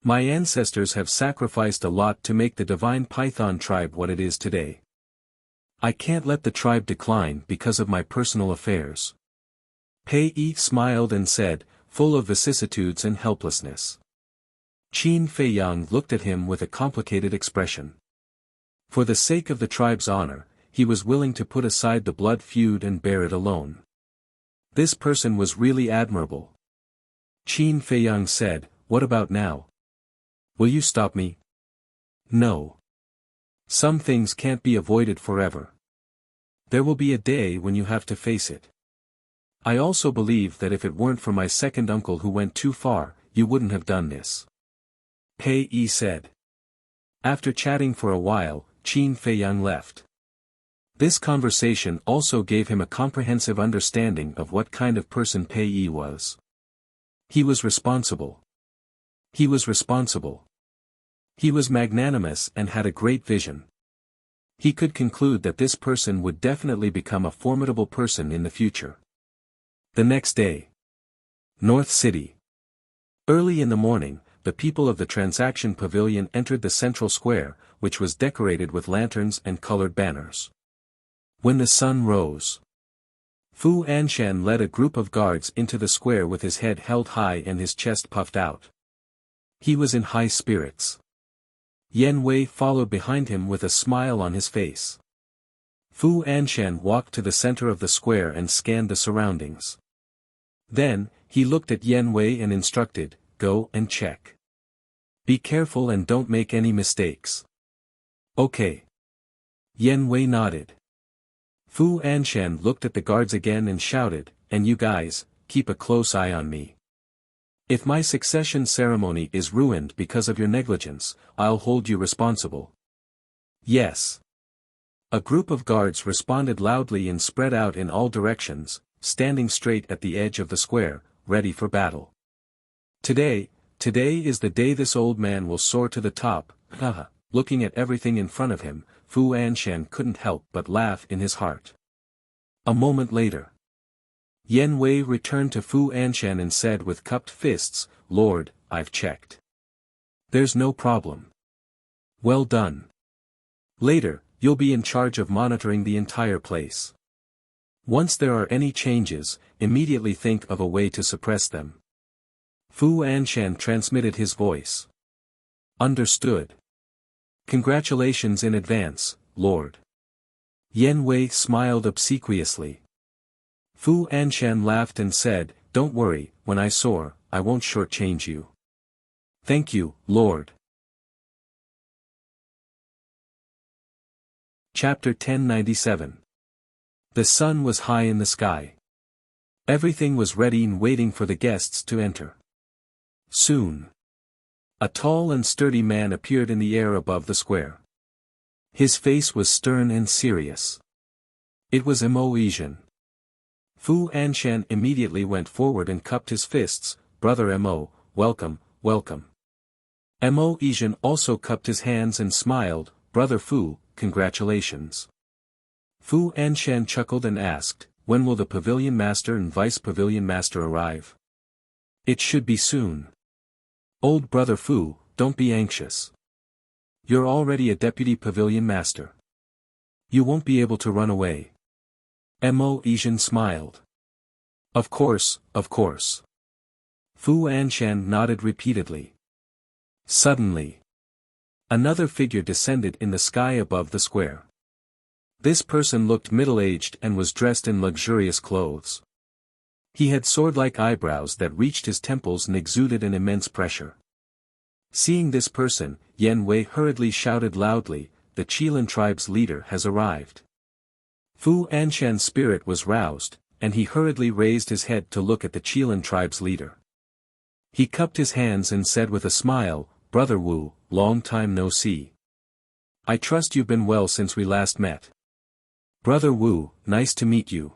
A: My ancestors have sacrificed a lot to make the Divine Python tribe what it is today. I can't let the tribe decline because of my personal affairs." Pei Yi smiled and said, full of vicissitudes and helplessness. Qin Feiyang looked at him with a complicated expression. For the sake of the tribe's honor, he was willing to put aside the blood feud and bear it alone. This person was really admirable. Qin Feiyang said, "What about now? Will you stop me?" "No. Some things can't be avoided forever. There will be a day when you have to face it. I also believe that if it weren't for my second uncle who went too far, you wouldn't have done this," Pei Yi said. After chatting for a while, Qin Feiyang left. This conversation also gave him a comprehensive understanding of what kind of person Pei Yi was. He was responsible. He was responsible. He was magnanimous and had a great vision. He could conclude that this person would definitely become a formidable person in the future. The next day. North City. Early in the morning, the people of the transaction pavilion entered the central square, which was decorated with lanterns and colored banners. When the sun rose, Fu Anshan led a group of guards into the square with his head held high and his chest puffed out. He was in high spirits. Yan Wei followed behind him with a smile on his face. Fu Anshan walked to the center of the square and scanned the surroundings. Then, he looked at Yan Wei and instructed, "Go and check. Be careful and don't make any mistakes." "Okay." Yan Wei nodded. Fu Anshan looked at the guards again and shouted, "And you guys, keep a close eye on me. If my succession ceremony is ruined because of your negligence, I'll hold you responsible." "Yes." A group of guards responded loudly and spread out in all directions, standing straight at the edge of the square, ready for battle. Today is the day this old man will soar to the top." Haha. Looking at everything in front of him, Fu Anshan couldn't help but laugh in his heart. A moment later, Yan Wei returned to Fu Anshan and said with cupped fists, "Lord, I've checked. There's no problem. Well done. Later, you'll be in charge of monitoring the entire place. Once there are any changes, immediately think of a way to suppress them." Fu Anshan transmitted his voice. "Understood. Congratulations in advance, Lord." Yan Wei smiled obsequiously. Fu Anshan laughed and said, "Don't worry, when I soar, I won't shortchange you." "Thank you, Lord." Chapter 1097. The sun was high in the sky. Everything was ready and waiting for the guests to enter. Soon, a tall and sturdy man appeared in the air above the square. His face was stern and serious. It was Mo Yizhen. Fu Anshan immediately went forward and cupped his fists. "Brother Mo, welcome, welcome." Mo Yizhen also cupped his hands and smiled. "Brother Fu, congratulations." Fu Anshan chuckled and asked, "When will the pavilion master and vice pavilion master arrive?" "It should be soon." "Old brother Fu, don't be anxious. You're already a deputy pavilion master. You won't be able to run away." Mo Yizhen smiled. Of course, of course." Fu Anshan nodded repeatedly. Suddenly, another figure descended in the sky above the square. This person looked middle-aged and was dressed in luxurious clothes. He had sword-like eyebrows that reached his temples and exuded an immense pressure. Seeing this person, Yan Wei hurriedly shouted loudly, "The Qilin tribe's leader has arrived." Fu Anshan's spirit was roused, and he hurriedly raised his head to look at the Qilin tribe's leader. He cupped his hands and said with a smile, "Brother Wu, long time no see. I trust you've been well since we last met." "Brother Wu, nice to meet you."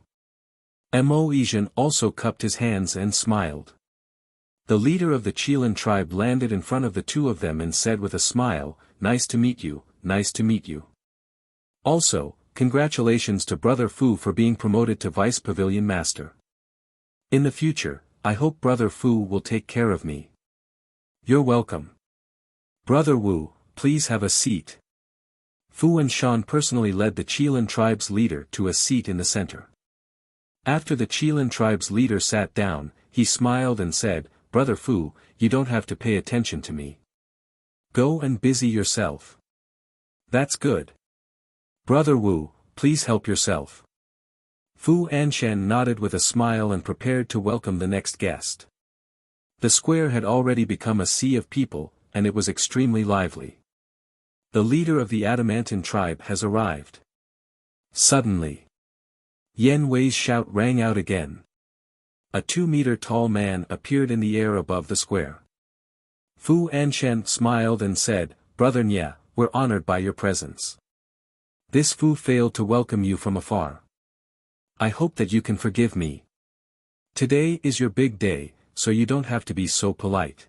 A: Mo Yizhen also cupped his hands and smiled. The leader of the Qilin tribe landed in front of the two of them and said with a smile, "Nice to meet you, nice to meet you. Also, congratulations to Brother Fu for being promoted to Vice Pavilion Master. In the future, I hope Brother Fu will take care of me." "You're welcome. Brother Wu, please have a seat." Fu Anshan personally led the Qilin tribe's leader to a seat in the center. After the Qilin tribe's leader sat down, he smiled and said, "Brother Fu, you don't have to pay attention to me. Go and busy yourself." "That's good. Brother Wu, please help yourself." Fu Anshan nodded with a smile and prepared to welcome the next guest. The square had already become a sea of people, and it was extremely lively. The leader of the Adamantine tribe has arrived. Suddenly, Yan Wei's shout rang out again. A 2-meter-tall man appeared in the air above the square. Fu Anshan smiled and said, "Brother Nya, we're honored by your presence. This Fu failed to welcome you from afar. I hope that you can forgive me. Today is your big day, so you don't have to be so polite."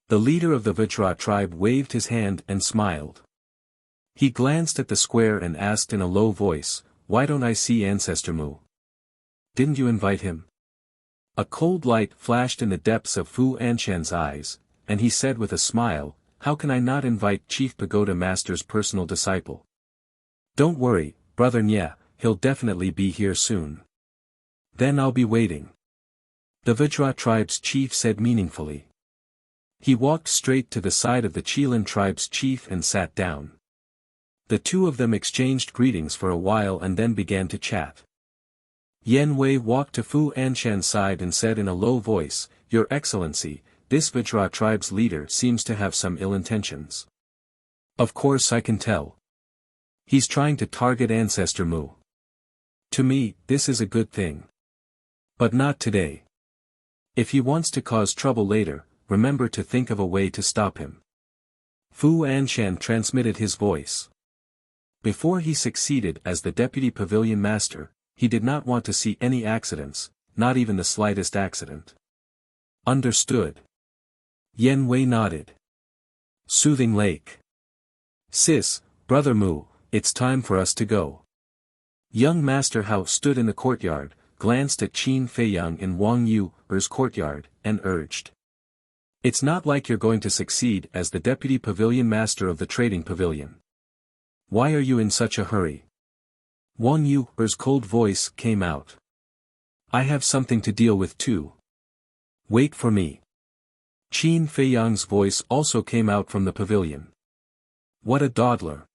A: The leader of the Vajra tribe waved his hand and smiled. He glanced at the square and asked in a low voice, "Why don't I see Ancestor Mu? Didn't you invite him?" A cold light flashed in the depths of Fu Anshan's eyes, and he said with a smile, "How can I not invite Chief Pagoda Master's personal disciple? Don't worry, Brother Nye, he'll definitely be here soon. Then I'll be waiting," the Vajra tribe's chief said meaningfully. He walked straight to the side of the Chilan tribe's chief and sat down. The two of them exchanged greetings for a while and then began to chat. Yen Wei walked to Fu Anshan's side and said in a low voice, "Your Excellency, this Vajra tribe's leader seems to have some ill intentions." "Of course I can tell. He's trying to target Ancestor Mu. To me, this is a good thing. But not today. If he wants to cause trouble later, remember to think of a way to stop him." Fu Anshan transmitted his voice. Before he succeeded as the deputy pavilion master, he did not want to see any accidents, not even the slightest accident. "Understood." Yen Wei nodded. Soothing Lake. "Sis, Brother Mu, it's time for us to go." Young Master Hao stood in the courtyard, glanced at Qin Feiyang in Wang Yu's courtyard, and urged. "It's not like you're going to succeed as the deputy pavilion master of the trading pavilion. Why are you in such a hurry?" Wang Yu's cold voice came out. "I have something to deal with too. Wait for me." Qin Feiyang's voice also came out from the pavilion. "What a dawdler."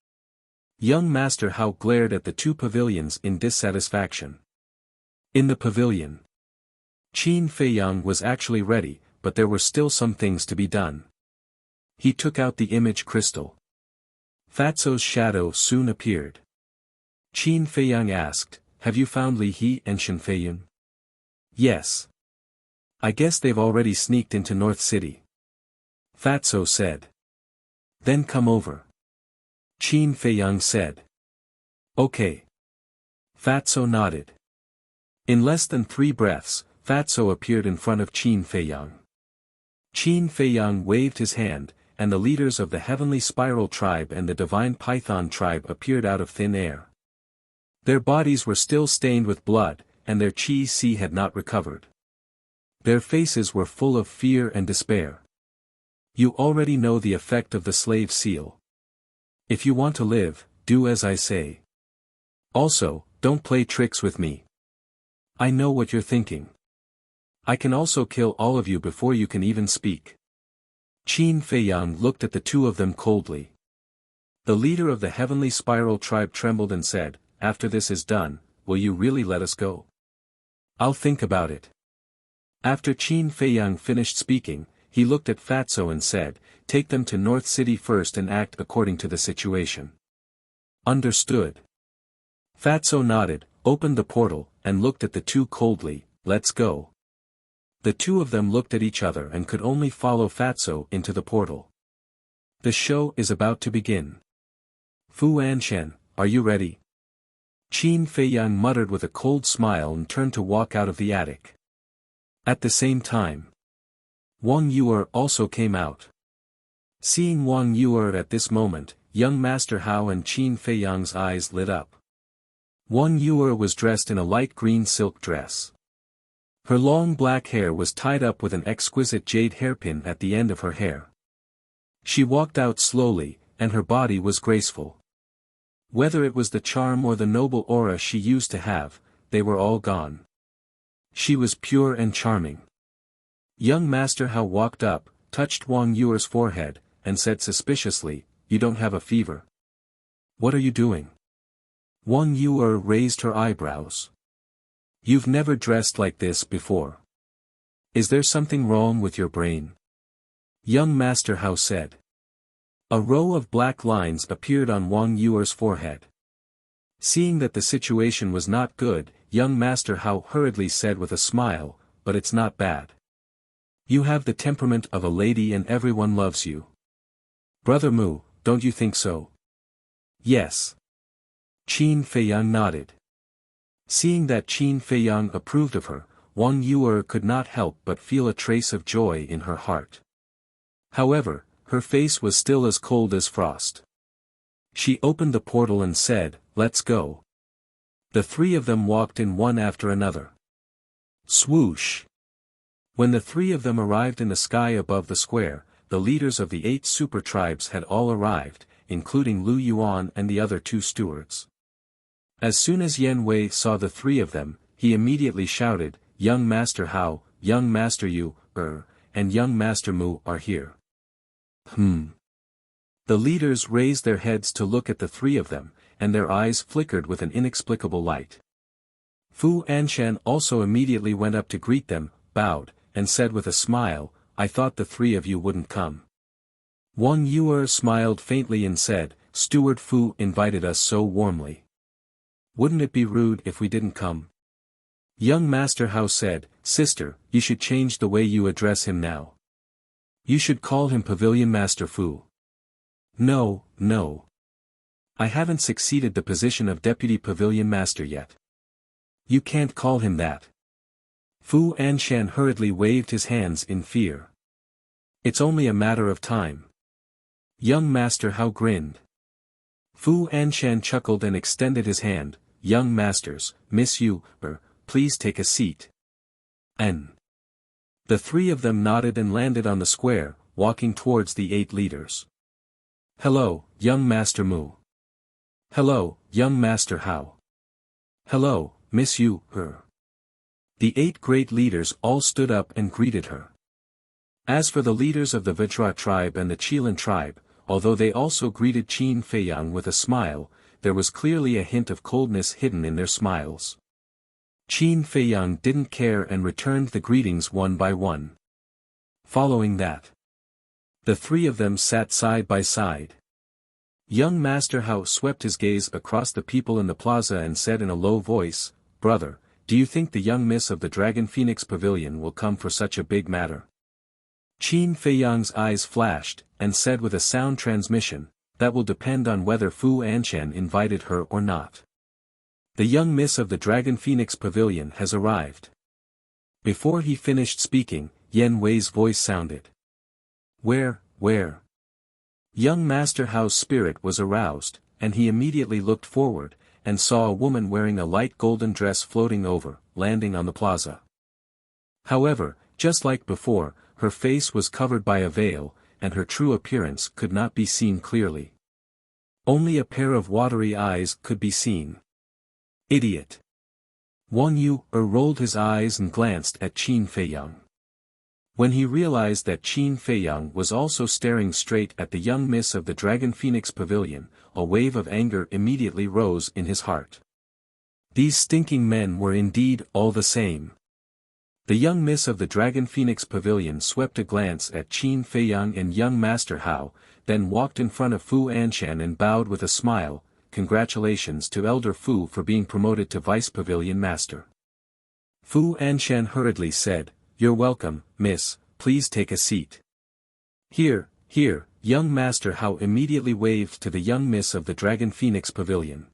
A: Young Master Hao glared at the two pavilions in dissatisfaction. In the pavilion, Qin Feiyang was actually ready, but there were still some things to be done. He took out the image crystal. Fatso's shadow soon appeared. Qin Feiyang asked, "Have you found Li He and Shen Feiyun?" "Yes. I guess they've already sneaked into North City," Fatso said. "Then come over," Qin Feiyang said. "Okay." Fatso nodded. In less than 3 breaths, Fatso appeared in front of Qin Feiyang. Qin Feiyang waved his hand, and the leaders of the Heavenly Spiral tribe and the Divine Python tribe appeared out of thin air. Their bodies were still stained with blood, and their qi had not recovered. Their faces were full of fear and despair. "You already know the effect of the slave seal. If you want to live, do as I say. Also, don't play tricks with me. I know what you're thinking. I can also kill all of you before you can even speak." Qin Feiyang looked at the two of them coldly. The leader of the Heavenly Spiral tribe trembled and said, "After this is done, will you really let us go?" "I'll think about it." After Qin Feiyang finished speaking, he looked at Fatso and said, "Take them to North City first and act according to the situation." "Understood." Fatso nodded, opened the portal, and looked at the two coldly. "Let's go." The two of them looked at each other and could only follow Fatso into the portal. The show is about to begin. "Fu Anshan, are you ready?" Qin Feiyang muttered with a cold smile and turned to walk out of the attic. At the same time, Wang Yuer also came out. Seeing Wang Yuer at this moment, young Master Hao and Qin Feiyang's eyes lit up. Wang Yuer was dressed in a light green silk dress. Her long black hair was tied up with an exquisite jade hairpin at the end of her hair. She walked out slowly, and her body was graceful. Whether it was the charm or the noble aura she used to have, they were all gone. She was pure and charming. Young Master Hao walked up, touched Wang Yuer's forehead, and said suspiciously, "You don't have a fever. What are you doing?" Wang Yuer raised her eyebrows. "You've never dressed like this before. Is there something wrong with your brain?" Young Master Hao said. A row of black lines appeared on Wang Yuer's forehead. Seeing that the situation was not good, young Master Hao hurriedly said with a smile, "But it's not bad. You have the temperament of a lady and everyone loves you. Brother Mu, don't you think so?" "Yes." Qin Feiyang nodded. Seeing that Qin Feiyang approved of her, Wang Yuer could not help but feel a trace of joy in her heart. However, her face was still as cold as frost. She opened the portal and said, "Let's go." The three of them walked in one after another. Swoosh! When the three of them arrived in the sky above the square, the leaders of the 8 super tribes had all arrived, including Lu Yuan and the other 2 stewards. As soon as Yan Wei saw the three of them, he immediately shouted, "Young Master Hao, Young Master Yu, and Young Master Mu are here." The leaders raised their heads to look at the three of them, and their eyes flickered with an inexplicable light. Fu Anshan also immediately went up to greet them, bowed, and said with a smile, "I thought the three of you wouldn't come." Wang Yuer smiled faintly and said, "Steward Fu invited us so warmly. Wouldn't it be rude if we didn't come?" Young Master Hao said, "Sister, you should change the way you address him now. You should call him Pavilion Master Fu." "No, no. I haven't succeeded the position of Deputy Pavilion Master yet. You can't call him that." Fu Anshan hurriedly waved his hands in fear. "It's only a matter of time." Young Master Hao grinned. Fu Anshan chuckled and extended his hand, "Young Masters, Miss Yu, please take a seat." And the three of them nodded and landed on the square, walking towards the 8 leaders. "Hello, Young Master Mu. Hello, Young Master Hao. Hello, Miss Yu, The 8 great leaders all stood up and greeted her. As for the leaders of the Vajra tribe and the Qilan tribe, although they also greeted Qin Feiyang with a smile, there was clearly a hint of coldness hidden in their smiles. Qin Feiyang didn't care and returned the greetings one by one. Following that, the three of them sat side by side. Young Master Hao swept his gaze across the people in the plaza and said in a low voice, "Brother, do you think the young miss of the Dragon Phoenix Pavilion will come for such a big matter?" Qin Feiyang's eyes flashed, and said with a sound transmission, "That will depend on whether Fu Anshan invited her or not. The young miss of the Dragon Phoenix Pavilion has arrived." Before he finished speaking, Yan Wei's voice sounded. Where? Young Master Hao's spirit was aroused, and he immediately looked forward, and saw a woman wearing a light golden dress floating over, landing on the plaza. However, just like before, her face was covered by a veil, and her true appearance could not be seen clearly. Only a pair of watery eyes could be seen. Idiot! Wang Yu rolled his eyes and glanced at Qin Feiyang. When he realized that Qin Feiyang was also staring straight at the young miss of the Dragon Phoenix Pavilion, a wave of anger immediately rose in his heart. These stinking men were indeed all the same. The young miss of the Dragon Phoenix Pavilion swept a glance at Qin Feiyang and young Master Hao, then walked in front of Fu Anshan and bowed with a smile, "Congratulations to Elder Fu for being promoted to Vice Pavilion Master." Fu Anshan hurriedly said, "You're welcome, miss, please take a seat." Here, young Master Hao immediately waved to the young miss of the Dragon Phoenix Pavilion.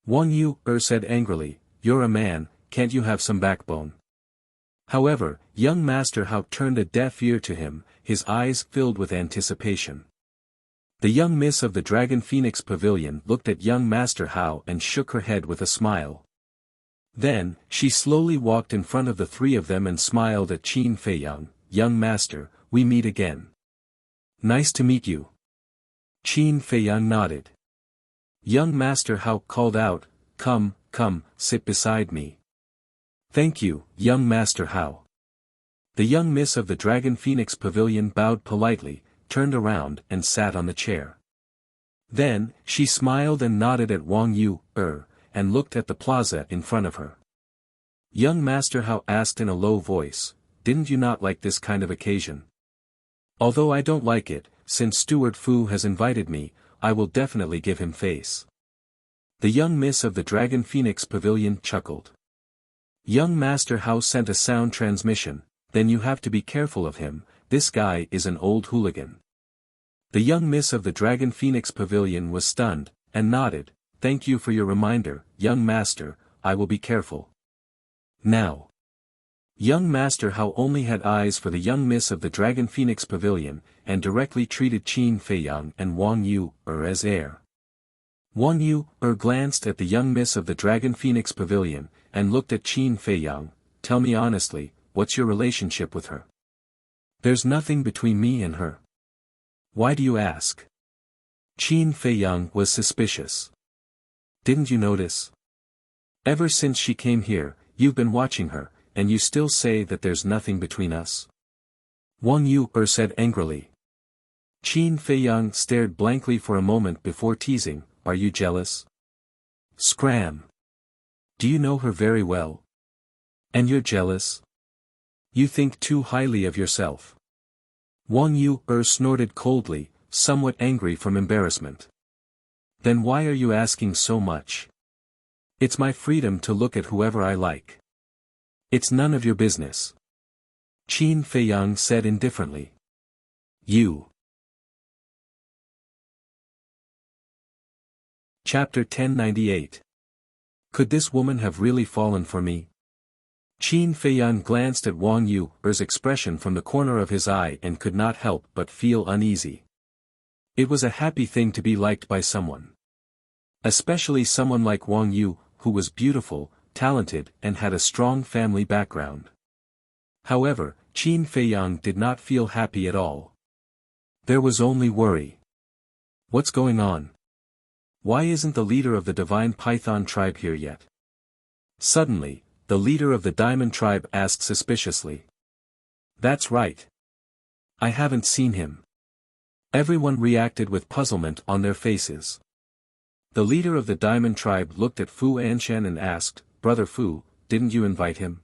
A: Wang Yu said angrily, "You're a man, can't you have some backbone?" However, young Master Hao turned a deaf ear to him, his eyes filled with anticipation. The young miss of the Dragon Phoenix Pavilion looked at young Master Hao and shook her head with a smile. Then, she slowly walked in front of the three of them and smiled at Qin Feiyang, "Young Master, we meet again. Nice to meet you." Qin Feiyang nodded. Young Master Hao called out, Come, sit beside me." "Thank you, young Master Hao." The young miss of the Dragon Phoenix Pavilion bowed politely, turned around and sat on the chair. Then, she smiled and nodded at Wang Yu, and looked at the plaza in front of her. Young Master Hao asked in a low voice, "Didn't you not like this kind of occasion?" "Although I don't like it, since Steward Fu has invited me, I will definitely give him face." The young miss of the Dragon Phoenix Pavilion chuckled. Young Master Hao sent a sound transmission, "Then you have to be careful of him, this guy is an old hooligan." The young miss of the Dragon Phoenix Pavilion was stunned, and nodded, "Thank you for your reminder, young master, I will be careful." Now, young Master Hao only had eyes for the young miss of the Dragon Phoenix Pavilion, and directly treated Qin Feiyang and Wang Yu as heir. Wang Yu glanced at the young miss of the Dragon Phoenix Pavilion, and looked at Qin Feiyang. Tell me honestly, what's your relationship with her? There's nothing between me and her. Why do you ask? Qin Feiyang was suspicious. Didn't you notice? Ever since she came here, you've been watching her, and you still say that there's nothing between us? Wang Yu said angrily. Qin Feiyang stared blankly for a moment before teasing, are you jealous? Scram. Do you know her very well? And you're jealous? You think too highly of yourself. Wang Yu snorted coldly, somewhat angry from embarrassment. Then why are you asking so much? It's my freedom to look at whoever I like. It's none of your business. Qin Feiyang said indifferently. You. Chapter 1098. Could this woman have really fallen for me? Qin Feiyang glanced at Wang Yu's expression from the corner of his eye and could not help but feel uneasy. It was a happy thing to be liked by someone. Especially someone like Wang Yu, who was beautiful, talented and had a strong family background. However, Qin Feiyang did not feel happy at all. There was only worry. What's going on? Why isn't the leader of the Divine Python tribe here yet? Suddenly, the leader of the Diamond tribe asked suspiciously. That's right. I haven't seen him. Everyone reacted with puzzlement on their faces. The leader of the Diamond tribe looked at Fu Anshan and asked, Brother Fu, didn't you invite him?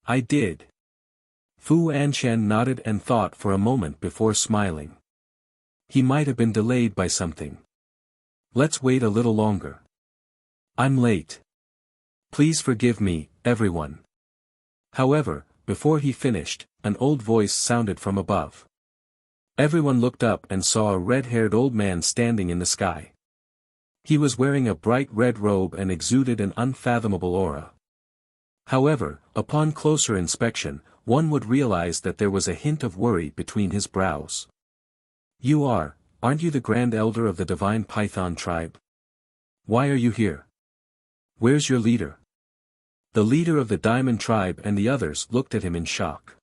A: I did. Fu Anshan nodded and thought for a moment before smiling. He might have been delayed by something. Let's wait a little longer. I'm late. Please forgive me, everyone. However, before he finished, an old voice sounded from above. Everyone looked up and saw a red-haired old man standing in the sky. He was wearing a bright red robe and exuded an unfathomable aura. However, upon closer inspection, one would realize that there was a hint of worry between his brows. Aren't you the Grand Elder of the Divine Python tribe? Why are you here? Where's your leader? The leader of the Diamond tribe and the others looked at him in shock.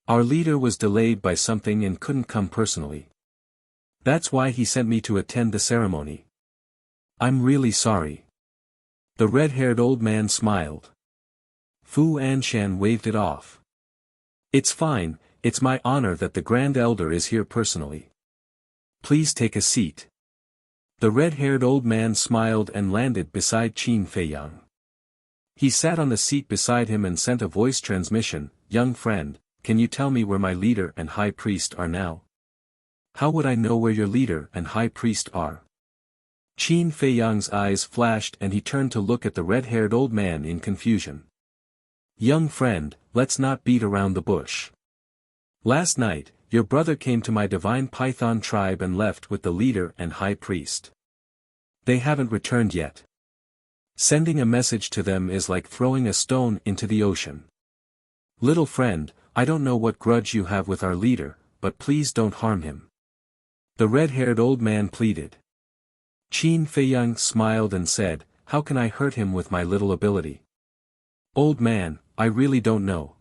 A: Our leader was delayed by something and couldn't come personally. That's why he sent me to attend the ceremony. I'm really sorry. The red-haired old man smiled. Fu Anshan waved it off. It's fine, it's my honor that the Grand Elder is here personally. Please take a seat. The red-haired old man smiled and landed beside Qin Feiyang. He sat on the seat beside him and sent a voice transmission, Young friend, can you tell me where my leader and high priest are now? How would I know where your leader and high priest are? Qin Feiyang's eyes flashed and he turned to look at the red-haired old man in confusion. Young friend, let's not beat around the bush. Last night, your brother came to my Divine Python tribe and left with the leader and high priest. They haven't returned yet. Sending a message to them is like throwing a stone into the ocean. Little friend, I don't know what grudge you have with our leader, but please don't harm him. The red-haired old man pleaded. Qin Feiyang smiled and said, how can I hurt him with my little ability? Old man, I really don't know.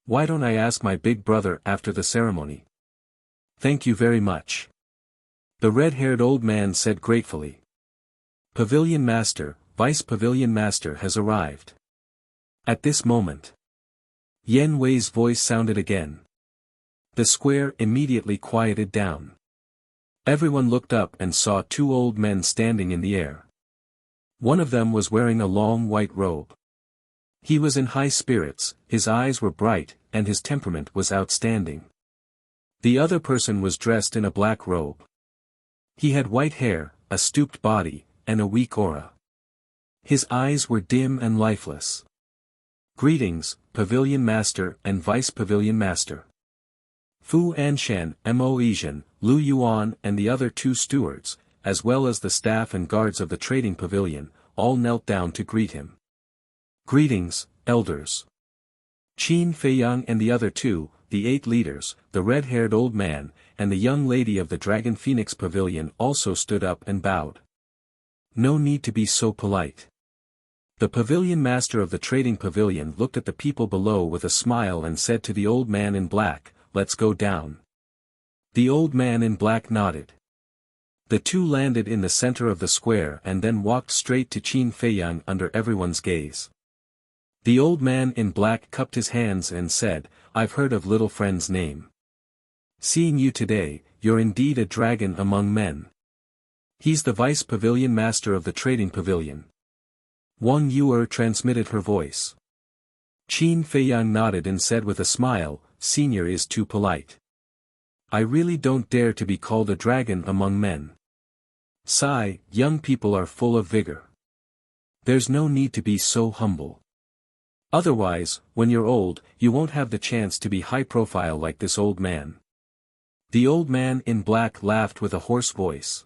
A: Why don't I ask my big brother after the ceremony? Thank you very much. The red-haired old man said gratefully. Pavilion Master, Vice Pavilion Master has arrived. At this moment, Yen Wei's voice sounded again. The square immediately quieted down. Everyone looked up and saw two old men standing in the air. One of them was wearing a long white robe. He was in high spirits, his eyes were bright, and his temperament was outstanding. The other person was dressed in a black robe. He had white hair, a stooped body, and a weak aura. His eyes were dim and lifeless. Greetings, Pavilion Master and Vice Pavilion Master. Fu Anshan, Mo Ezhan, Lu Yuan and the other two stewards, as well as the staff and guards of the trading pavilion, all knelt down to greet him. Greetings, elders. Qin Feiyang and the other two, the 8 leaders, the red-haired old man, and the young lady of the Dragon Phoenix Pavilion also stood up and bowed. No need to be so polite. The pavilion master of the trading pavilion looked at the people below with a smile and said to the old man in black, "Let's go down." The old man in black nodded. The two landed in the center of the square and then walked straight to Qin Feiyang under everyone's gaze. The old man in black cupped his hands and said, "I've heard of little friend's name. Seeing you today, you're indeed a dragon among men. He's the vice pavilion master of the trading pavilion." Wang Yuer transmitted her voice. Qin Feiyang nodded and said with a smile, "Senior is too polite. I really don't dare to be called a dragon among men. Sigh, young people are full of vigor. There's no need to be so humble. Otherwise, when you're old, you won't have the chance to be high profile like this old man." The old man in black laughed with a hoarse voice.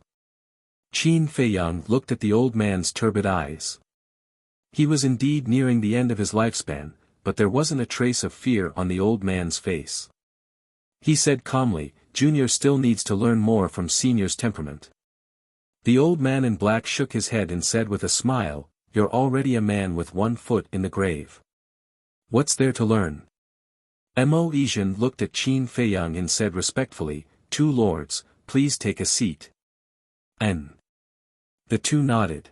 A: Qin Feiyang looked at the old man's turbid eyes. He was indeed nearing the end of his lifespan, but there wasn't a trace of fear on the old man's face. He said calmly, "Junior still needs to learn more from Senior's temperament." The old man in black shook his head and said with a smile, "You're already a man with one foot in the grave. What's there to learn?" Mo Yizhen looked at Qin Feiyang and said respectfully, "Two lords, please take a seat." And the two nodded.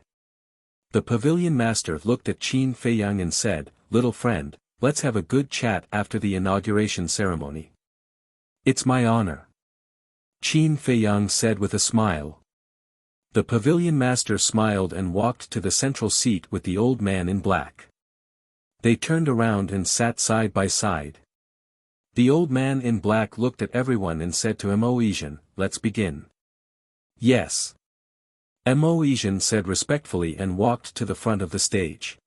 A: The pavilion master looked at Qin Feiyang and said, "Little friend, let's have a good chat after the inauguration ceremony." "It's my honor," Qin Feiyang said with a smile. The pavilion master smiled and walked to the central seat with the old man in black. They turned around and sat side by side. The old man in black looked at everyone and said to Mo Yizhen, "Let's begin." "Yes." Mo Yizhen said respectfully and walked to the front of the stage.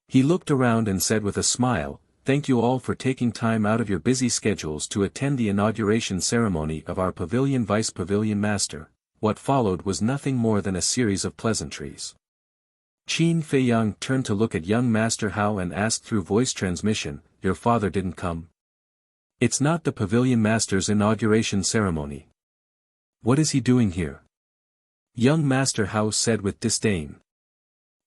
A: He looked around and said with a smile, "Thank you all for taking time out of your busy schedules to attend the inauguration ceremony of our pavilion vice pavilion master." What followed was nothing more than a series of pleasantries. Qin Feiyang turned to look at young Master Hao and asked through voice transmission, "Your father didn't come? It's not the pavilion master's inauguration ceremony. What is he doing here?" Young Master Hao said with disdain.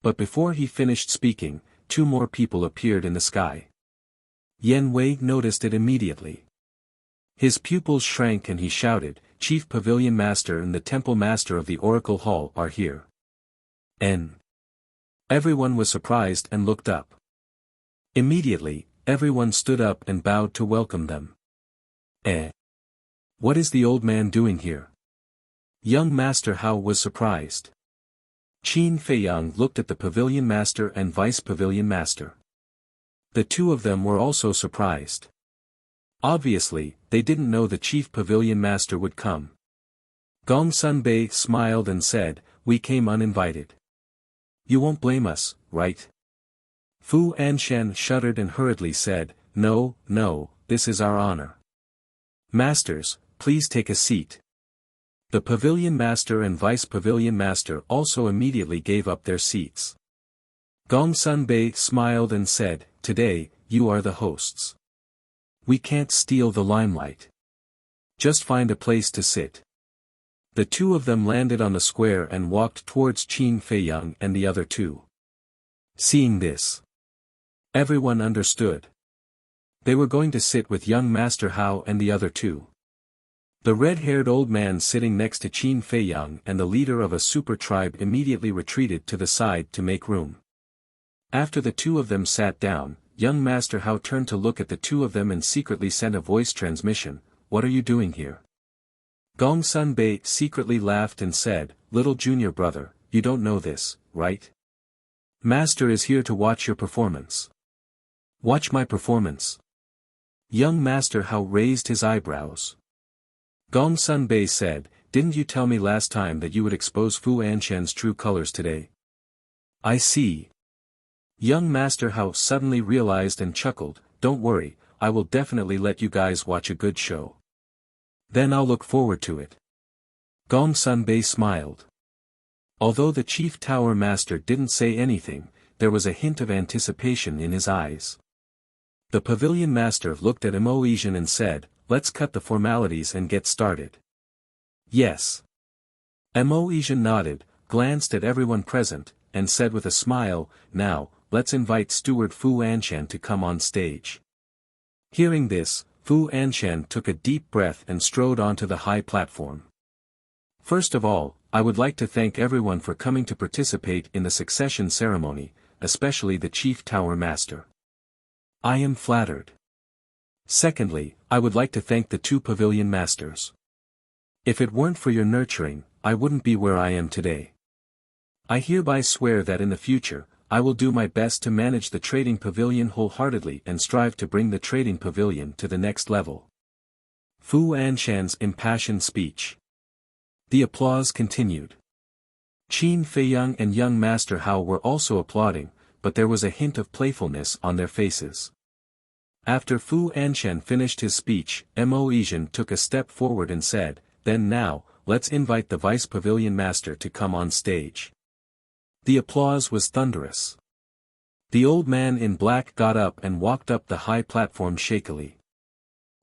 A: But before he finished speaking, two more people appeared in the sky. Yen Wei noticed it immediately. His pupils shrank and he shouted, "Chief Pavilion Master and the Temple Master of the Oracle Hall are here." Everyone was surprised and looked up. Immediately, everyone stood up and bowed to welcome them. What is the old man doing here?" Young Master Hao was surprised. Qin Feiyang looked at the Pavilion Master and Vice Pavilion Master. The two of them were also surprised. Obviously, they didn't know the Chief Pavilion Master would come. Gong Sunbei smiled and said, "We came uninvited. You won't blame us, right?" Fu Anshan shuddered and hurriedly said, "No, no, this is our honor. Masters, please take a seat." The Pavilion Master and Vice Pavilion Master also immediately gave up their seats. Gong Sunbei smiled and said, "Today, you are the hosts. We can't steal the limelight. Just find a place to sit." The two of them landed on the square and walked towards Qin Feiyang and the other two. Seeing this, everyone understood. They were going to sit with young Master Hao and the other two. The red-haired old man sitting next to Qin Feiyang and the leader of a super tribe immediately retreated to the side to make room. After the two of them sat down, young Master Hao turned to look at the two of them and secretly sent a voice transmission, "What are you doing here?" Gong Sunbei secretly laughed and said, "Little junior brother, you don't know this, right? Master is here to watch your performance." "Watch my performance?" Young Master Hao raised his eyebrows. Gong Sunbei said, "Didn't you tell me last time that you would expose Fu Anshan's true colors today?" "I see." Young Master Hao suddenly realized and chuckled, "Don't worry, I will definitely let you guys watch a good show. Then I'll look forward to it." Gong Sunbei smiled. Although the Chief Tower Master didn't say anything, there was a hint of anticipation in his eyes. The Pavilion Master looked at Mo Yizhen and said, "Let's cut the formalities and get started." "Yes." Mo Yizhen nodded, glanced at everyone present, and said with a smile, "Now, let's invite Steward Fu Anshan to come on stage." Hearing this, Fu Anshan took a deep breath and strode onto the high platform. "First of all, I would like to thank everyone for coming to participate in the succession ceremony, especially the Chief Tower Master. I am flattered. Secondly, I would like to thank the 2 pavilion masters. If it weren't for your nurturing, I wouldn't be where I am today. I hereby swear that in the future, I will do my best to manage the trading pavilion wholeheartedly and strive to bring the trading pavilion to the next level." Fu Anshan's impassioned speech. The applause continued. Qin Feiyang and young Master Hao were also applauding, but there was a hint of playfulness on their faces. After Fu Anshan finished his speech, Mo Yizhen took a step forward and said, "Then now, let's invite the Vice Pavilion Master to come on stage." The applause was thunderous. The old man in black got up and walked up the high platform shakily.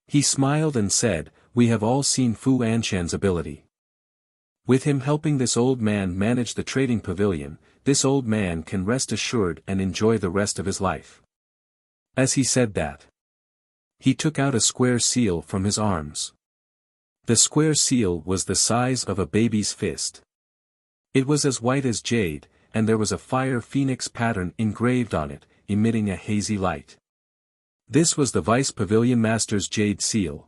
A: He smiled and said, "We have all seen Fu Anshan's ability. With him helping this old man manage the trading pavilion, this old man can rest assured and enjoy the rest of his life." As he said that, he took out a square seal from his arms. The square seal was the size of a baby's fist. It was as white as jade, and there was a fire phoenix pattern engraved on it, emitting a hazy light. This was the Vice Pavilion Master's jade seal.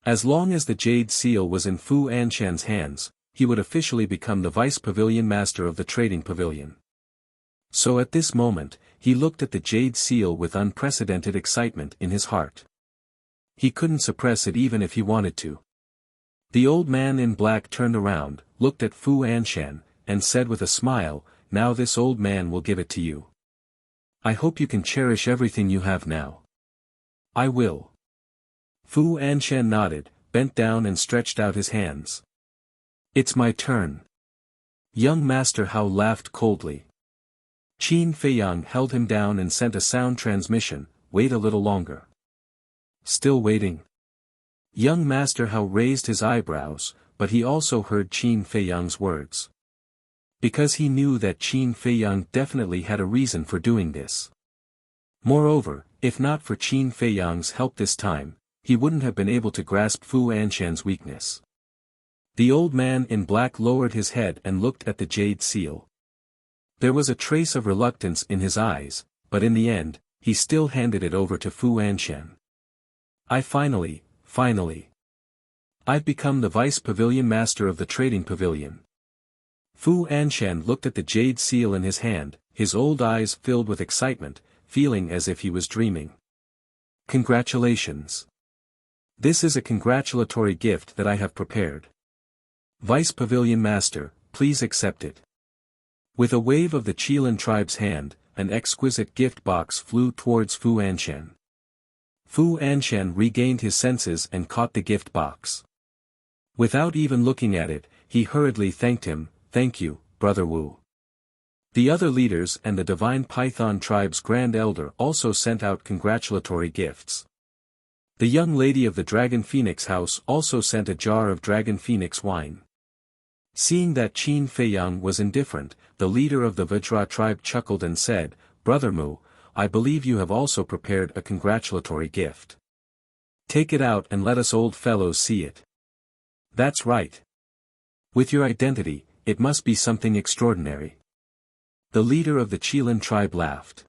A: As long as the jade seal was in Fu Anshan's hands, he would officially become the Vice Pavilion Master of the Trading Pavilion. So at this moment, he looked at the jade seal with unprecedented excitement in his heart. He couldn't suppress it even if he wanted to. The old man in black turned around, looked at Fu Anshan, and said with a smile, "Now this old man will give it to you. I hope you can cherish everything you have now." "I will." Fu Anshan nodded, bent down and stretched out his hands. "It's my turn." Young Master Hao laughed coldly. Qin Feiyang held him down and sent a sound transmission, "Wait a little longer." "Still waiting?" Young Master Hao raised his eyebrows, but he also heard Qin Feiyang's words. Because he knew that Qin Feiyang definitely had a reason for doing this. Moreover, if not for Qin Feiyang's help this time, he wouldn't have been able to grasp Fu Anshan's weakness. The old man in black lowered his head and looked at the jade seal. There was a trace of reluctance in his eyes, but in the end, he still handed it over to Fu Anshan. Finally, I've become the Vice Pavilion Master of the Trading Pavilion." Fu Anshan looked at the jade seal in his hand, his old eyes filled with excitement, feeling as if he was dreaming. "Congratulations. This is a congratulatory gift that I have prepared. Vice Pavilion Master, please accept it." With a wave of the Qilin tribe's hand, an exquisite gift box flew towards Fu Anshan. Fu Anshan regained his senses and caught the gift box. Without even looking at it, he hurriedly thanked him, "Thank you, Brother Wu." The other leaders and the Divine Python tribe's Grand Elder also sent out congratulatory gifts. The young lady of the Dragon Phoenix house also sent a jar of Dragon Phoenix wine. Seeing that Qin Feiyang was indifferent, the leader of the Vajra tribe chuckled and said, "Brother Mu, I believe you have also prepared a congratulatory gift. Take it out and let us old fellows see it." "That's right. With your identity, it must be something extraordinary." The leader of the Qilin tribe laughed.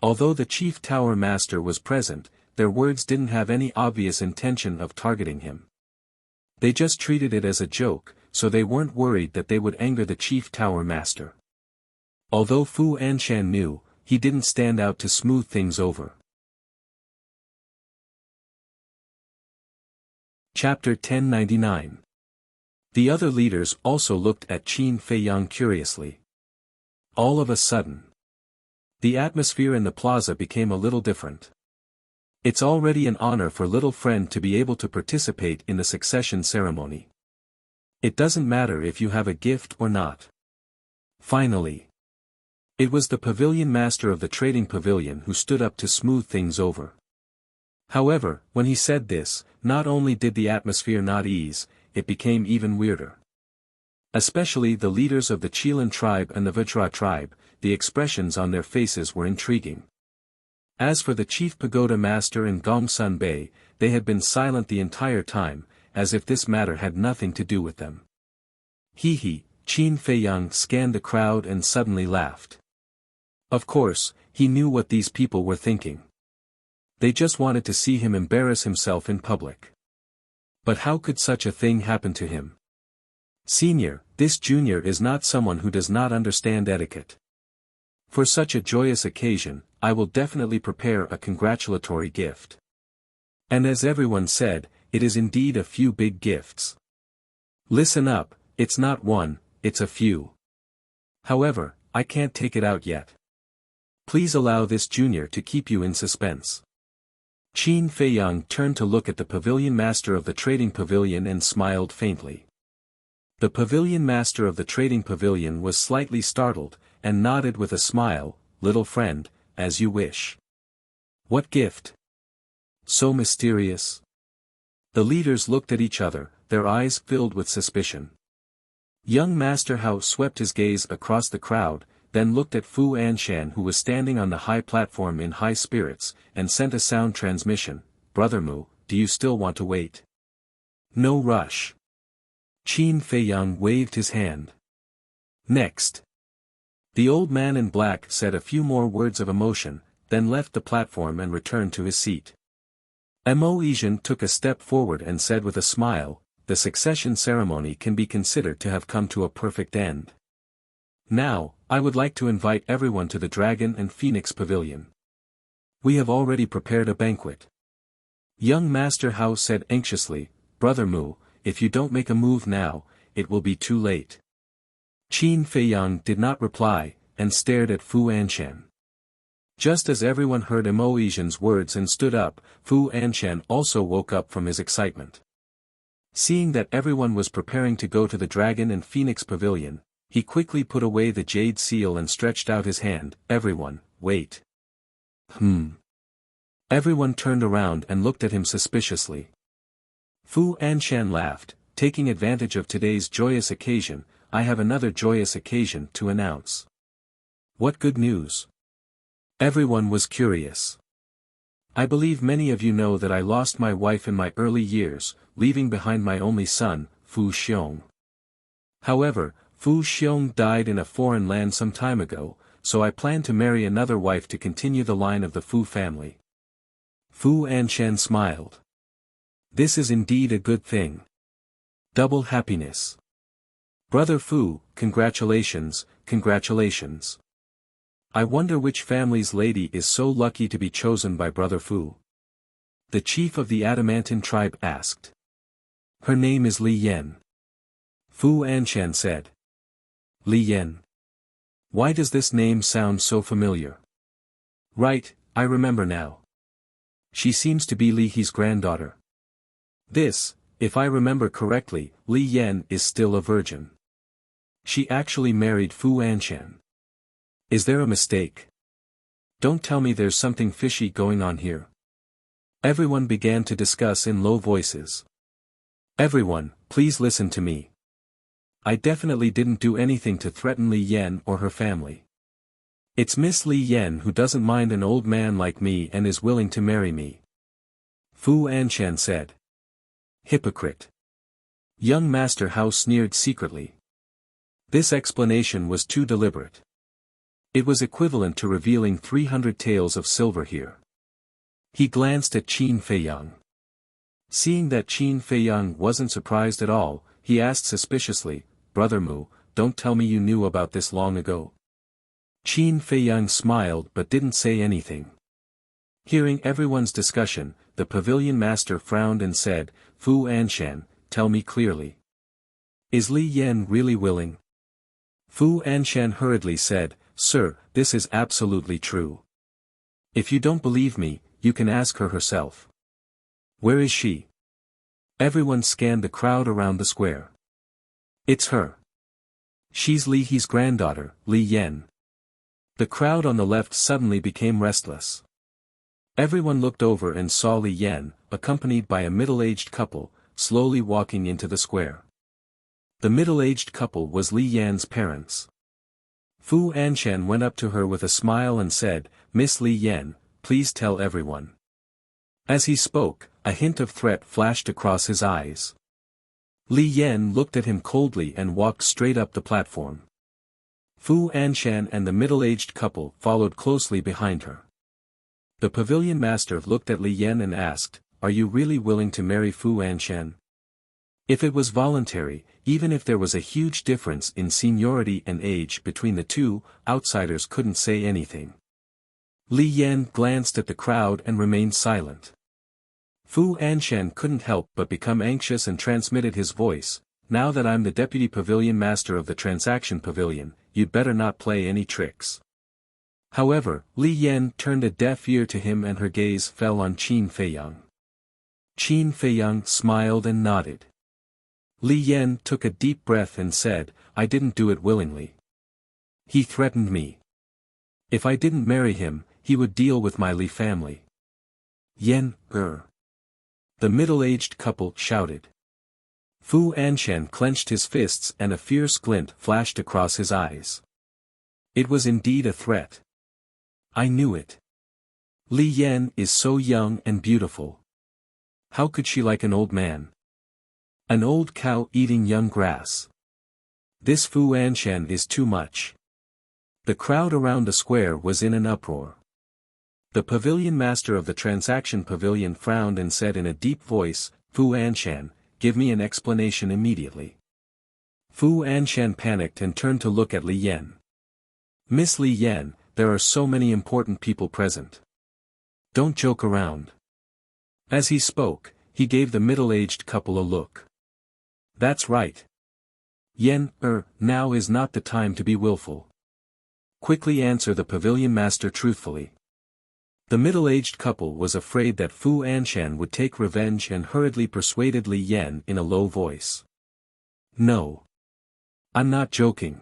A: Although the Chief Tower Master was present, their words didn't have any obvious intention of targeting him. They just treated it as a joke, so they weren't worried that they would anger the Chief Tower Master. Although Fu Anshan knew, he didn't stand out to smooth things over. Chapter 1099. The other leaders also looked at Qin Feiyang curiously. All of a sudden, the atmosphere in the plaza became a little different. It's already an honor for little friend to be able to participate in the succession ceremony. It doesn't matter if you have a gift or not. Finally, it was the pavilion master of the trading pavilion who stood up to smooth things over. However, when he said this, not only did the atmosphere not ease, it became even weirder. Especially the leaders of the Chilan tribe and the Vajra tribe, the expressions on their faces were intriguing. As for the chief pagoda master and Gongsun Bei, they had been silent the entire time, as if this matter had nothing to do with them. He, Qin Feiyang scanned the crowd and suddenly laughed. Of course, he knew what these people were thinking. They just wanted to see him embarrass himself in public. But how could such a thing happen to him? Senior, this junior is not someone who does not understand etiquette. For such a joyous occasion, I will definitely prepare a congratulatory gift. And as everyone said, it is indeed a few big gifts. Listen up, it's not one, it's a few. However, I can't take it out yet. Please allow this junior to keep you in suspense. Qin Feiyang turned to look at the pavilion master of the trading pavilion and smiled faintly. The pavilion master of the trading pavilion was slightly startled, and nodded with a smile, "Little friend, as you wish." What gift? So mysterious. The leaders looked at each other, their eyes filled with suspicion. Young Master Hao swept his gaze across the crowd, then looked at Fu Anshan who was standing on the high platform in high spirits, and sent a sound transmission, "Brother Mu, do you still want to wait? No rush." Qin Feiyang waved his hand. Next. The old man in black said a few more words of emotion, then left the platform and returned to his seat. Mo Yizhen took a step forward and said with a smile, "The succession ceremony can be considered to have come to a perfect end. Now, I would like to invite everyone to the Dragon and Phoenix Pavilion. We have already prepared a banquet." Young Master Hao said anxiously, "Brother Mu, if you don't make a move now, it will be too late." Qin Feiyang did not reply, and stared at Fu Anshan. Just as everyone heard Mo Yizhen's words and stood up, Fu Anshan also woke up from his excitement. Seeing that everyone was preparing to go to the Dragon and Phoenix Pavilion, he quickly put away the jade seal and stretched out his hand. "Everyone, wait." Everyone turned around and looked at him suspiciously. Fu Anshan laughed, "Taking advantage of today's joyous occasion, I have another joyous occasion to announce." "What good news?" Everyone was curious. "I believe many of you know that I lost my wife in my early years, leaving behind my only son, Fu Xiong. However, Fu Xiong died in a foreign land some time ago, so I plan to marry another wife to continue the line of the Fu family." Fu Anshan smiled. "This is indeed a good thing. Double happiness. Brother Fu, congratulations, congratulations. I wonder which family's lady is so lucky to be chosen by Brother Fu?" The chief of the Adamantine tribe asked. "Her name is Li Yan." Fu Anshan said. "Li Yan. Why does this name sound so familiar? Right, I remember now. She seems to be Li He's granddaughter. This, if I remember correctly, Li Yan is still a virgin. She actually married Fu Anshan. Is there a mistake? Don't tell me there's something fishy going on here." Everyone began to discuss in low voices. "Everyone, please listen to me. I definitely didn't do anything to threaten Li Yan or her family. It's Miss Li Yan who doesn't mind an old man like me and is willing to marry me." Fu Anshan said. "Hypocrite." Young Master Hao sneered secretly. This explanation was too deliberate. It was equivalent to revealing 300 taels of silver here. He glanced at Qin Feiyang. Seeing that Qin Feiyang wasn't surprised at all, he asked suspiciously, "Brother Mu, don't tell me you knew about this long ago." Qin Feiyang smiled but didn't say anything. Hearing everyone's discussion, the pavilion master frowned and said, "Fu Anshan, tell me clearly. Is Li Yan really willing?" Fu Anshan hurriedly said, "Sir, this is absolutely true. If you don't believe me, you can ask her herself." "Where is she?" Everyone scanned the crowd around the square. "It's her. She's Li He's granddaughter, Li Yan." The crowd on the left suddenly became restless. Everyone looked over and saw Li Yan, accompanied by a middle-aged couple, slowly walking into the square. The middle-aged couple was Li Yan's parents. Fu Anshan went up to her with a smile and said, "Miss Li Yan, please tell everyone." As he spoke, a hint of threat flashed across his eyes. Li Yan looked at him coldly and walked straight up the platform. Fu Anshan and the middle-aged couple followed closely behind her. The pavilion master looked at Li Yan and asked, "Are you really willing to marry Fu Anshan?" If it was voluntary, even if there was a huge difference in seniority and age between the two, outsiders couldn't say anything. Li Yan glanced at the crowd and remained silent. Fu Anshan couldn't help but become anxious and transmitted his voice, "Now that I'm the deputy pavilion master of the transaction pavilion, you'd better not play any tricks." However, Li Yan turned a deaf ear to him and her gaze fell on Qin Feiyang. Qin Feiyang smiled and nodded. Li Yan took a deep breath and said, "I didn't do it willingly. He threatened me. If I didn't marry him, he would deal with my Li family." "Yan, the middle-aged couple shouted. Fu Anshan clenched his fists and a fierce glint flashed across his eyes. It was indeed a threat. I knew it. Li Yan is so young and beautiful. How could she like an old man? An old cow eating young grass. This Fu Anshan is too much. The crowd around the square was in an uproar. The pavilion master of the transaction pavilion frowned and said in a deep voice, "Fu Anshan, give me an explanation immediately." Fu Anshan panicked and turned to look at Li Yan. "Miss Li Yan, there are so many important people present. Don't joke around." As he spoke, he gave the middle-aged couple a look. "That's right. Yan, now is not the time to be willful. Quickly answer the pavilion master truthfully." The middle-aged couple was afraid that Fu Anshan would take revenge and hurriedly persuaded Li Yan in a low voice. "No. I'm not joking.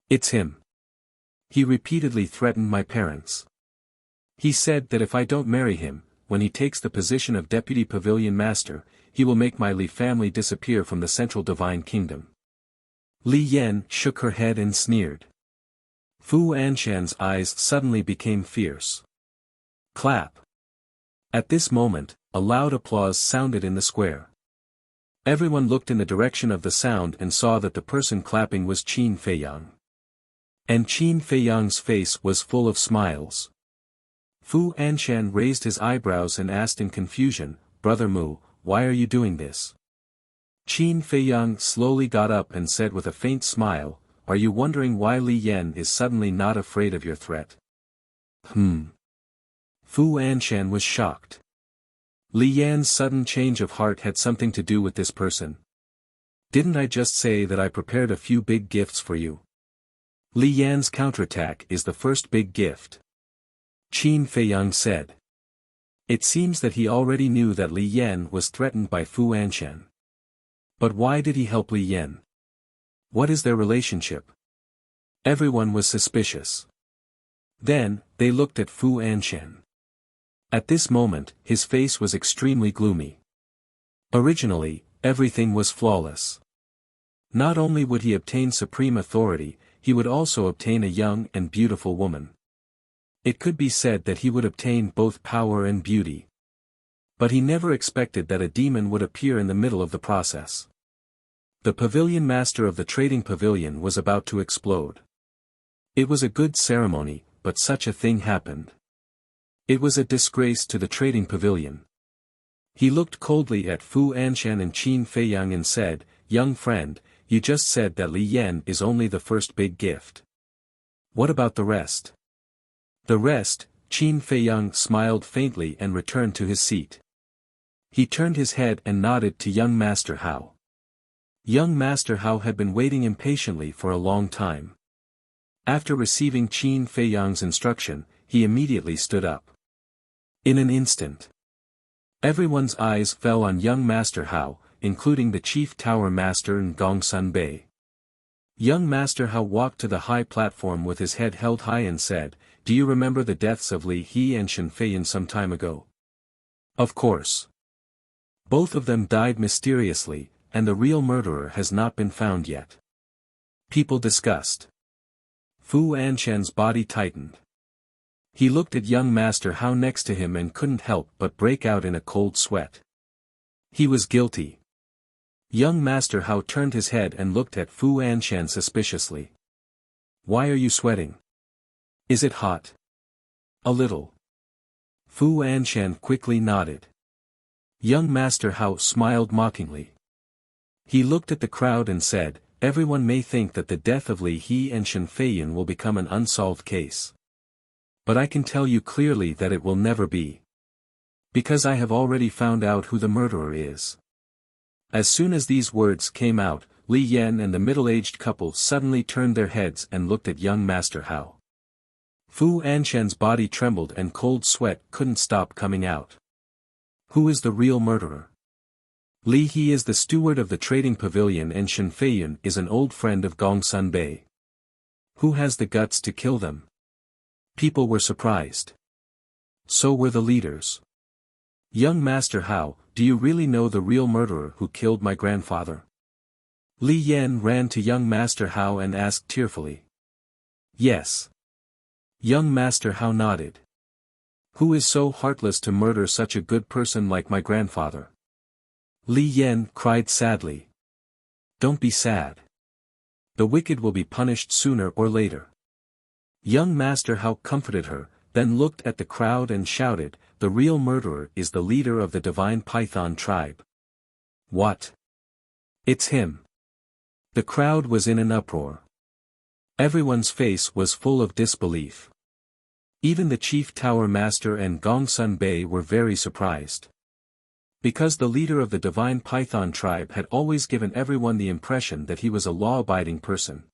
A: It's him. He repeatedly threatened my parents. He said that if I don't marry him, when he takes the position of deputy pavilion master, he will make my Li family disappear from the central divine kingdom." Li Yan shook her head and sneered. Fu Anshan's eyes suddenly became fierce. Clap. At this moment, a loud applause sounded in the square. Everyone looked in the direction of the sound and saw that the person clapping was Qin Feiyang. And Qin Feiyang's face was full of smiles. Fu Anshan raised his eyebrows and asked in confusion, "Brother Mu, why are you doing this?" Qin Feiyang slowly got up and said with a faint smile, "Are you wondering why Li Yan is suddenly not afraid of your threat?" Fu Anshan was shocked. Li Yan's sudden change of heart had something to do with this person. "Didn't I just say that I prepared a few big gifts for you? Li Yan's counterattack is the first big gift," Qin Feiyang said. It seems that he already knew that Li Yan was threatened by Fu Anshan. But why did he help Li Yan? What is their relationship? Everyone was suspicious. Then, they looked at Fu Anshan. At this moment, his face was extremely gloomy. Originally, everything was flawless. Not only would he obtain supreme authority, he would also obtain a young and beautiful woman. It could be said that he would obtain both power and beauty. But he never expected that a demon would appear in the middle of the process. The pavilion master of the trading pavilion was about to explode. It was a good ceremony, but such a thing happened. It was a disgrace to the trading pavilion. He looked coldly at Fu Anshan and Qin Feiyang and said, "Young friend, you just said that Li Yan is only the first big gift. What about the rest?" "The rest," Qin Feiyang smiled faintly and returned to his seat. He turned his head and nodded to young Master Hao. Young Master Hao had been waiting impatiently for a long time. After receiving Qin Feiyang's instruction, he immediately stood up. In an instant, everyone's eyes fell on young Master Hao, including the chief tower master and Gongsun Bei. Young Master Hao walked to the high platform with his head held high and said, "Do you remember the deaths of Li He and Shen Feiyan some time ago?" "Of course. Both of them died mysteriously, and the real murderer has not been found yet. People discussed. Fu Anshan's body tightened. He looked at young Master Hao next to him and couldn't help but break out in a cold sweat. He was guilty. Young Master Hao turned his head and looked at Fu Anshan suspiciously. "Why are you sweating? Is it hot?" "A little." Fu Anshan quickly nodded. Young Master Hao smiled mockingly. He looked at the crowd and said, "Everyone may think that the death of Li He and Shen Feiyun will become an unsolved case. But I can tell you clearly that it will never be. Because I have already found out who the murderer is." As soon as these words came out, Li Yan and the middle-aged couple suddenly turned their heads and looked at young Master Hao. Fu Anshan's body trembled and cold sweat couldn't stop coming out. Who is the real murderer? Li He is the steward of the trading pavilion and Shen Feiyun is an old friend of Gongsun Bei. Who has the guts to kill them? People were surprised. So were the leaders. "Young Master Hao, do you really know the real murderer who killed my grandfather?" Li Yan ran to young Master Hao and asked tearfully. "Yes." Young Master Hao nodded. "Who is so heartless to murder such a good person like my grandfather?" Li Yan cried sadly. "Don't be sad. The wicked will be punished sooner or later." Young Master Hao comforted her, then looked at the crowd and shouted, "The real murderer is the leader of the divine python tribe." "What? It's him." The crowd was in an uproar. Everyone's face was full of disbelief. Even the chief tower master and Gongsun Bei were very surprised. Because the leader of the divine python tribe had always given everyone the impression that he was a law-abiding person.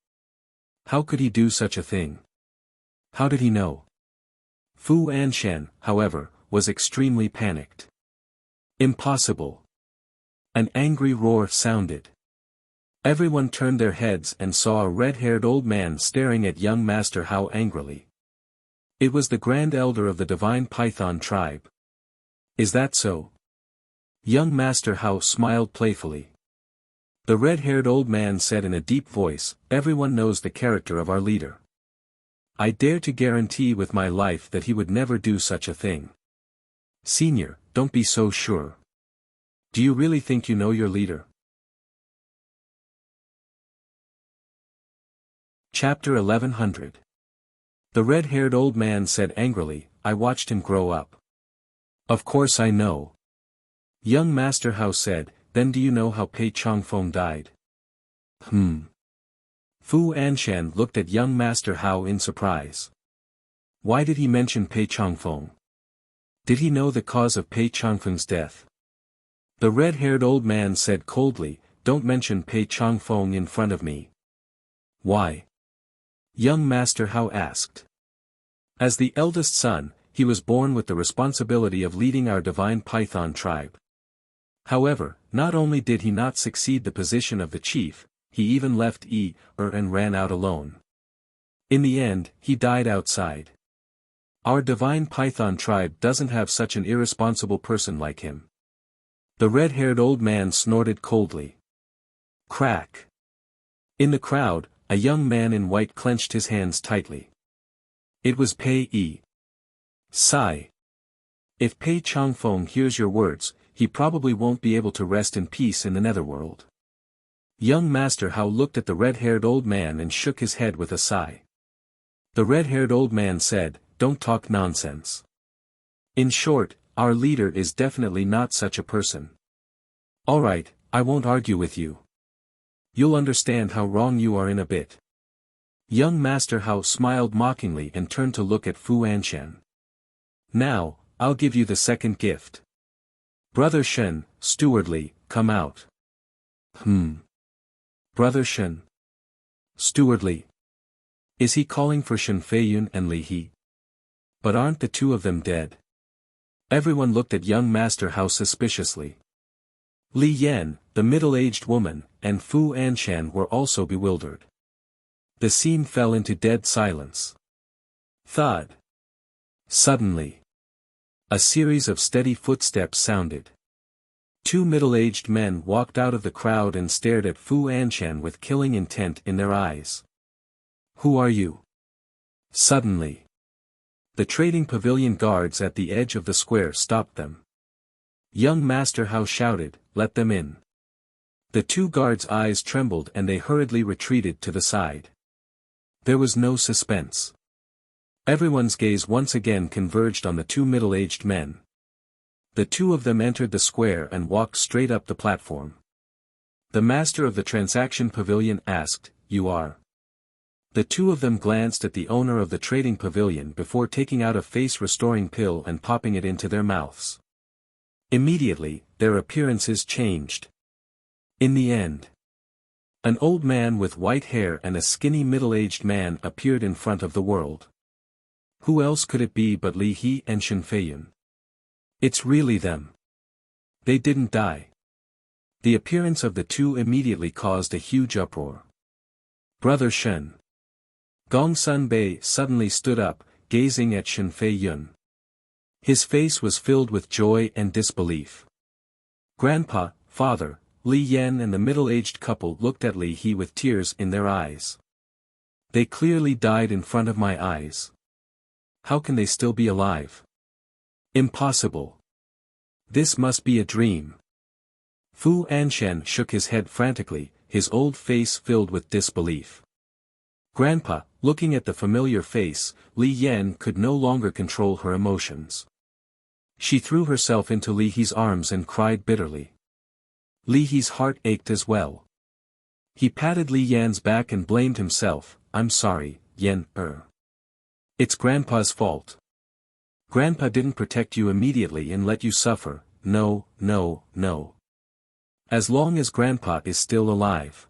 A: How could he do such a thing? How did he know? Fu Anshan, however, was extremely panicked. "Impossible!" An angry roar sounded. Everyone turned their heads and saw a red-haired old man staring at young Master Hao angrily. It was the Grand Elder of the Divine Python tribe. "Is that so?" Young Master Hao smiled playfully. The red-haired old man said in a deep voice, "Everyone knows the character of our leader. I dare to guarantee with my life that he would never do such a thing." "Senior, don't be so sure. Do you really think you know your leader?" Chapter 1100. The red-haired old man said angrily, "I watched him grow up. Of course I know." Young Master Hao said, "Then do you know how Pei Changfeng died?" Fu Anshan looked at young Master Hao in surprise. Why did he mention Pei Changfeng? Did he know the cause of Pei Changfeng's death? The red-haired old man said coldly, "Don't mention Pei Changfeng in front of me." "Why?" Young Master Hao asked. As the eldest son, he was born with the responsibility of leading our divine python tribe. However, not only did he not succeed the position of the chief, he even left and ran out alone. In the end, he died outside. Our divine python tribe doesn't have such an irresponsible person like him. The red-haired old man snorted coldly. Crack. In the crowd, a young man in white clenched his hands tightly. It was Pei Sai. If Pei Changfeng hears your words, he probably won't be able to rest in peace in the netherworld. Young Master Hao looked at the red-haired old man and shook his head with a sigh. The red-haired old man said, "Don't talk nonsense. In short, our leader is definitely not such a person." "All right, I won't argue with you. You'll understand how wrong you are in a bit." Young Master Hao smiled mockingly and turned to look at Fu Anshan. "Now, I'll give you the second gift. Brother Shen, stewardly, come out." Brother Shen. Stewardly. Is he calling for Shen Feiyun and Li He? But aren't the two of them dead? Everyone looked at young Master Hao suspiciously. Li Yan, the middle-aged woman, and Fu Anshan were also bewildered. The scene fell into dead silence. Thud. Suddenly, a series of steady footsteps sounded. Two middle-aged men walked out of the crowd and stared at Fu Anshan with killing intent in their eyes. "Who are you?" Suddenly, the trading pavilion guards at the edge of the square stopped them. Young Master Hao shouted, "Let them in." The two guards' eyes trembled and they hurriedly retreated to the side. There was no suspense. Everyone's gaze once again converged on the two middle-aged men. The two of them entered the square and walked straight up the platform. The master of the transaction pavilion asked, "You are?" The two of them glanced at the owner of the trading pavilion before taking out a face-restoring pill and popping it into their mouths. Immediately, their appearances changed. In the end, an old man with white hair and a skinny middle-aged man appeared in front of the world. Who else could it be but Li He and Shen Feiyun? It's really them. They didn't die. The appearance of the two immediately caused a huge uproar. "Brother Shen." Gongsun Bei suddenly stood up, gazing at Shen Feiyun. His face was filled with joy and disbelief. Grandpa, father, Li Yan and the middle-aged couple looked at Li He with tears in their eyes. They clearly died in front of my eyes. How can they still be alive? Impossible. This must be a dream. Fu Anshan shook his head frantically, his old face filled with disbelief. Grandpa, looking at the familiar face, Li Yan could no longer control her emotions. She threw herself into Li He's arms and cried bitterly. Li He's heart ached as well. He patted Li Yan's back and blamed himself. "I'm sorry, Yan. It's Grandpa's fault. Grandpa didn't protect you immediately and let you suffer. No, no, no. As long as Grandpa is still alive."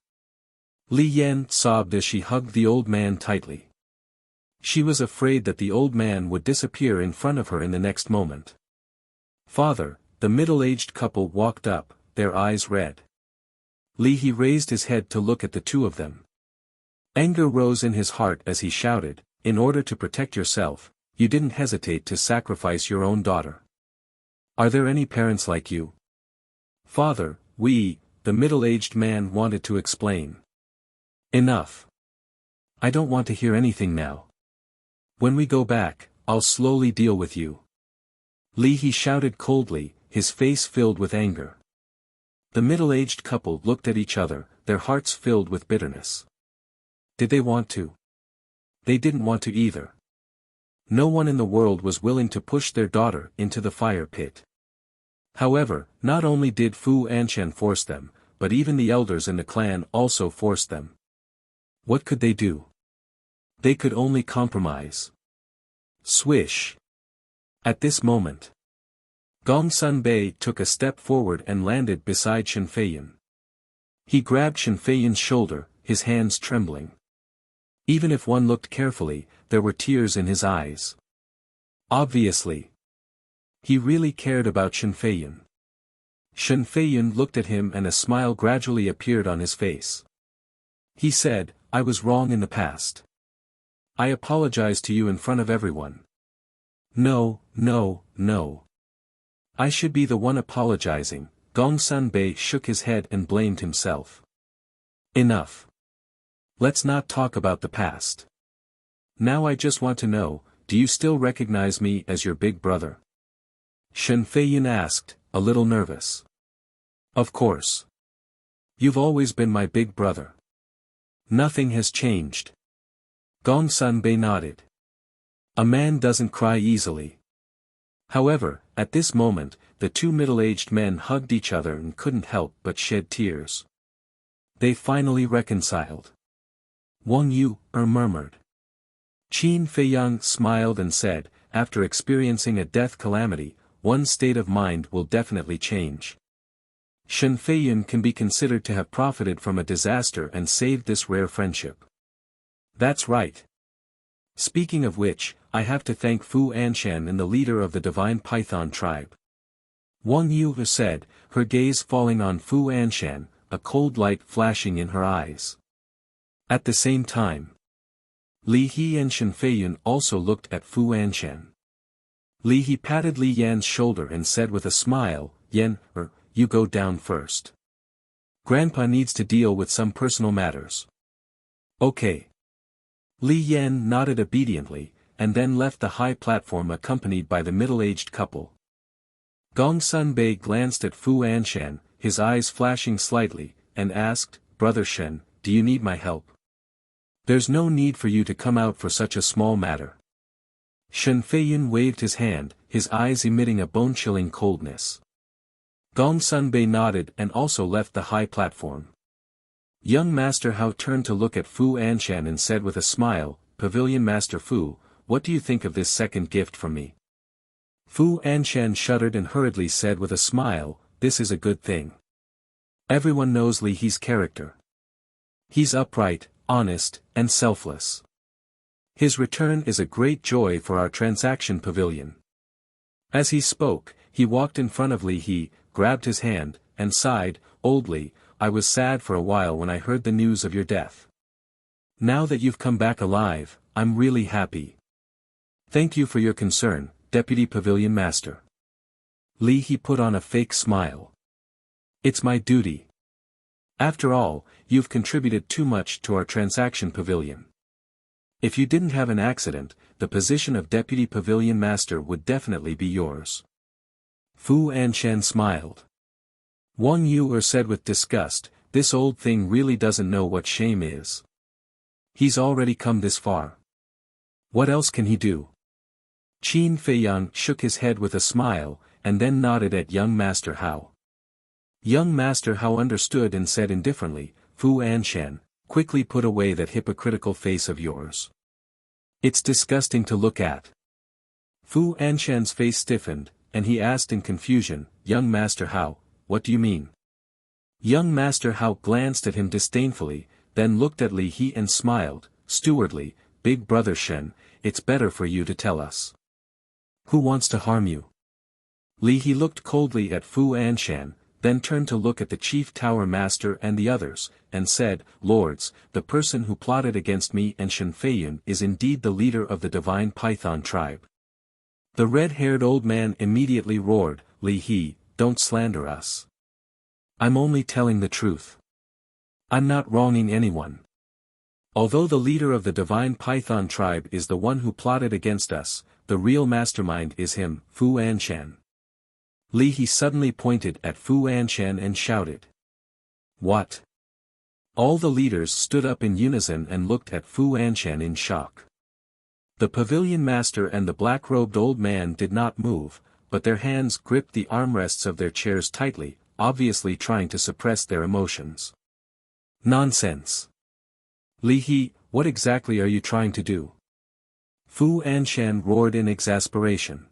A: Li Yan sobbed as she hugged the old man tightly. She was afraid that the old man would disappear in front of her in the next moment. "Father," the middle-aged couple walked up, their eyes red. Li He raised his head to look at the two of them. Anger rose in his heart as he shouted, "In order to protect yourself, you didn't hesitate to sacrifice your own daughter. Are there any parents like you?" "Father, the middle-aged man wanted to explain. "Enough. I don't want to hear anything now. When we go back, I'll slowly deal with you." Li He shouted coldly, his face filled with anger. The middle-aged couple looked at each other, their hearts filled with bitterness. Did they want to? They didn't want to either. No one in the world was willing to push their daughter into the fire pit. However, not only did Fu Anshan force them, but even the elders in the clan also forced them. What could they do? They could only compromise. Swish. At this moment, Gongsun Bei took a step forward and landed beside Shen Feiyun. He grabbed Shen Feiyun's shoulder, his hands trembling. Even if one looked carefully, there were tears in his eyes. Obviously, he really cared about Shen Feiyun. Shen Feiyun looked at him and a smile gradually appeared on his face. He said, "I was wrong in the past. I apologize to you in front of everyone." "No, no, no. I should be the one apologizing." Gongsun Bei shook his head and blamed himself. "Enough. Let's not talk about the past. Now I just want to know, do you still recognize me as your big brother?" Shen Feiyun asked, a little nervous. "Of course. You've always been my big brother. Nothing has changed." Gongsun Bei nodded. A man doesn't cry easily. However, at this moment, the two middle-aged men hugged each other and couldn't help but shed tears. They finally reconciled. "Wang Yu," murmured. Qin Feiyang smiled and said, "After experiencing a death calamity, one's state of mind will definitely change. Shen Feiyun can be considered to have profited from a disaster and saved this rare friendship." "That's right. Speaking of which, I have to thank Fu Anshan and the leader of the Divine Python tribe." Wang Yu said, her gaze falling on Fu Anshan, a cold light flashing in her eyes. At the same time, Li He and Shen Feiyun also looked at Fu Anshan. Li He patted Li Yan's shoulder and said with a smile, you go down first. Grandpa needs to deal with some personal matters. Okay. Li Yan nodded obediently, and then left the high platform accompanied by the middle-aged couple. Gong Sun Bei glanced at Fu Anshan, his eyes flashing slightly, and asked, Brother Shen, do you need my help? There's no need for you to come out for such a small matter. Shen Feiyun waved his hand, his eyes emitting a bone-chilling coldness. Gong Sun Bei nodded and also left the high platform. Young Master Hao turned to look at Fu Anshan and said with a smile, Pavilion Master Fu, what do you think of this second gift from me? Fu Anshan shuddered and hurriedly said with a smile, this is a good thing. Everyone knows Li He's character. He's upright, honest, and selfless. His return is a great joy for our transaction pavilion. As he spoke, he walked in front of Li He, grabbed his hand, and sighed, Old Li, I was sad for a while when I heard the news of your death. Now that you've come back alive, I'm really happy. Thank you for your concern, Deputy Pavilion Master. Li He put on a fake smile. It's my duty. After all, you've contributed too much to our transaction pavilion. If you didn't have an accident, the position of Deputy Pavilion Master would definitely be yours. Fu Anshan smiled. Wang Yu said with disgust, this old thing really doesn't know what shame is. He's already come this far. What else can he do? Qin Feiyang shook his head with a smile, and then nodded at young Master Hao. Young Master Hao understood and said indifferently, Fu Anshan, quickly put away that hypocritical face of yours. It's disgusting to look at. Fu Anshan's face stiffened, and he asked in confusion, Young Master Hao, what do you mean? Young Master Hao glanced at him disdainfully, then looked at Li He and smiled, stewardly, Big Brother Shen, it's better for you to tell us. Who wants to harm you? Li He looked coldly at Fu Anshan, then turned to look at the Chief Tower Master and the others, and said, Lords, the person who plotted against me and Shen Feiyun is indeed the leader of the Divine Python tribe. The red-haired old man immediately roared, Li He, don't slander us. I'm only telling the truth. I'm not wronging anyone. Although the leader of the Divine Python tribe is the one who plotted against us, the real mastermind is him, Fu Anshan. Li He suddenly pointed at Fu Anshan and shouted. What? All the leaders stood up in unison and looked at Fu Anshan in shock. The pavilion master and the black-robed old man did not move, but their hands gripped the armrests of their chairs tightly, obviously trying to suppress their emotions. Nonsense. Li He, what exactly are you trying to do? Fu Anshan roared in exasperation.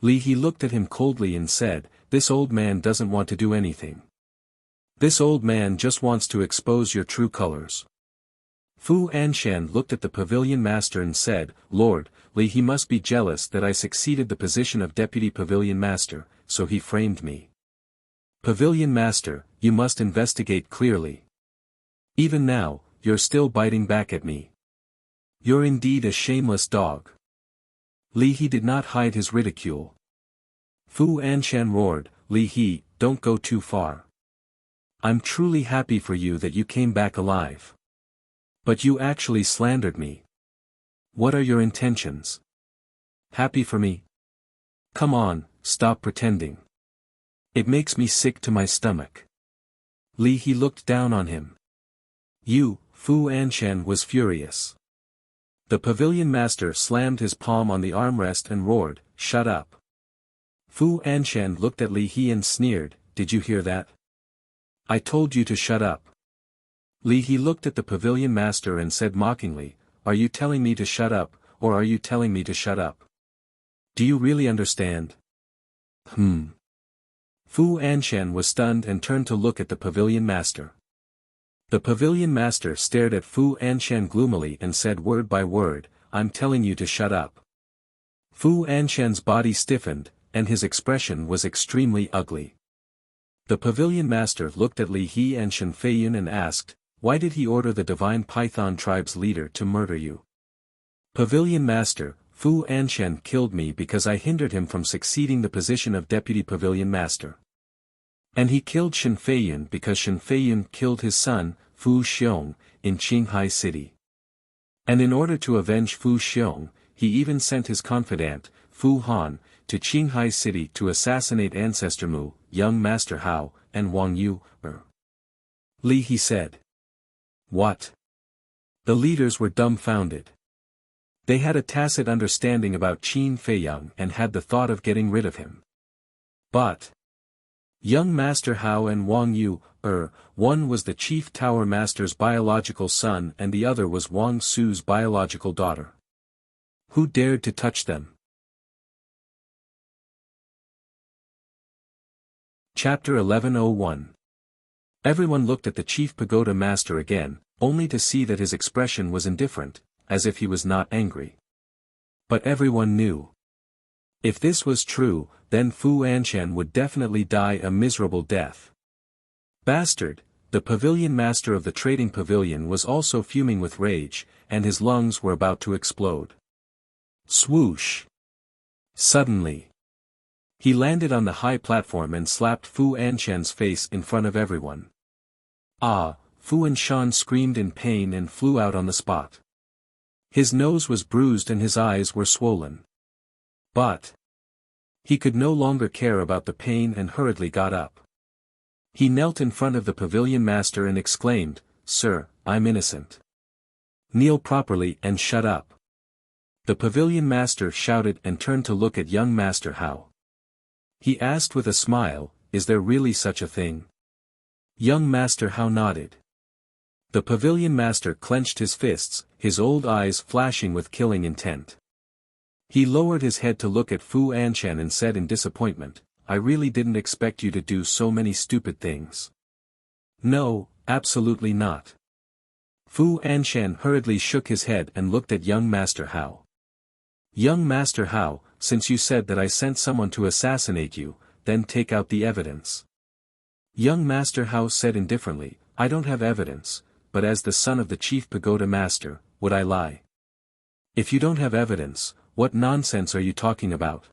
A: Li He looked at him coldly and said, this old man doesn't want to do anything. This old man just wants to expose your true colors. Fu Anshan looked at the pavilion master and said, Lord, Li He must be jealous that I succeeded the position of deputy pavilion master, so he framed me. Pavilion master, you must investigate clearly. Even now, you're still biting back at me. You're indeed a shameless dog. Li He did not hide his ridicule. Fu Anshan roared, Li He, don't go too far. I'm truly happy for you that you came back alive. But you actually slandered me. What are your intentions? Happy for me? Come on, stop pretending. It makes me sick to my stomach. Li He looked down on him. You, Fu Anshan was furious. The pavilion master slammed his palm on the armrest and roared, shut up. Fu Anshan looked at Li He and sneered, did you hear that? I told you to shut up. Li He looked at the pavilion master and said mockingly, are you telling me to shut up, or are you telling me to shut up? Do you really understand? Fu Anshan was stunned and turned to look at the pavilion master. The pavilion master stared at Fu Anshan gloomily and said word by word, I'm telling you to shut up. Fu Anshan's body stiffened, and his expression was extremely ugly. The pavilion master looked at Li He and Shen Feiyun and asked, why did he order the Divine Python tribe's leader to murder you? Pavilion master, Fu Anshan killed me because I hindered him from succeeding the position of deputy pavilion master. And he killed Shen Feiyun because Shen Feiyun killed his son, Fu Xiong, in Qinghai City. And in order to avenge Fu Xiong, he even sent his confidant, Fu Han, to Qinghai City to assassinate Ancestor Mu, young Master Hao, and Wang Yu. Li, he said. What? The leaders were dumbfounded. They had a tacit understanding about Qin Feiyang and had the thought of getting rid of him. But young Master Hao and Wang Yu, one was the Chief Tower Master's biological son and the other was Wang Su's biological daughter. Who dared to touch them? Chapter 1101. Everyone looked at the Chief Pagoda Master again, only to see that his expression was indifferent, as if he was not angry. But everyone knew. If this was true, then Fu Anshan would definitely die a miserable death. Bastard, the pavilion master of the trading pavilion was also fuming with rage, and his lungs were about to explode. Swoosh! Suddenly, he landed on the high platform and slapped Fu Anshan's face in front of everyone. Ah! Fu Anshan screamed in pain and flew out on the spot. His nose was bruised and his eyes were swollen. But he could no longer care about the pain and hurriedly got up. He knelt in front of the pavilion master and exclaimed, "Sir, I'm innocent. Kneel properly and shut up." The pavilion master shouted and turned to look at young Master Hao. He asked with a smile, "Is there really such a thing?" Young Master Hao nodded. The pavilion master clenched his fists, his old eyes flashing with killing intent. He lowered his head to look at Fu Anshan and said in disappointment, "I really didn't expect you to do so many stupid things." "No, absolutely not." Fu Anshan hurriedly shook his head and looked at young Master Hao. "Young Master Hao, since you said that I sent someone to assassinate you, then take out the evidence." Young Master Hao said indifferently, "I don't have evidence, but as the son of the Chief Pagoda Master, would I lie? If you don't have evidence, what nonsense are you talking about?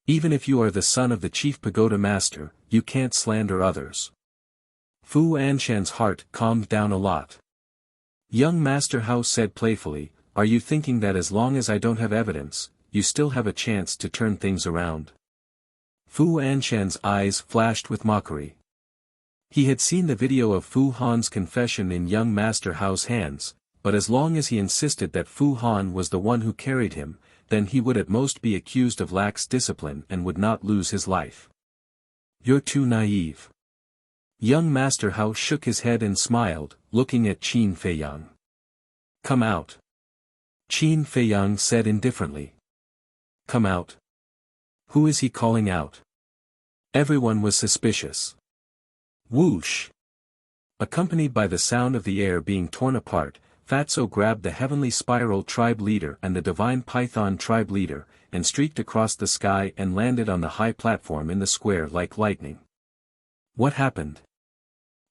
A: Even if you are the son of the Chief Pagoda Master, you can't slander others." Fu Anshan's heart calmed down a lot. Young Master Hao said playfully, "Are you thinking that as long as I don't have evidence, you still have a chance to turn things around?" Fu Anshan's eyes flashed with mockery. He had seen the video of Fu Han's confession in young Master Hao's hands, but as long as he insisted that Fu Han was the one who carried him, then he would at most be accused of lax discipline and would not lose his life. "You're too naive." Young Master Hao shook his head and smiled, looking at Qin Feiyang. "Come out." Qin Feiyang said indifferently. "Come out? Who is he calling out?" Everyone was suspicious. Whoosh! Accompanied by the sound of the air being torn apart, Fatso grabbed the Heavenly Spiral tribe leader and the Divine Python tribe leader, and streaked across the sky and landed on the high platform in the square like lightning. What happened?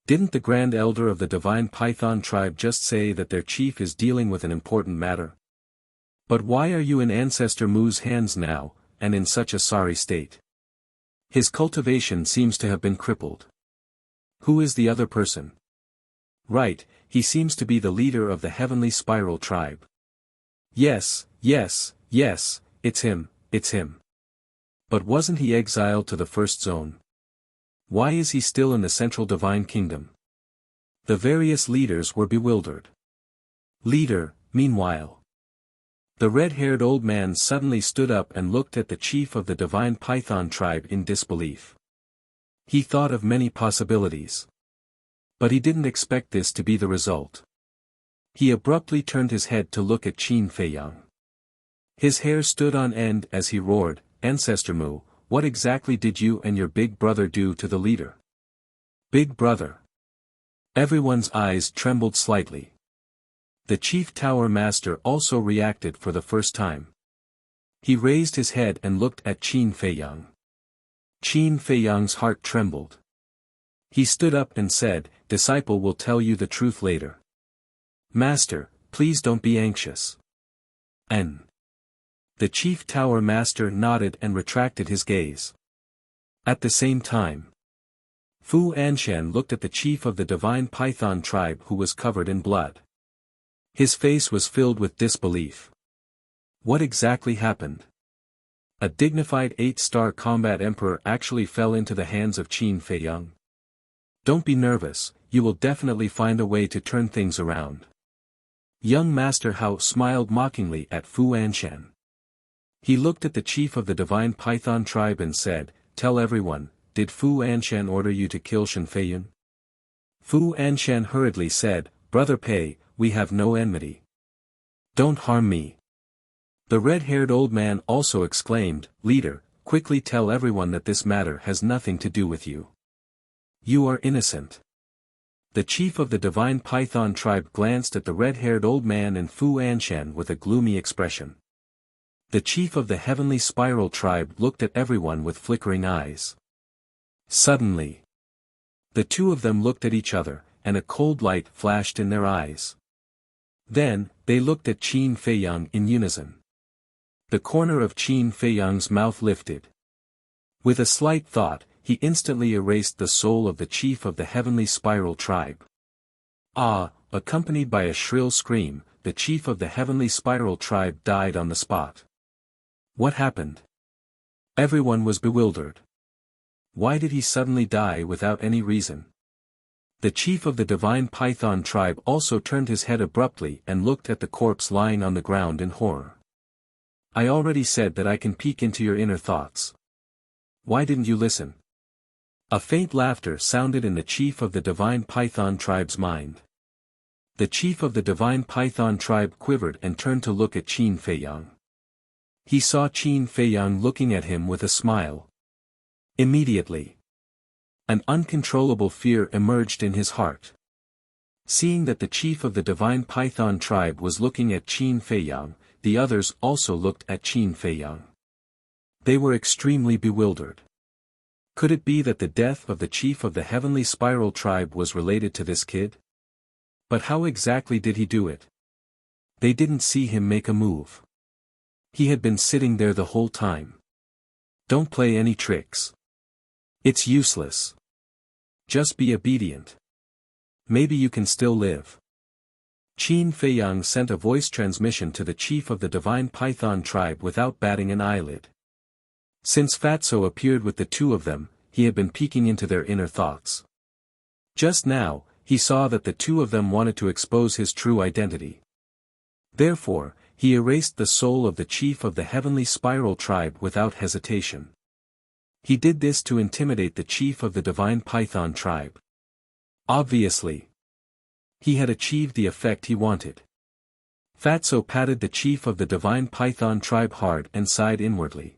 A: Didn't the Grand Elder of the Divine Python tribe just say that their chief is dealing with an important matter? But why are you in Ancestor Mu's hands now, and in such a sorry state? His cultivation seems to have been crippled. Who is the other person? Right, he seems to be the leader of the Heavenly Spiral tribe. Yes, it's him, it's him. But wasn't he exiled to the First Zone? Why is he still in the Central Divine Kingdom? The various leaders were bewildered. Leader, meanwhile. The red-haired old man suddenly stood up and looked at the chief of the Divine Python tribe in disbelief. He thought of many possibilities. But he didn't expect this to be the result. He abruptly turned his head to look at Qin Feiyang. His hair stood on end as he roared, "Ancestor Mu, what exactly did you and your big brother do to the leader?" Big brother. Everyone's eyes trembled slightly. The Chief Tower Master also reacted for the first time. He raised his head and looked at Qin Feiyang. Qin Feiyang's heart trembled. He stood up and said, "Disciple will tell you the truth later." "Master, please don't be anxious." "N." The Chief Tower Master nodded and retracted his gaze. At the same time, Fu Anshan looked at the chief of the divine python tribe who was covered in blood. His face was filled with disbelief. What exactly happened? A dignified 8-star combat emperor actually fell into the hands of Qin Feiyang. Don't be nervous, you will definitely find a way to turn things around. Young Master Hao smiled mockingly at Fu Anshan. He looked at the chief of the divine python tribe and said, "Tell everyone, did Fu Anshan order you to kill Shen Feiyun?" Fu Anshan hurriedly said, "Brother Pei, we have no enmity. Don't harm me." The red-haired old man also exclaimed, "Leader, quickly tell everyone that this matter has nothing to do with you. You are innocent." The chief of the divine python tribe glanced at the red-haired old man and Fu Anshan with a gloomy expression. The chief of the heavenly spiral tribe looked at everyone with flickering eyes. Suddenly, the two of them looked at each other, and a cold light flashed in their eyes. Then, they looked at Qin Feiyang in unison. The corner of Qin Feiyang's mouth lifted. With a slight thought, he instantly erased the soul of the chief of the heavenly spiral tribe. Ah! Accompanied by a shrill scream, the chief of the heavenly spiral tribe died on the spot. What happened? Everyone was bewildered. Why did he suddenly die without any reason? The chief of the divine python tribe also turned his head abruptly and looked at the corpse lying on the ground in horror. I already said that I can peek into your inner thoughts. Why didn't you listen? A faint laughter sounded in the chief of the divine python tribe's mind. The chief of the divine python tribe quivered and turned to look at Qin Feiyang. He saw Qin Feiyang looking at him with a smile. Immediately, an uncontrollable fear emerged in his heart. Seeing that the chief of the divine python tribe was looking at Qin Feiyang, the others also looked at Qin Feiyang. They were extremely bewildered. Could it be that the death of the chief of the heavenly spiral tribe was related to this kid? But how exactly did he do it? They didn't see him make a move. He had been sitting there the whole time. Don't play any tricks. It's useless. Just be obedient. Maybe you can still live. Qin Feiyang sent a voice transmission to the chief of the divine python tribe without batting an eyelid. Since Fatso appeared with the two of them, he had been peeking into their inner thoughts. Just now, he saw that the two of them wanted to expose his true identity. Therefore, he erased the soul of the chief of the heavenly spiral tribe without hesitation. He did this to intimidate the chief of the divine python tribe. Obviously, he had achieved the effect he wanted. Fatso patted the chief of the divine python tribe hard and sighed inwardly.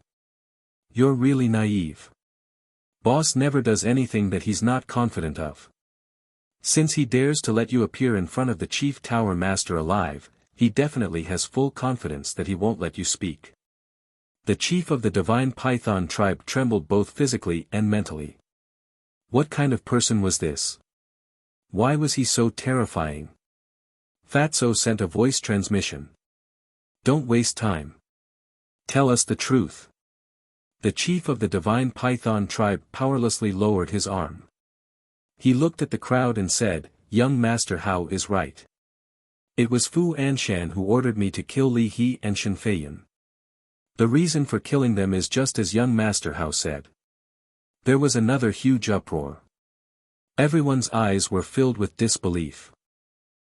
A: You're really naive. Boss never does anything that he's not confident of. Since he dares to let you appear in front of the chief tower master alive, he definitely has full confidence that he won't let you speak. The chief of the divine python tribe trembled both physically and mentally. What kind of person was this? Why was he so terrifying? Fatso sent a voice transmission. Don't waste time. Tell us the truth. The chief of the divine python tribe powerlessly lowered his arm. He looked at the crowd and said, Young Master Hao is right. It was Fu Anshan who ordered me to kill Li He and Shen Feiyun. The reason for killing them is just as young Master Hao said. There was another huge uproar. Everyone's eyes were filled with disbelief.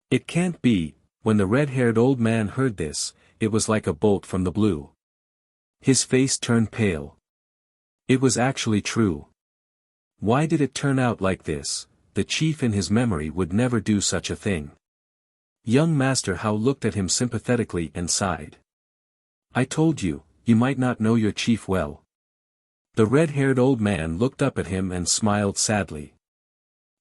A: It can't be. When the red-haired old man heard this, it was like a bolt from the blue. His face turned pale. It was actually true. Why did it turn out like this? The chief in his memory would never do such a thing. Young Master Hao looked at him sympathetically and sighed. I told you, you might not know your chief well. The red-haired old man looked up at him and smiled sadly.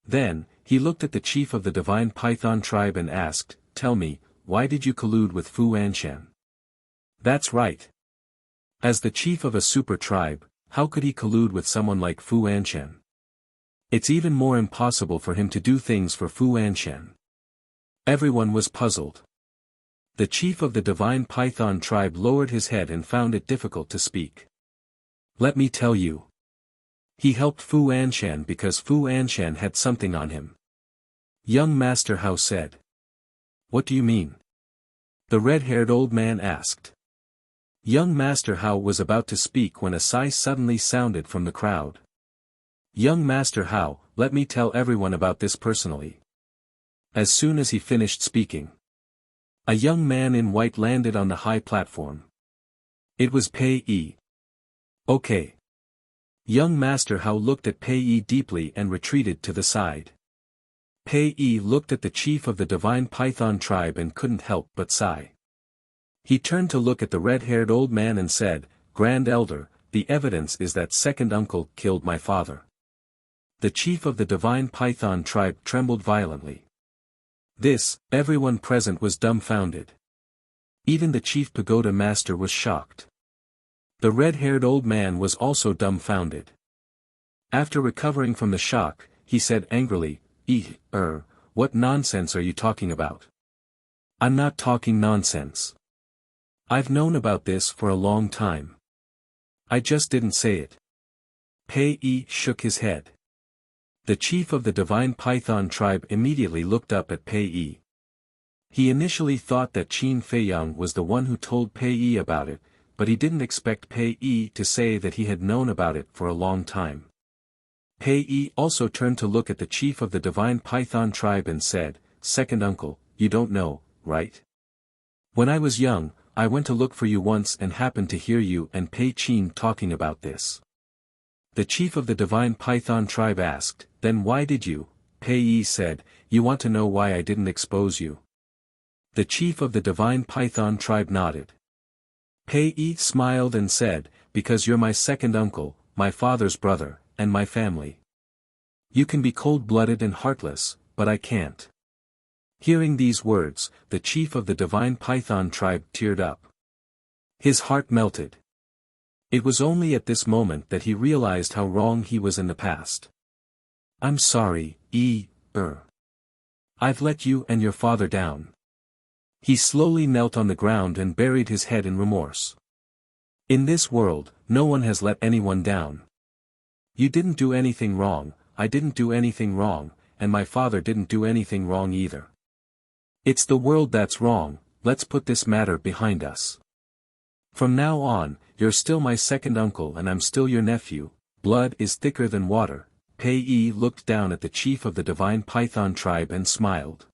A: Then, he looked at the chief of the divine python tribe and asked, Tell me, why did you collude with Fu Anshan? That's right. As the chief of a super tribe, how could he collude with someone like Fu Anshan? It's even more impossible for him to do things for Fu Anshan. Everyone was puzzled. The chief of the divine python tribe lowered his head and found it difficult to speak. Let me tell you. He helped Fu Anshan because Fu Anshan had something on him. Young Master Hao said. What do you mean? The red-haired old man asked. Young Master Hao was about to speak when a sigh suddenly sounded from the crowd. Young Master Hao, let me tell everyone about this personally. As soon as he finished speaking, a young man in white landed on the high platform. It was Pei Yi. Okay. Young Master Hao looked at Pei Yi deeply and retreated to the side. Pei Yi looked at the chief of the divine python tribe and couldn't help but sigh. He turned to look at the red-haired old man and said, Grand Elder, the evidence is that second uncle killed my father. The chief of the divine python tribe trembled violently. Everyone present was dumbfounded. Even the chief pagoda master was shocked. The red-haired old man was also dumbfounded. After recovering from the shock, he said angrily, what nonsense are you talking about? I'm not talking nonsense. I've known about this for a long time. I just didn't say it. Pei Yi shook his head. The chief of the divine python tribe immediately looked up at Pei Yi. He initially thought that Qin Feiyang was the one who told Pei Yi about it, but he didn't expect Pei Yi to say that he had known about it for a long time. Pei Yi also turned to look at the chief of the divine python tribe and said, Second uncle, you don't know, right? When I was young, I went to look for you once and happened to hear you and Pei Qin talking about this. The chief of the divine python tribe asked, Then why did you? Pei Yi said, You want to know why I didn't expose you? The chief of the divine python tribe nodded. Pei Yi smiled and said, Because you're my second uncle, my father's brother, and my family. You can be cold-blooded and heartless, but I can't. Hearing these words, the chief of the divine python tribe teared up. His heart melted. It was only at this moment that he realized how wrong he was in the past. I'm sorry, I've let you and your father down. He slowly knelt on the ground and buried his head in remorse. In this world, no one has let anyone down. You didn't do anything wrong, I didn't do anything wrong, and my father didn't do anything wrong either. It's the world that's wrong, let's put this matter behind us. From now on, you're still my second uncle and I'm still your nephew. Blood is thicker than water. Pei Yi looked down at the chief of the divine python tribe and smiled.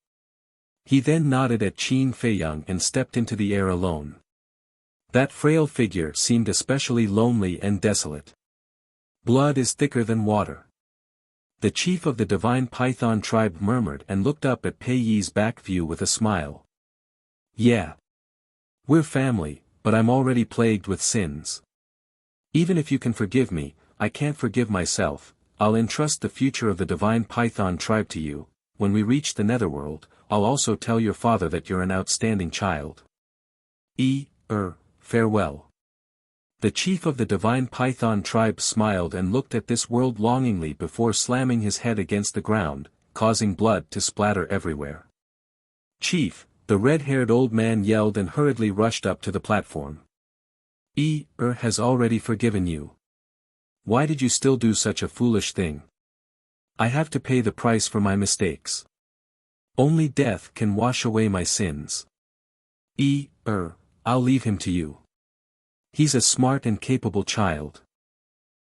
A: He then nodded at Qin Feiyang and stepped into the air alone. That frail figure seemed especially lonely and desolate. Blood is thicker than water. The chief of the divine python tribe murmured and looked up at Pei Yi's back view with a smile. Yeah. We're family, but I'm already plagued with sins. Even if you can forgive me, I can't forgive myself. I'll entrust the future of the divine python tribe to you. When we reach the netherworld, I'll also tell your father that you're an outstanding child. Farewell. The chief of the divine python tribe smiled and looked at this world longingly before slamming his head against the ground, causing blood to splatter everywhere. Chief, the red-haired old man yelled and hurriedly rushed up to the platform. Has already forgiven you. Why did you still do such a foolish thing? I have to pay the price for my mistakes. Only death can wash away my sins. I'll leave him to you. He's a smart and capable child.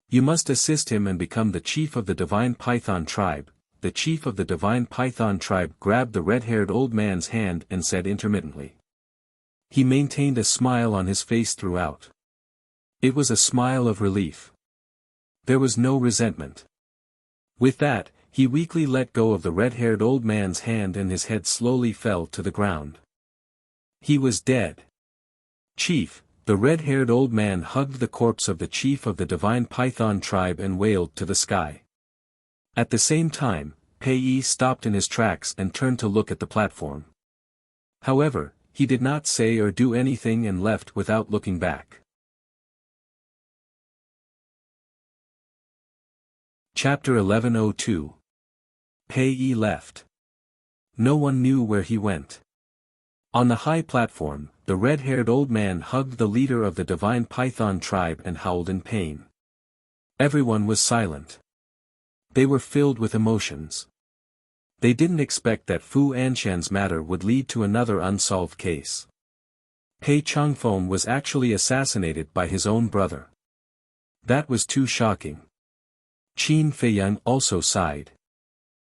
A: You must assist him and become the chief of the divine python tribe. The chief of the divine python tribe grabbed the red-haired old man's hand and said intermittently. He maintained a smile on his face throughout. It was a smile of relief. There was no resentment. With that, he weakly let go of the red-haired old man's hand and his head slowly fell to the ground. He was dead. Chief, the red-haired old man hugged the corpse of the chief of the divine python tribe and wailed to the sky. At the same time, Pei Yi stopped in his tracks and turned to look at the platform. However, he did not say or do anything and left without looking back. Chapter 1102. Pei Yi left. No one knew where he went. On the high platform, the red-haired old man hugged the leader of the divine python tribe and howled in pain. Everyone was silent. They were filled with emotions. They didn't expect that Fu Anshan's matter would lead to another unsolved case. Pei Changfeng was actually assassinated by his own brother. That was too shocking. Qin Feiyang also sighed.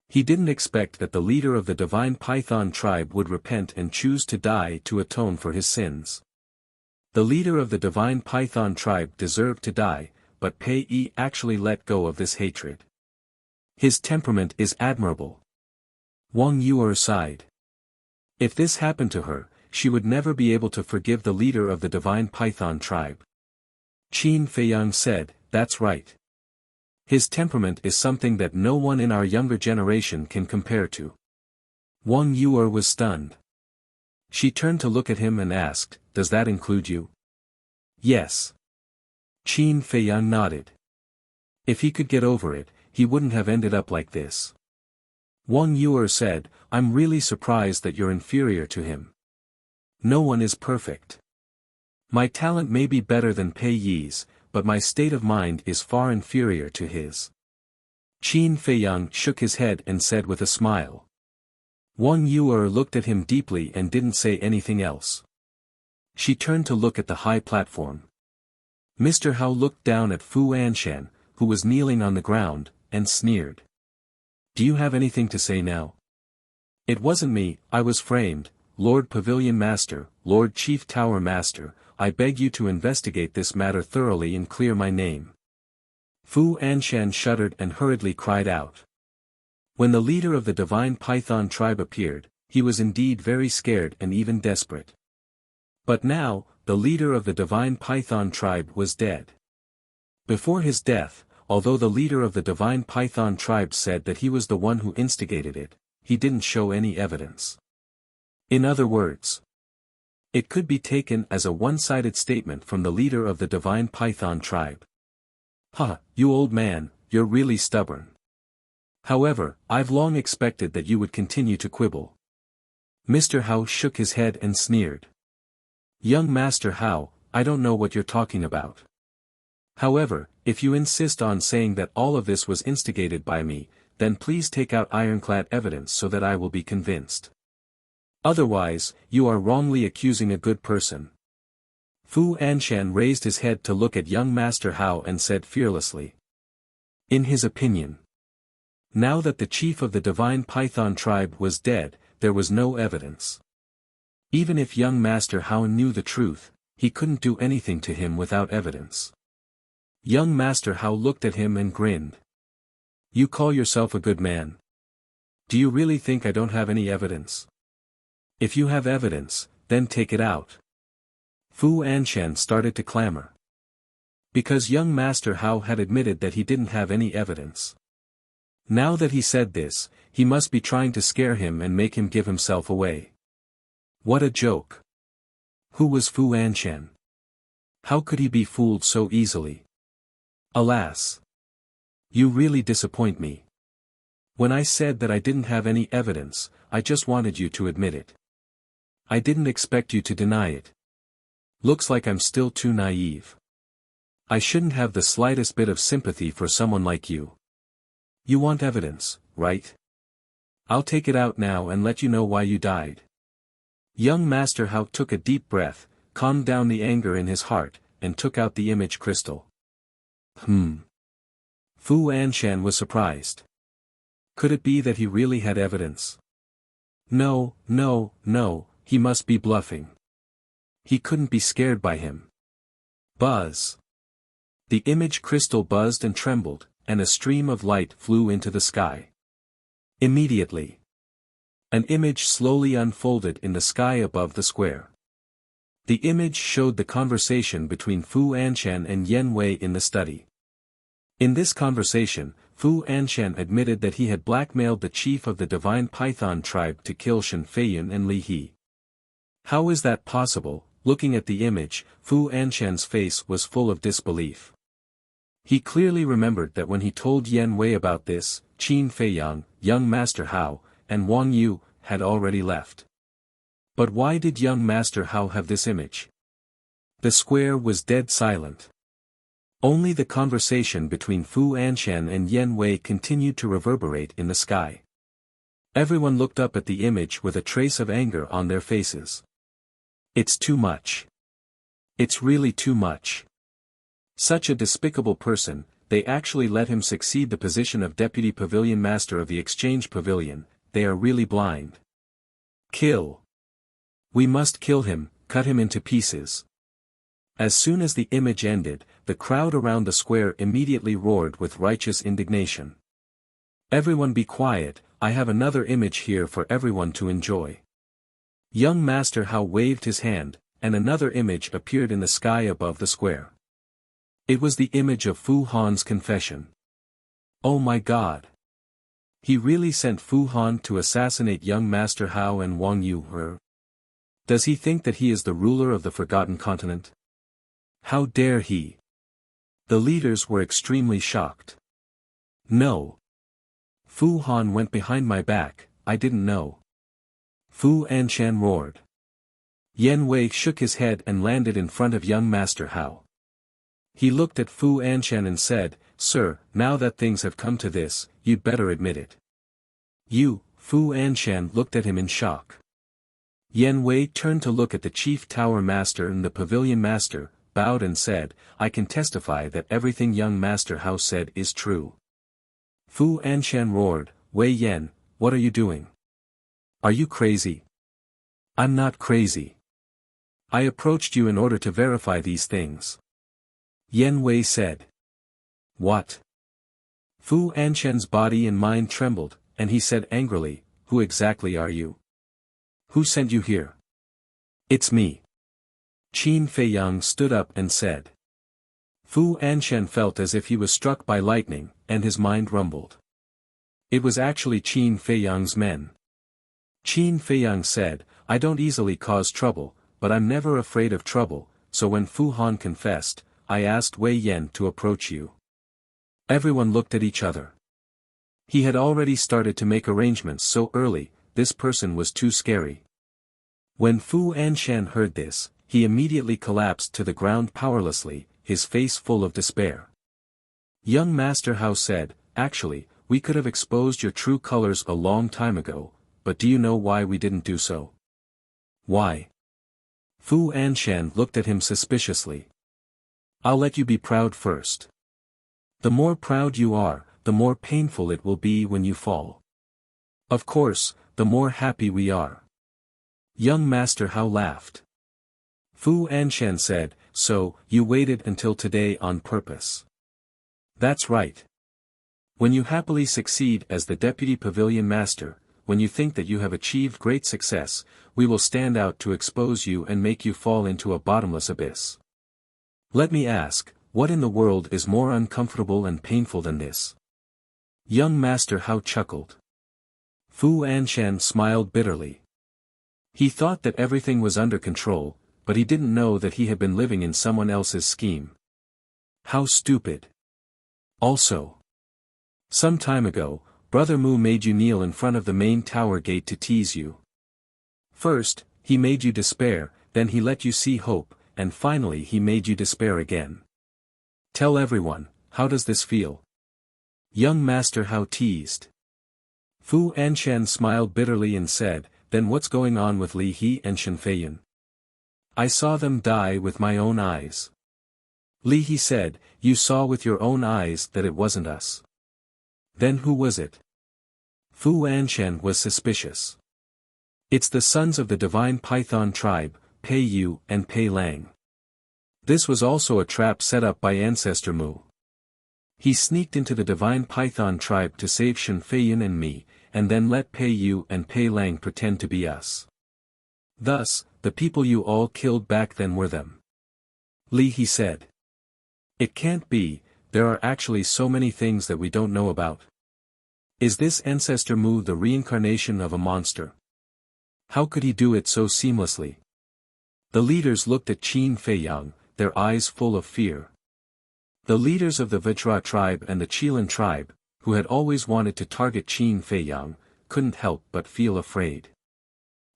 A: He didn't expect that the leader of the divine python tribe would repent and choose to die to atone for his sins. The leader of the divine python tribe deserved to die, but Pei Yi actually let go of this hatred. His temperament is admirable. Wang Yuer sighed. If this happened to her, she would never be able to forgive the leader of the divine python tribe. Qin Feiyang said, "That's right. His temperament is something that no one in our younger generation can compare to." Wang Yuer was stunned. She turned to look at him and asked, "Does that include you?" "Yes." Qin Feiyang nodded. If he could get over it, he wouldn't have ended up like this. Wang Yuer said, "I'm really surprised that you're inferior to him. No one is perfect. My talent may be better than Pei Yi's, but my state of mind is far inferior to his." Qin Feiyang shook his head and said with a smile. Wang Yuer looked at him deeply and didn't say anything else. She turned to look at the high platform. Mr. Hao looked down at Fu Anshan, who was kneeling on the ground, and sneered. "Do you have anything to say now?" "It wasn't me, I was framed, Lord Pavilion Master, Lord Chief Tower Master, I beg you to investigate this matter thoroughly and clear my name." Fu Anshan shuddered and hurriedly cried out. When the leader of the divine python tribe appeared, he was indeed very scared and even desperate. But now, the leader of the divine python tribe was dead. Before his death, although the leader of the divine python tribe said that he was the one who instigated it, he didn't show any evidence. In other words, it could be taken as a one-sided statement from the leader of the divine python tribe. "Ha, you old man, you're really stubborn. However, I've long expected that you would continue to quibble." Mr. Hao shook his head and sneered. "Young Master Hao, I don't know what you're talking about. However, if you insist on saying that all of this was instigated by me, then please take out ironclad evidence so that I will be convinced. Otherwise, you are wrongly accusing a good person." Fu Anshan raised his head to look at young Master Hao and said fearlessly. In his opinion, now that the chief of the divine python tribe was dead, there was no evidence. Even if young Master Hao knew the truth, he couldn't do anything to him without evidence. Young Master Hao looked at him and grinned. "You call yourself a good man? Do you really think I don't have any evidence? If you have evidence, then take it out." Fu Anshan started to clamor. Because young Master Hao had admitted that he didn't have any evidence. Now that he said this, he must be trying to scare him and make him give himself away. What a joke. Who was Fu Anshan? How could he be fooled so easily? Alas! You really disappoint me. When I said that I didn't have any evidence, I just wanted you to admit it. I didn't expect you to deny it. Looks like I'm still too naive. I shouldn't have the slightest bit of sympathy for someone like you. You want evidence, right? I'll take it out now and let you know why you died. Young Master Hao took a deep breath, calmed down the anger in his heart, and took out the image crystal. Fu Anshan was surprised. Could it be that he really had evidence? No, he must be bluffing. He couldn't be scared by him. Buzz. The image crystal buzzed and trembled, and a stream of light flew into the sky. Immediately, an image slowly unfolded in the sky above the square. The image showed the conversation between Fu Anshan and Yen Wei in the study. In this conversation, Fu Anshan admitted that he had blackmailed the chief of the divine python tribe to kill Shen Feiyun and Li He. How is that possible? Looking at the image, Fu Anshan's face was full of disbelief. He clearly remembered that when he told Yen Wei about this, Qin Feiyang, young Master Hao, and Wang Yu had already left. But why did young Master Hao have this image? The square was dead silent. Only the conversation between Fu Anshan and Yen Wei continued to reverberate in the sky. Everyone looked up at the image with a trace of anger on their faces. It's too much. It's really too much. Such a despicable person, they actually let him succeed the position of Deputy Pavilion Master of the Exchange Pavilion, they are really blind. Kill. We must kill him, cut him into pieces. As soon as the image ended, the crowd around the square immediately roared with righteous indignation. Everyone be quiet, I have another image here for everyone to enjoy. Young Master Hao waved his hand, and another image appeared in the sky above the square. It was the image of Fu Han's confession. Oh my God! He really sent Fu Han to assassinate young Master Hao and Wang Yu. Does he think that he is the ruler of the Forgotten Continent? How dare he? The leaders were extremely shocked. No. Fu Han went behind my back, I didn't know. Fu Anshan roared. Yen Wei shook his head and landed in front of young Master Hao. He looked at Fu Anshan and said, Sir, now that things have come to this, you'd better admit it. You, Fu Anshan looked at him in shock. Yen Wei turned to look at the Chief Tower Master and the Pavilion Master, bowed and said, I can testify that everything young Master Hao said is true. Fu Anshan roared, Wei Yan, what are you doing? Are you crazy? I'm not crazy. I approached you in order to verify these things. Yen Wei said. What? Fu Anshan's body and mind trembled, and he said angrily, Who exactly are you? Who sent you here? It's me. Qin Feiyang stood up and said. Fu Anshan felt as if he was struck by lightning, and his mind rumbled. It was actually Qin Feiyang's men. Qin Feiyang said, I don't easily cause trouble, but I'm never afraid of trouble, so when Fu Han confessed, I asked Wei Yan to approach you. Everyone looked at each other. He had already started to make arrangements so early, this person was too scary. When Fu Anshan heard this, he immediately collapsed to the ground powerlessly, his face full of despair. Young Master Hao said, Actually, we could have exposed your true colors a long time ago, but do you know why we didn't do so? Why? Fu Anshan looked at him suspiciously. I'll let you be proud first. The more proud you are, the more painful it will be when you fall. Of course, the more happy we are. Young Master Hao laughed. Fu Anshan said, So, you waited until today on purpose. That's right. When you happily succeed as the Deputy Pavilion Master, when you think that you have achieved great success, we will stand out to expose you and make you fall into a bottomless abyss. Let me ask, what in the world is more uncomfortable and painful than this? Young Master Hao chuckled. Fu Anshan smiled bitterly. He thought that everything was under control, but he didn't know that he had been living in someone else's scheme. How stupid. Also, some time ago, Brother Mu made you kneel in front of the main tower gate to tease you. First, he made you despair, then he let you see hope, and finally he made you despair again. Tell everyone, how does this feel? Young Master Hao teased. Fu Anshan smiled bitterly and said, Then what's going on with Li He and Shen Feiyun? I saw them die with my own eyes. Li He said, You saw with your own eyes that it wasn't us. Then who was it? Fu Anshan was suspicious. It's the sons of the divine Python tribe, Pei Yu and Pei Lang. This was also a trap set up by Ancestor Mu. He sneaked into the divine Python tribe to save Shen Feiyun and me, and then let Pei Yu and Pei Lang pretend to be us. Thus, the people you all killed back then were them. Li He said. It can't be, there are actually so many things that we don't know about. Is this Ancestor Mu the reincarnation of a monster? How could he do it so seamlessly? The leaders looked at Qin Feiyang, their eyes full of fear. The leaders of the Vajra tribe and the Qilan tribe, who had always wanted to target Qin Feiyang, couldn't help but feel afraid.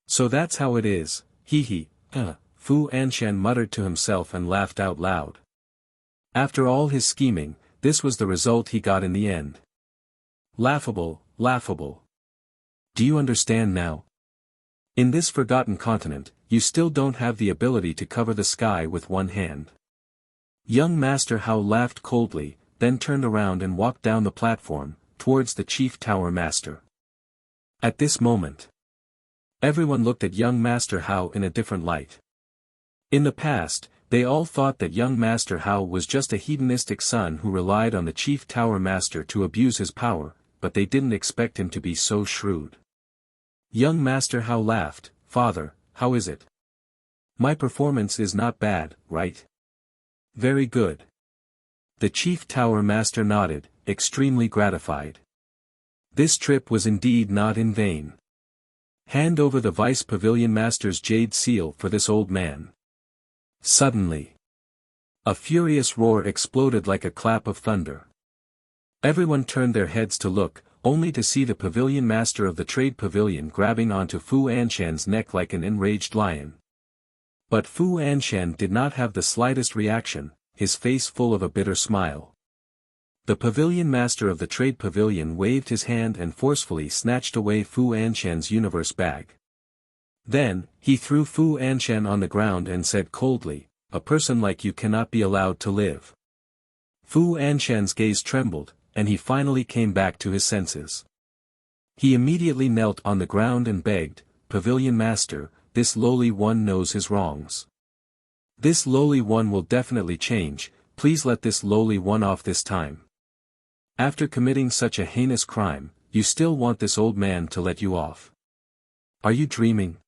A: So that's how it is, Fu Anshan muttered to himself and laughed out loud. After all his scheming, this was the result he got in the end. Laughable, laughable. Do you understand now? In this forgotten continent, you still don't have the ability to cover the sky with one hand. Young Master Hao laughed coldly, then turned around and walked down the platform, towards the Chief Tower Master. At this moment, everyone looked at young Master Hao in a different light. In the past, they all thought that young Master Hao was just a hedonistic son who relied on the Chief Tower Master to abuse his power, but they didn't expect him to be so shrewd. Young Master Hao laughed. Father, how is it? My performance is not bad, right? Very good. The Chief Tower Master nodded, extremely gratified. This trip was indeed not in vain. Hand over the Vice Pavilion Master's jade seal for this old man. Suddenly, a furious roar exploded like a clap of thunder. Everyone turned their heads to look, only to see the Pavilion Master of the Trade Pavilion grabbing onto Fu Anshan's neck like an enraged lion. But Fu Anshan did not have the slightest reaction, his face full of a bitter smile. The Pavilion Master of the Trade Pavilion waved his hand and forcefully snatched away Fu Anshan's universe bag. Then, he threw Fu Anshan on the ground and said coldly, "A person like you cannot be allowed to live." Fu Anshan's gaze trembled, and he finally came back to his senses. He immediately knelt on the ground and begged, "Pavilion Master, this lowly one knows his wrongs. This lowly one will definitely change, please let this lowly one off this time. After committing such a heinous crime, you still want this old man to let you off. Are you dreaming?"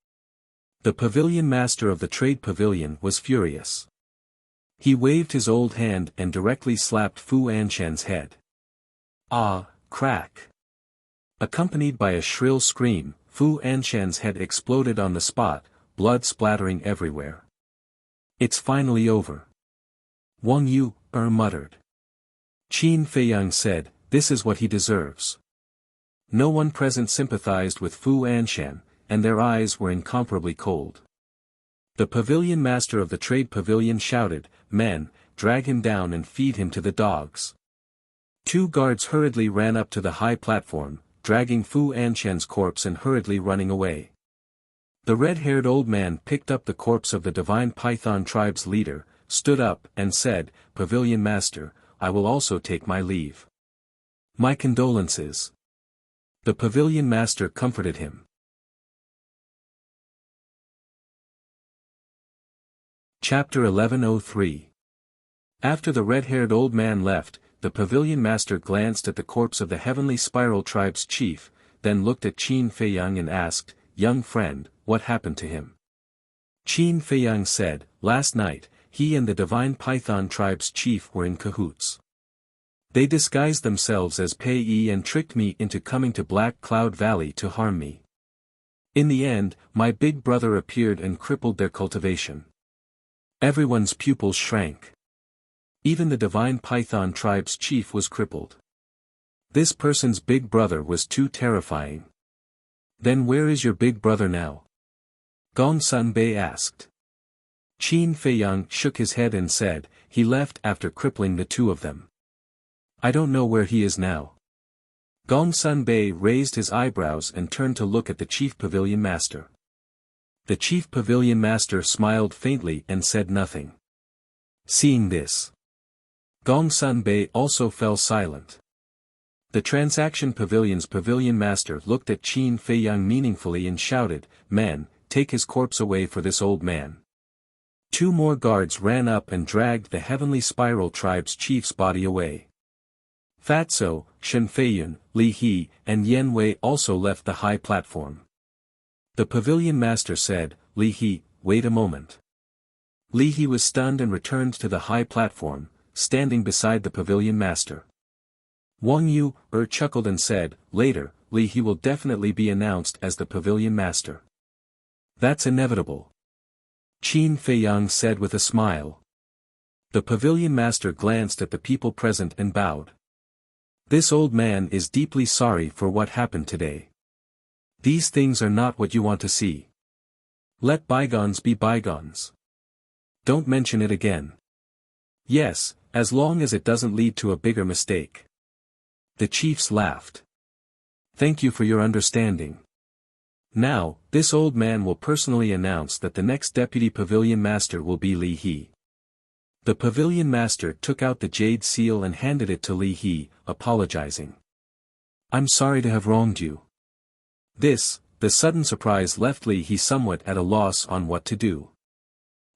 A: The Pavilion Master of the Trade Pavilion was furious. He waved his old hand and directly slapped Fu Anshan's head. Ah, crack! Accompanied by a shrill scream, Fu Anshan's head exploded on the spot, blood splattering everywhere. "It's finally over." Wang Yu muttered. Qin Feiyang said, "This is what he deserves." No one present sympathized with Fu Anshan, and their eyes were incomparably cold. The Pavilion Master of the Trade Pavilion shouted, "Men, drag him down and feed him to the dogs." 2 guards hurriedly ran up to the high platform, dragging Fu Anshan's corpse and hurriedly running away. The red-haired old man picked up the corpse of the Divine Python tribe's leader, stood up, and said, "Pavilion Master, I will also take my leave. My condolences." The Pavilion Master comforted him. Chapter 1103. After the red-haired old man left, the Pavilion Master glanced at the corpse of the Heavenly Spiral Tribe's chief, then looked at Qin Feiyang and asked, "Young friend, what happened to him?" Qin Feiyang said, "Last night, he and the Divine Python Tribe's chief were in cahoots. They disguised themselves as Pei Yi and tricked me into coming to Black Cloud Valley to harm me. In the end, my big brother appeared and crippled their cultivation. Everyone's pupils shrank. Even the Divine Python Tribe's chief was crippled. This person's big brother was too terrifying." "Then where is your big brother now?" Gong Sunbei asked. Qin Feiyang shook his head and said, "He left after crippling the 2 of them. I don't know where he is now." Gong Sunbei raised his eyebrows and turned to look at the Chief Pavilion Master. The Chief Pavilion Master smiled faintly and said nothing. Seeing this, Gong Sunbei also fell silent. The Transaction Pavilion's Pavilion Master looked at Qin Feiyang meaningfully and shouted, "Men, take his corpse away for this old man." 2 more guards ran up and dragged the Heavenly Spiral Tribe's chief's body away. Fatso, Shen Feiyun, Li He, and Yen Wei also left the high platform. The Pavilion Master said, "Li He, wait a moment." Li He was stunned and returned to the high platform, standing beside the Pavilion Master. Wang Yu chuckled and said, "Later, Li He will definitely be announced as the Pavilion Master. That's inevitable." Qin Feiyang said with a smile. The Pavilion Master glanced at the people present and bowed. "This old man is deeply sorry for what happened today. These things are not what you want to see. Let bygones be bygones. Don't mention it again." Yes, as long as it doesn't lead to a bigger mistake. The chiefs laughed. Thank you for your understanding. Now, this old man will personally announce that the next deputy pavilion master will be Li He. The pavilion master took out the jade seal and handed it to Li He, apologizing. I'm sorry to have wronged you. The sudden surprise left Li He somewhat at a loss on what to do.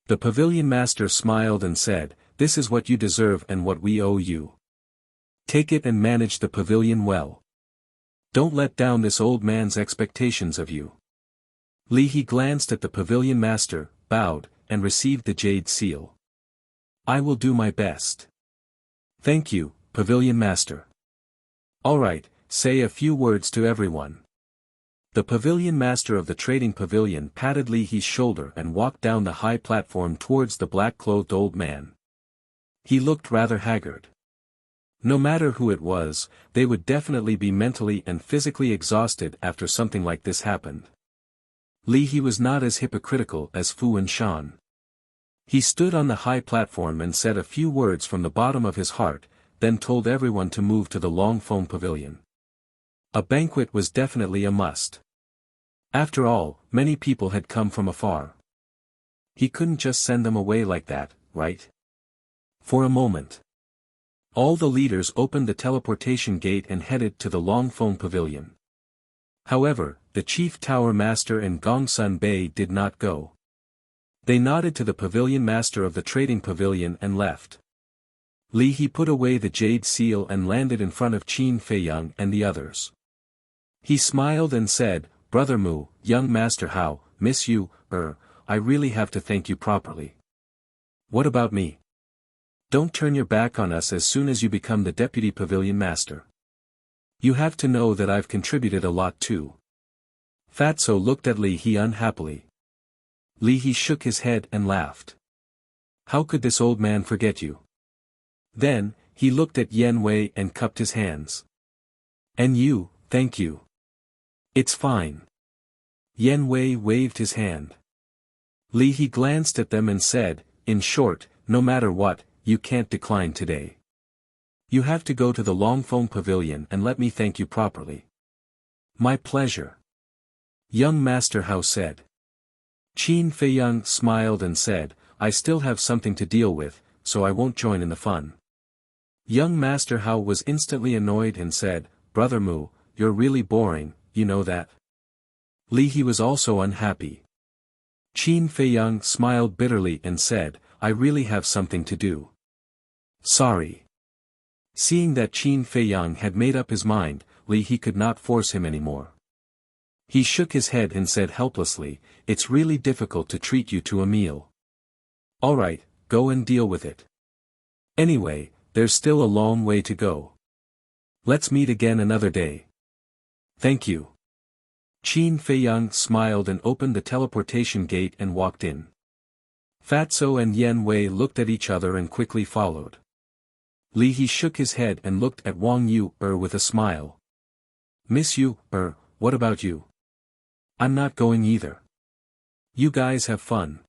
A: The pavilion master smiled and said, this is what you deserve and what we owe you. Take it and manage the pavilion well. Don't let down this old man's expectations of you. Li He glanced at the pavilion master, bowed, and received the jade seal. I will do my best. Thank you, pavilion master. All right, say a few words to everyone. The pavilion master of the trading pavilion patted Li He's shoulder and walked down the high platform towards the black-clothed old man. He looked rather haggard. No matter who it was, they would definitely be mentally and physically exhausted after something like this happened. Li He was not as hypocritical as Fu and Shan. He stood on the high platform and said a few words from the bottom of his heart, then told everyone to move to the long foam pavilion. A banquet was definitely a must. After all, many people had come from afar. He couldn't just send them away like that, right? For a moment, all the leaders opened the teleportation gate and headed to the long foam pavilion. However, the chief tower master and Gongsun Bei did not go. They nodded to the pavilion master of the trading pavilion and left. Li He put away the jade seal and landed in front of Qin Feiyang and the others. He smiled and said, Brother Mu, young master Hao, miss you, I really have to thank you properly. What about me? Don't turn your back on us as soon as you become the deputy pavilion master. You have to know that I've contributed a lot too. Fatso looked at Li He unhappily. Li He shook his head and laughed. How could this old man forget you? Then, he looked at Yen Wei and cupped his hands. And you, thank you. It's fine. Yen Wei waved his hand. Li He glanced at them and said, in short, no matter what, you can't decline today. You have to go to the long foam pavilion and let me thank you properly. My pleasure. Young Master Hao said. Qin Feiyang smiled and said, I still have something to deal with, so I won't join in the fun. Young Master Hao was instantly annoyed and said, Brother Mu, you're really boring, you know that? Li He was also unhappy. Qin Feiyang smiled bitterly and said, I really have something to do. Sorry. Seeing that Qin Feiyang had made up his mind, Li He could not force him anymore. He shook his head and said helplessly, it's really difficult to treat you to a meal. All right, go and deal with it. Anyway, there's still a long way to go. Let's meet again another day. Thank you. Qin Feiyang smiled and opened the teleportation gate and walked in. Fatso and Yen Wei looked at each other and quickly followed. Li He shook his head and looked at Wang Yu with a smile. Miss Yu, what about you? I'm not going either. You guys have fun.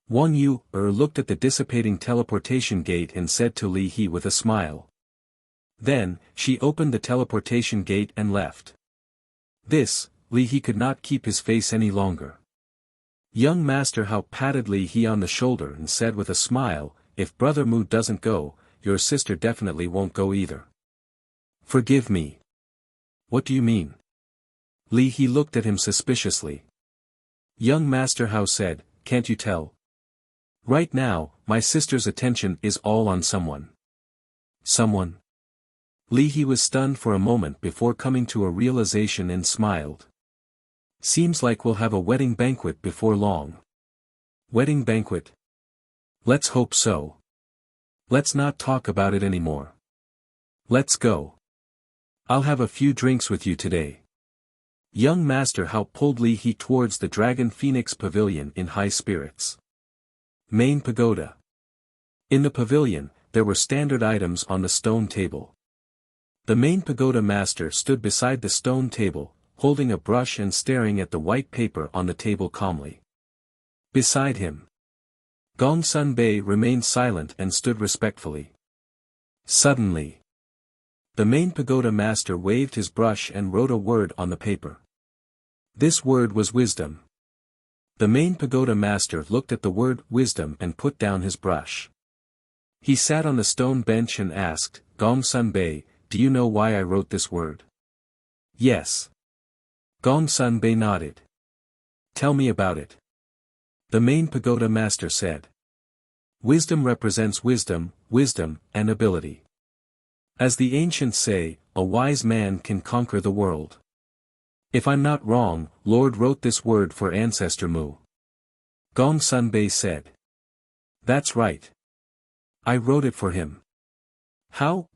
A: Wang Yu looked at the dissipating teleportation gate and said to Li He with a smile. Then, she opened the teleportation gate and left. Li He could not keep his face any longer. Young Master Hao patted Li He on the shoulder and said with a smile, if Brother Mu doesn't go, your sister definitely won't go either. Forgive me. What do you mean? Li He looked at him suspiciously. Young Master Hao said, can't you tell? Right now, my sister's attention is all on someone. Someone? Li He was stunned for a moment before coming to a realization and smiled. Seems like we'll have a wedding banquet before long. Wedding banquet? Let's hope so. Let's not talk about it anymore. Let's go. I'll have a few drinks with you today. Young Master Hao pulled Li He towards the Dragon Phoenix Pavilion in high spirits. Main Pagoda. In the pavilion, there were standard items on the stone table. The main pagoda master stood beside the stone table, holding a brush and staring at the white paper on the table calmly. Beside him, Gongsun Bei remained silent and stood respectfully. Suddenly, the main pagoda master waved his brush and wrote a word on the paper. This word was wisdom. The main pagoda master looked at the word wisdom and put down his brush. He sat on the stone bench and asked, Gongsun Bei, do you know why I wrote this word? Yes. Gongsun Bei nodded. Tell me about it. The main pagoda master said. Wisdom represents wisdom, and ability. As the ancients say, a wise man can conquer the world. If I'm not wrong, Lord wrote this word for Ancestor Mu. Gongsun Bei said. That's right. I wrote it for him.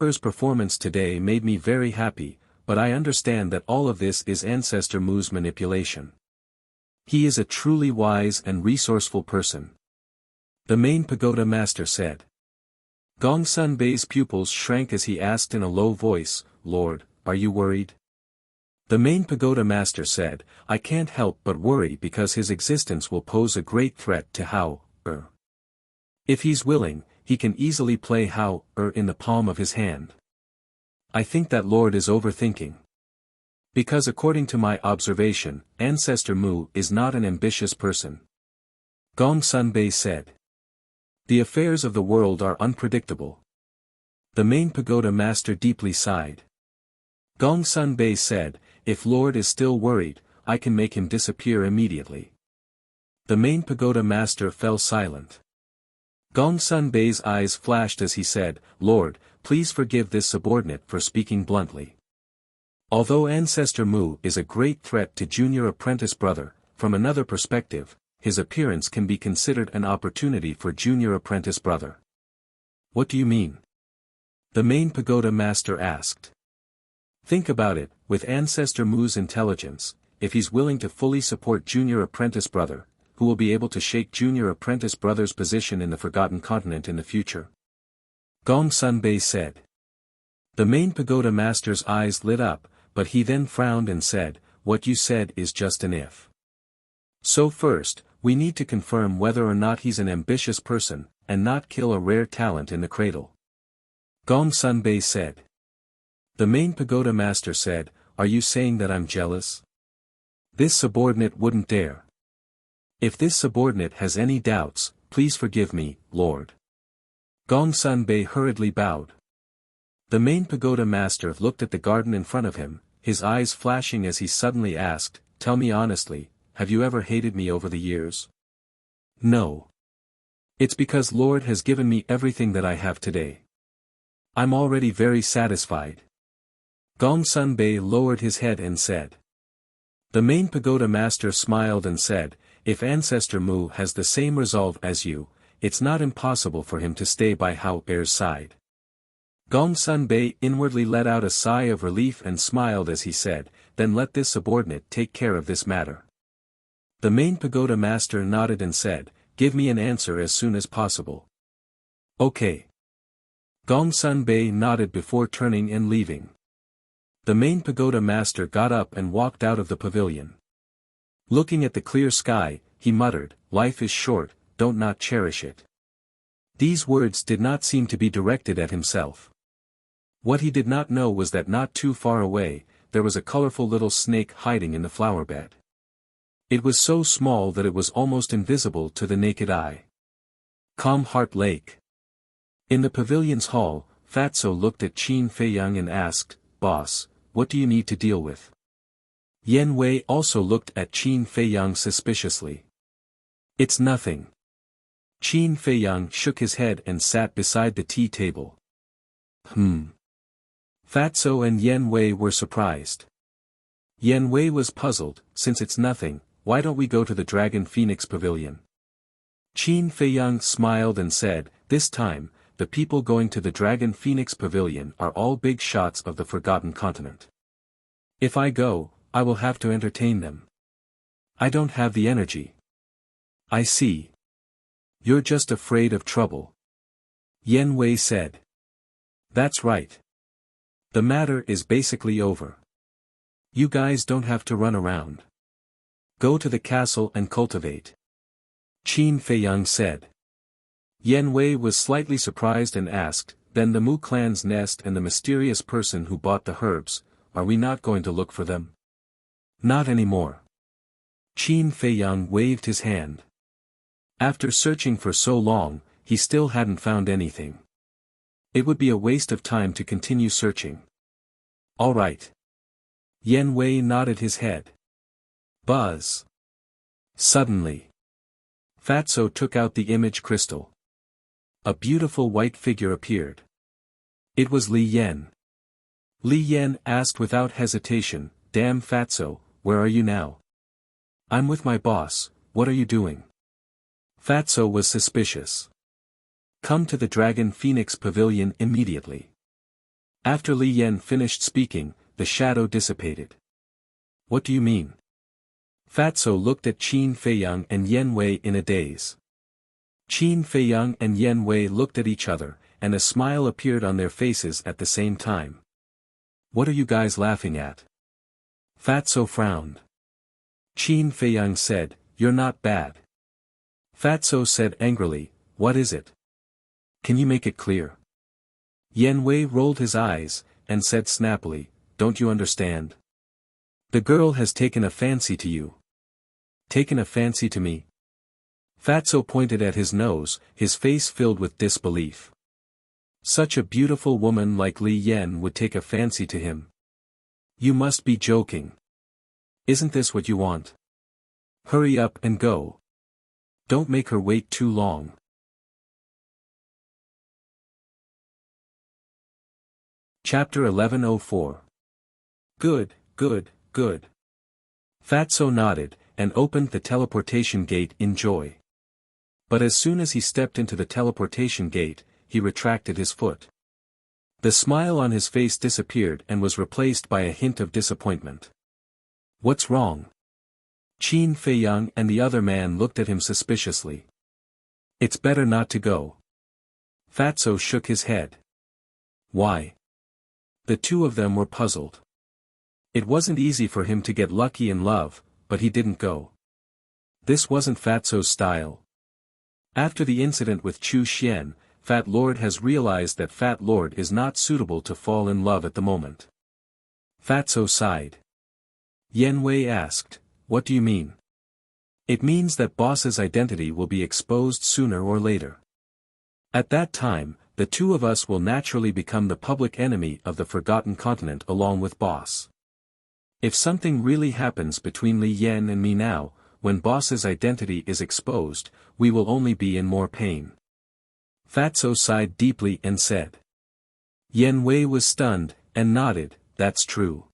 A: Er's performance today made me very happy, but I understand that all of this is Ancestor Mu's manipulation. He is a truly wise and resourceful person. The main pagoda master said. Gongsun Bei's pupils shrank as he asked in a low voice, Lord, are you worried? The main pagoda master said, I can't help but worry because his existence will pose a great threat to Er. If he's willing, he can easily play Er in the palm of his hand. I think that Lord is overthinking. Because according to my observation, Ancestor Mu is not an ambitious person. Gongsun Bei said. The affairs of the world are unpredictable. The main pagoda master deeply sighed. Gongsun Bei said, if Lord is still worried, I can make him disappear immediately. The main pagoda master fell silent. Gongsun Bei's eyes flashed as he said, Lord, please forgive this subordinate for speaking bluntly. Although Ancestor Mu is a great threat to junior apprentice brother, from another perspective, his appearance can be considered an opportunity for junior apprentice brother. What do you mean? The main pagoda master asked. Think about it, with Ancestor Mu's intelligence, if he's willing to fully support junior apprentice brother, who will be able to shake junior apprentice brother's position in the Forgotten Continent in the future? Gongsun Bei said. The main pagoda master's eyes lit up, but he then frowned and said, what you said is just an if. So first, we need to confirm whether or not he's an ambitious person, and not kill a rare talent in the cradle. Gongsun Bei said. The main pagoda master said, are you saying that I'm jealous? This subordinate wouldn't dare. If this subordinate has any doubts, please forgive me, Lord. Gongsun Bei hurriedly bowed. The main pagoda master looked at the garden in front of him, his eyes flashing as he suddenly asked, tell me honestly, have you ever hated me over the years? No. It's because Lord has given me everything that I have today. I'm already very satisfied. Gongsun Bei lowered his head and said. The main pagoda master smiled and said, if Ancestor Mu has the same resolve as you, it's not impossible for him to stay by Er's side. Gongsun Bei inwardly let out a sigh of relief and smiled as he said, then let this subordinate take care of this matter. The main pagoda master nodded and said, give me an answer as soon as possible. Okay. Gongsun Bei nodded before turning and leaving. The main pagoda master got up and walked out of the pavilion. Looking at the clear sky, he muttered, life is short, don't not cherish it. These words did not seem to be directed at himself. What he did not know was that not too far away, there was a colorful little snake hiding in the flower bed. It was so small that it was almost invisible to the naked eye. Calm Heart Lake. In the pavilion's hall, Fatso looked at Qin Feiyang and asked, Boss, what do you need to deal with? Yen Wei also looked at Qin Feiyang suspiciously. It's nothing. Qin Feiyang shook his head and sat beside the tea table. Fatso and Yen Wei were surprised. Yen Wei was puzzled, since it's nothing, why don't we go to the Dragon Phoenix Pavilion? Qin Feiyang smiled and said, this time, the people going to the Dragon Phoenix Pavilion are all big shots of the Forgotten Continent. If I go, I will have to entertain them. I don't have the energy. I see. You're just afraid of trouble. Yen Wei said. That's right. The matter is basically over. You guys don't have to run around. Go to the castle and cultivate. Qin Feiyang said. Yen Wei was slightly surprised and asked, then the Mu clan's nest and the mysterious person who bought the herbs, are we not going to look for them? Not anymore. Qin Feiyang waved his hand. After searching for so long, he still hadn't found anything. It would be a waste of time to continue searching. All right. Yen Wei nodded his head. Buzz. Suddenly, Fatso took out the image crystal. A beautiful white figure appeared. It was Li Yan. Li Yan asked without hesitation, "Damn Fatso, where are you now?" "I'm with my boss, what are you doing?" Fatso was suspicious. "Come to the Dragon Phoenix Pavilion immediately." After Li Yan finished speaking, the shadow dissipated. "What do you mean?" Fatso looked at Qin Feiyang and Yen Wei in a daze. Qin Feiyang and Yen Wei looked at each other, and a smile appeared on their faces at the same time. "What are you guys laughing at?" Fatso frowned. Qin Feiyang said, "You're not bad." Fatso said angrily, "What is it? Can you make it clear?" Yen Wei rolled his eyes, and said snappily, "Don't you understand? The girl has taken a fancy to you." "Taken a fancy to me?" Fatso pointed at his nose, his face filled with disbelief. Such a beautiful woman like Li Yan would take a fancy to him. "You must be joking. Isn't this what you want? Hurry up and go. Don't make her wait too long." Chapter 1104. Good, good, good. Fatso nodded, and opened the teleportation gate in joy. But as soon as he stepped into the teleportation gate, he retracted his foot. The smile on his face disappeared and was replaced by a hint of disappointment. "What's wrong?" Qin Feiyang and the other man looked at him suspiciously. "It's better not to go." Fatso shook his head. "Why?" The two of them were puzzled. It wasn't easy for him to get lucky in love, but he didn't go. This wasn't Fatso's style. After the incident with Chu Xian, Fat Lord has realized that Fat Lord is not suitable to fall in love at the moment. Fatso sighed. Yen Wei asked, "What do you mean?" "It means that boss's identity will be exposed sooner or later. At that time, the two of us will naturally become the public enemy of the Forgotten Continent along with boss. If something really happens between Li Yan and me now, when boss's identity is exposed, we will only be in more pain." Fatso sighed deeply and said. Yen Wei was stunned, and nodded, "That's true."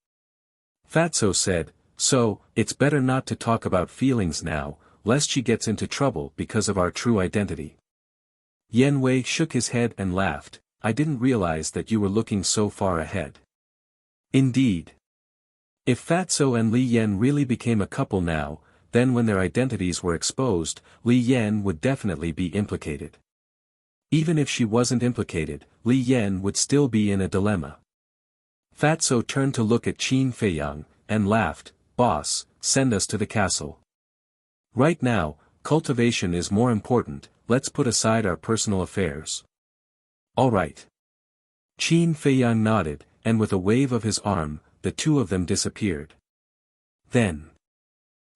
A: Fatso said, "So, it's better not to talk about feelings now, lest she gets into trouble because of our true identity." Yen Wei shook his head and laughed, "I didn't realize that you were looking so far ahead." Indeed. If Fatso and Li Yan really became a couple now, then when their identities were exposed, Li Yan would definitely be implicated. Even if she wasn't implicated, Li Yan would still be in a dilemma. Fatso turned to look at Qin Feiyang, and laughed, "Boss, send us to the castle. Right now, cultivation is more important, let's put aside our personal affairs." "All right." Qin Feiyang nodded, and with a wave of his arm, the two of them disappeared. Then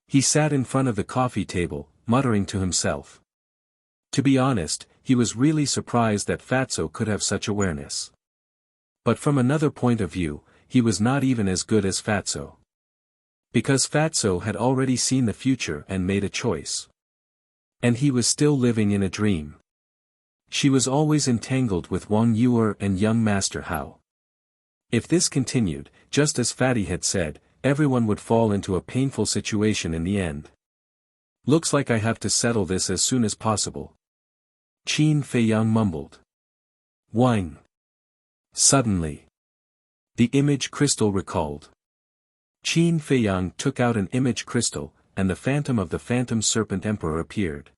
A: he sat in front of the coffee table, muttering to himself. To be honest, he was really surprised that Fatso could have such awareness. But from another point of view, he was not even as good as Fatso. Because Fatso had already seen the future and made a choice. And he was still living in a dream. She was always entangled with Wang Yuer and young Master Hao. If this continued, just as Fatty had said, everyone would fall into a painful situation in the end. "Looks like I have to settle this as soon as possible," Qin Feiyang mumbled. Whine. Suddenly, the image crystal recalled. Qin Feiyang took out an image crystal, and the phantom of the Phantom Serpent Emperor appeared.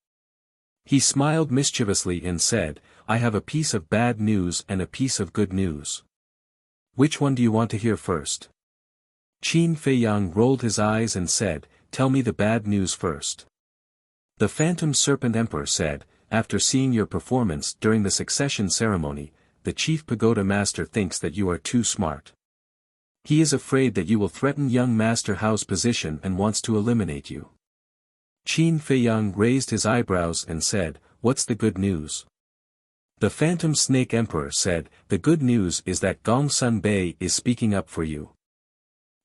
A: He smiled mischievously and said, "I have a piece of bad news and a piece of good news. Which one do you want to hear first?" Qin Feiyang rolled his eyes and said, "Tell me the bad news first." The Phantom Serpent Emperor said, after seeing your performance during the succession ceremony, the chief pagoda master thinks that you are too smart. He is afraid that you will threaten young Master Hao's position and wants to eliminate you. Qin Feiyang raised his eyebrows and said, "What's the good news?" The Phantom Snake Emperor said, "The good news is that Gongsun Bei is speaking up for you.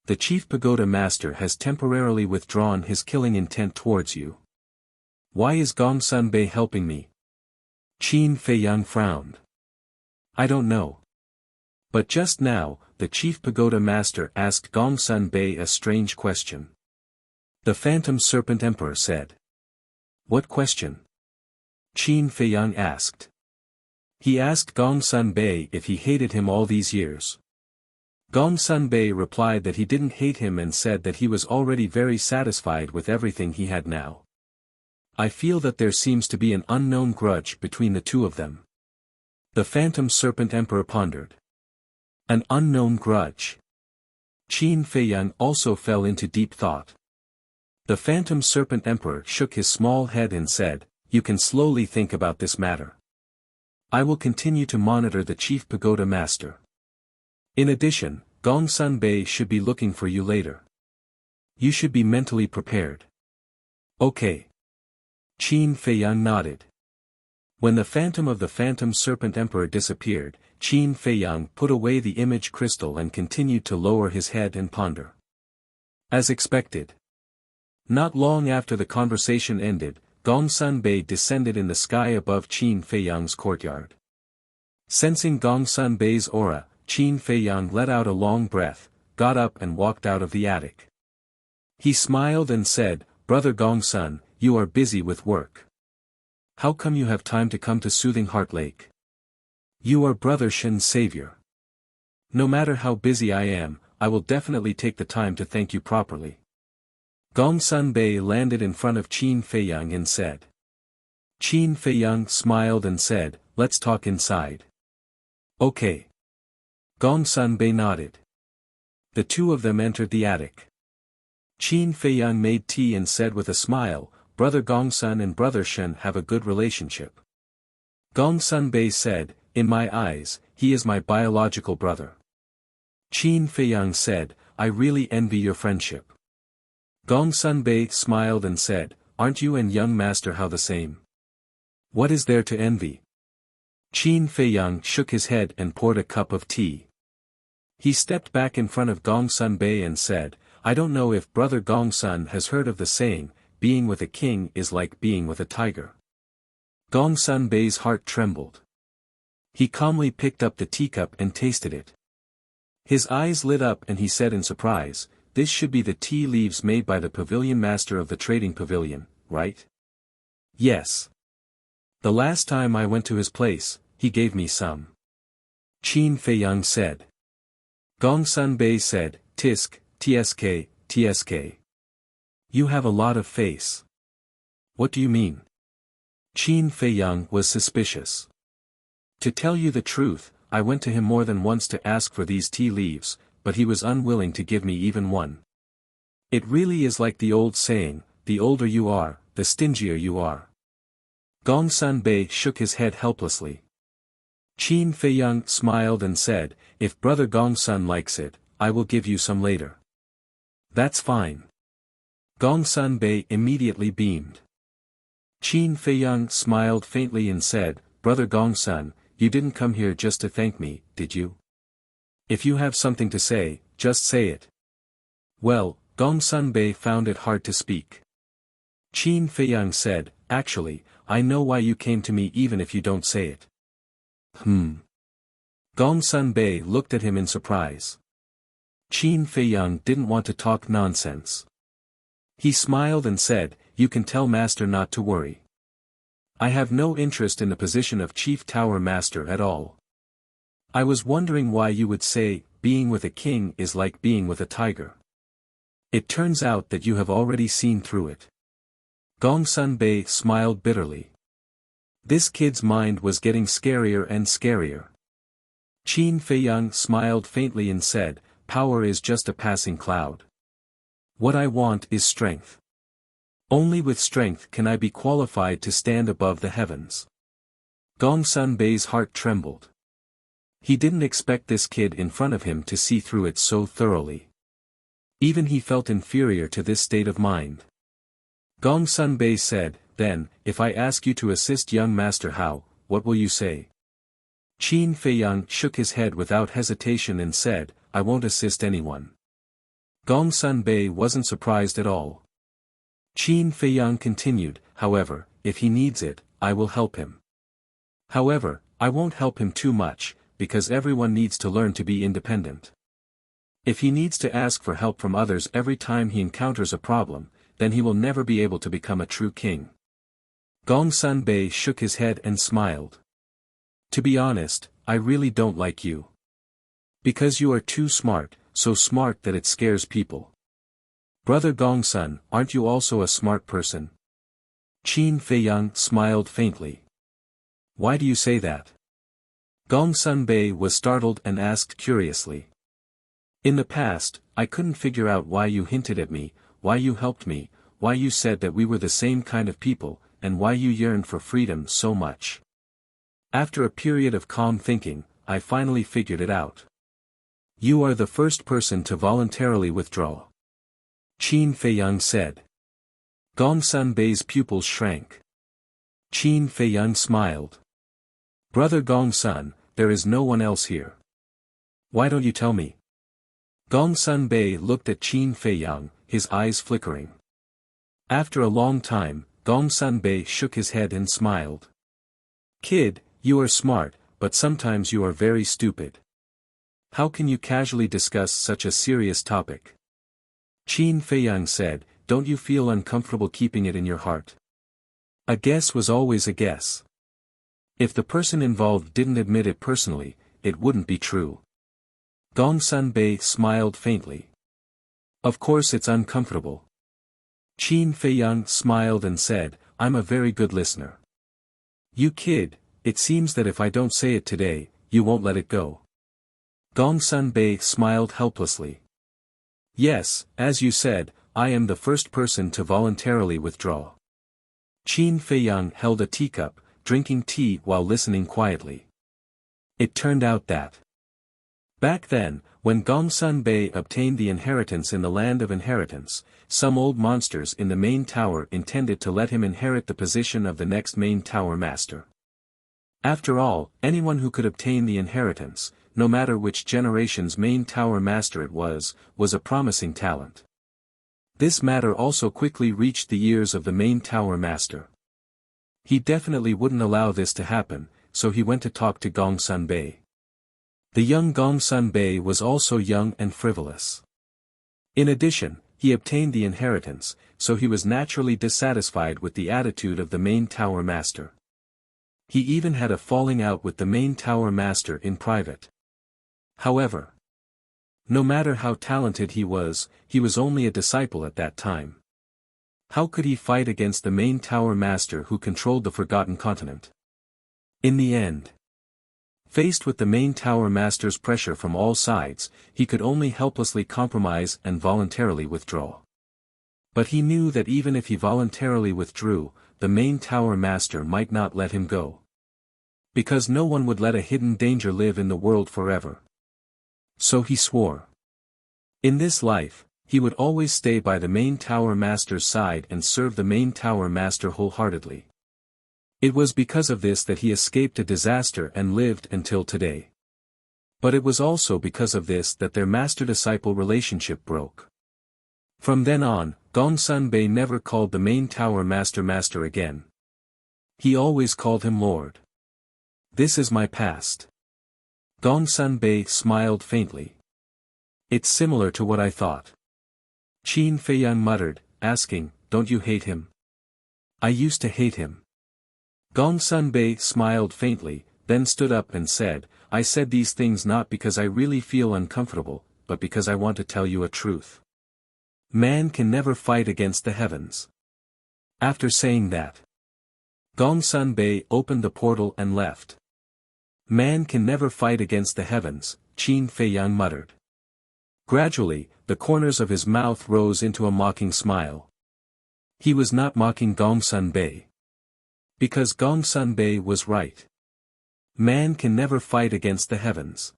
A: The chief pagoda master has temporarily withdrawn his killing intent towards you." "Why is Gongsun Bei helping me?" Qin Feiyang frowned. "I don't know. But just now, the chief pagoda master asked Gongsun Bei a strange question." The Phantom Serpent Emperor said. "What question?" Qin Feiyang asked. "He asked Gongsun Bei if he hated him all these years." Gongsun Bei replied that he didn't hate him and said that he was already very satisfied with everything he had now. "I feel that there seems to be an unknown grudge between the two of them." The Phantom Serpent Emperor pondered. An unknown grudge. Qin Feiyang also fell into deep thought. The Phantom Serpent Emperor shook his small head and said, "You can slowly think about this matter. I will continue to monitor the chief pagoda master. In addition, Gongsun Bei should be looking for you later. You should be mentally prepared." "Okay." Qin Feiyang nodded. When the phantom of the Phantom Serpent Emperor disappeared, Qin Feiyang put away the image crystal and continued to lower his head and ponder. As expected. Not long after the conversation ended, Gongsun Bei descended in the sky above Qin Feiyang's courtyard. Sensing Gongsun Bei's aura, Qin Feiyang let out a long breath, got up and walked out of the attic. He smiled and said, "Brother Gongsun, you are busy with work. How come you have time to come to Soothing Heart Lake? You are Brother Shen's savior. No matter how busy I am, I will definitely take the time to thank you properly." Gongsun Bei landed in front of Qin Feiyang and said. Qin Feiyang smiled and said, "Let's talk inside." "Okay." Gongsun Bei nodded. The two of them entered the attic. Qin Feiyang made tea and said with a smile, "Brother Gongsun and Brother Shen have a good relationship." Gongsun Bei said, "In my eyes, he is my biological brother." Qin Feiyang said, "I really envy your friendship." Gongsun Bei smiled and said, "Aren't you and young Master Hao the same? What is there to envy?" Qin Feiyang shook his head and poured a cup of tea. He stepped back in front of Gongsun Bei and said, "I don't know if Brother Gongsun has heard of the saying, being with a king is like being with a tiger." Gongsun Bei's heart trembled. He calmly picked up the teacup and tasted it. His eyes lit up and he said in surprise, "This should be the tea leaves made by the pavilion master of the trading pavilion, right?" "Yes. The last time I went to his place, he gave me some." Qin Feiyang said. Gongsun Bei said, "Tisk, tsk, tsk. You have a lot of face." "What do you mean?" Qin Feiyang was suspicious. "To tell you the truth, I went to him more than once to ask for these tea leaves, but he was unwilling to give me even one. It really is like the old saying, the older you are, the stingier you are." Gongsun Bei shook his head helplessly. Qin Feiyang smiled and said, "If Brother Gongsun likes it, I will give you some later." "That's fine." Gongsun Bei immediately beamed. Qin Feiyang smiled faintly and said, "Brother Gongsun, you didn't come here just to thank me, did you? If you have something to say, just say it." Well, Gongsun Bei found it hard to speak. Qin Feiyang said, "Actually, I know why you came to me even if you don't say it." Gongsun Bei looked at him in surprise. Qin Feiyang didn't want to talk nonsense. He smiled and said, "You can tell Master not to worry. I have no interest in the position of Chief Tower Master at all. I was wondering why you would say, being with a king is like being with a tiger. It turns out that you have already seen through it." Gongsun Bei smiled bitterly. This kid's mind was getting scarier and scarier. Qin Feiyang smiled faintly and said, "Power is just a passing cloud. What I want is strength. Only with strength can I be qualified to stand above the heavens. Gongsun Bei's heart trembled. He didn't expect this kid in front of him to see through it so thoroughly. Even he felt inferior to this state of mind. Gongsun Bei said, "Then, if I ask you to assist young master Hao, what will you say?" Qin Feiyang shook his head without hesitation and said, "I won't assist anyone." Gongsun Bei wasn't surprised at all. Qin Feiyang continued, "However, if he needs it, I will help him. However, I won't help him too much, because everyone needs to learn to be independent. If he needs to ask for help from others every time he encounters a problem, then he will never be able to become a true king." Gongsun Bei shook his head and smiled. "To be honest, I really don't like you. Because you are too smart, so smart that it scares people. Brother Gongsun, aren't you also a smart person?" Qin Feiyang smiled faintly. "Why do you say that?" Gongsun Bei was startled and asked curiously. "In the past, I couldn't figure out why you hinted at me, why you helped me, why you said that we were the same kind of people, and why you yearned for freedom so much. After a period of calm thinking, I finally figured it out. You are the first person to voluntarily withdraw," Qin Feiyang said. Gongsun Bei's pupils shrank. Qin Feiyang smiled. "Brother Gongsun, there is no one else here. Why don't you tell me?" Gongsun Bei looked at Qin Feiyang, his eyes flickering. After a long time, Gongsun Bei shook his head and smiled. "Kid, you are smart, but sometimes you are very stupid. How can you casually discuss such a serious topic?" Qin Feiyang said, "Don't you feel uncomfortable keeping it in your heart? A guess was always a guess. If the person involved didn't admit it personally, it wouldn't be true." Gongsun Bei smiled faintly. "Of course it's uncomfortable." Qin Feiyang smiled and said, "I'm a very good listener. You kid, it seems that if I don't say it today, you won't let it go." Gongsun Bei smiled helplessly. "Yes, as you said, I am the first person to voluntarily withdraw." Qin Feiyang held a teacup, drinking tea while listening quietly. It turned out that back then, when Gongsun Bei obtained the inheritance in the land of inheritance, some old monsters in the main tower intended to let him inherit the position of the next main tower master. After all, anyone who could obtain the inheritance, no matter which generation's main tower master it was a promising talent. This matter also quickly reached the ears of the main tower master. He definitely wouldn't allow this to happen, so he went to talk to Gongsun Bei. The young Gongsun Bei was also young and frivolous. In addition, he obtained the inheritance, so he was naturally dissatisfied with the attitude of the main tower master. He even had a falling out with the main tower master in private. However, no matter how talented he was only a disciple at that time. How could he fight against the main tower master who controlled the Forgotten Continent? In the end, faced with the main tower master's pressure from all sides, he could only helplessly compromise and voluntarily withdraw. But he knew that even if he voluntarily withdrew, the main tower master might not let him go. Because no one would let a hidden danger live in the world forever. So he swore. In this life, he would always stay by the main tower master's side and serve the main tower master wholeheartedly. It was because of this that he escaped a disaster and lived until today. But it was also because of this that their master-disciple relationship broke. From then on, Gongsun Bei never called the main tower master again. He always called him Lord. This is my past. Gongsun Bei smiled faintly. It's similar to what I thought. Qin Feiyang muttered, asking, "Don't you hate him?" I used to hate him. Gongsun Bei smiled faintly, then stood up and said, I said these things not because I really feel uncomfortable, but because I want to tell you a truth. Man can never fight against the heavens. After saying that, Gongsun Bei opened the portal and left. Man can never fight against the heavens, Qin Feiyang muttered. Gradually, the corners of his mouth rose into a mocking smile. He was not mocking Gongsun Bei. Because Gongsun Bei was right. Man can never fight against the heavens.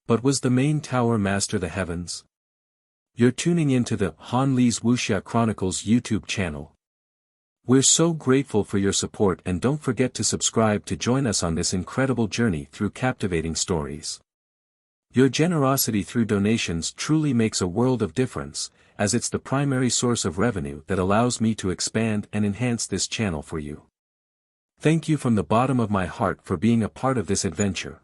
A: But was the main tower master the heavens? You're tuning into the Han Li's Wuxia Chronicles YouTube channel. We're so grateful for your support, and don't forget to subscribe to join us on this incredible journey through captivating stories. Your generosity through donations truly makes a world of difference, as it's the primary source of revenue that allows me to expand and enhance this channel for you. Thank you from the bottom of my heart for being a part of this adventure.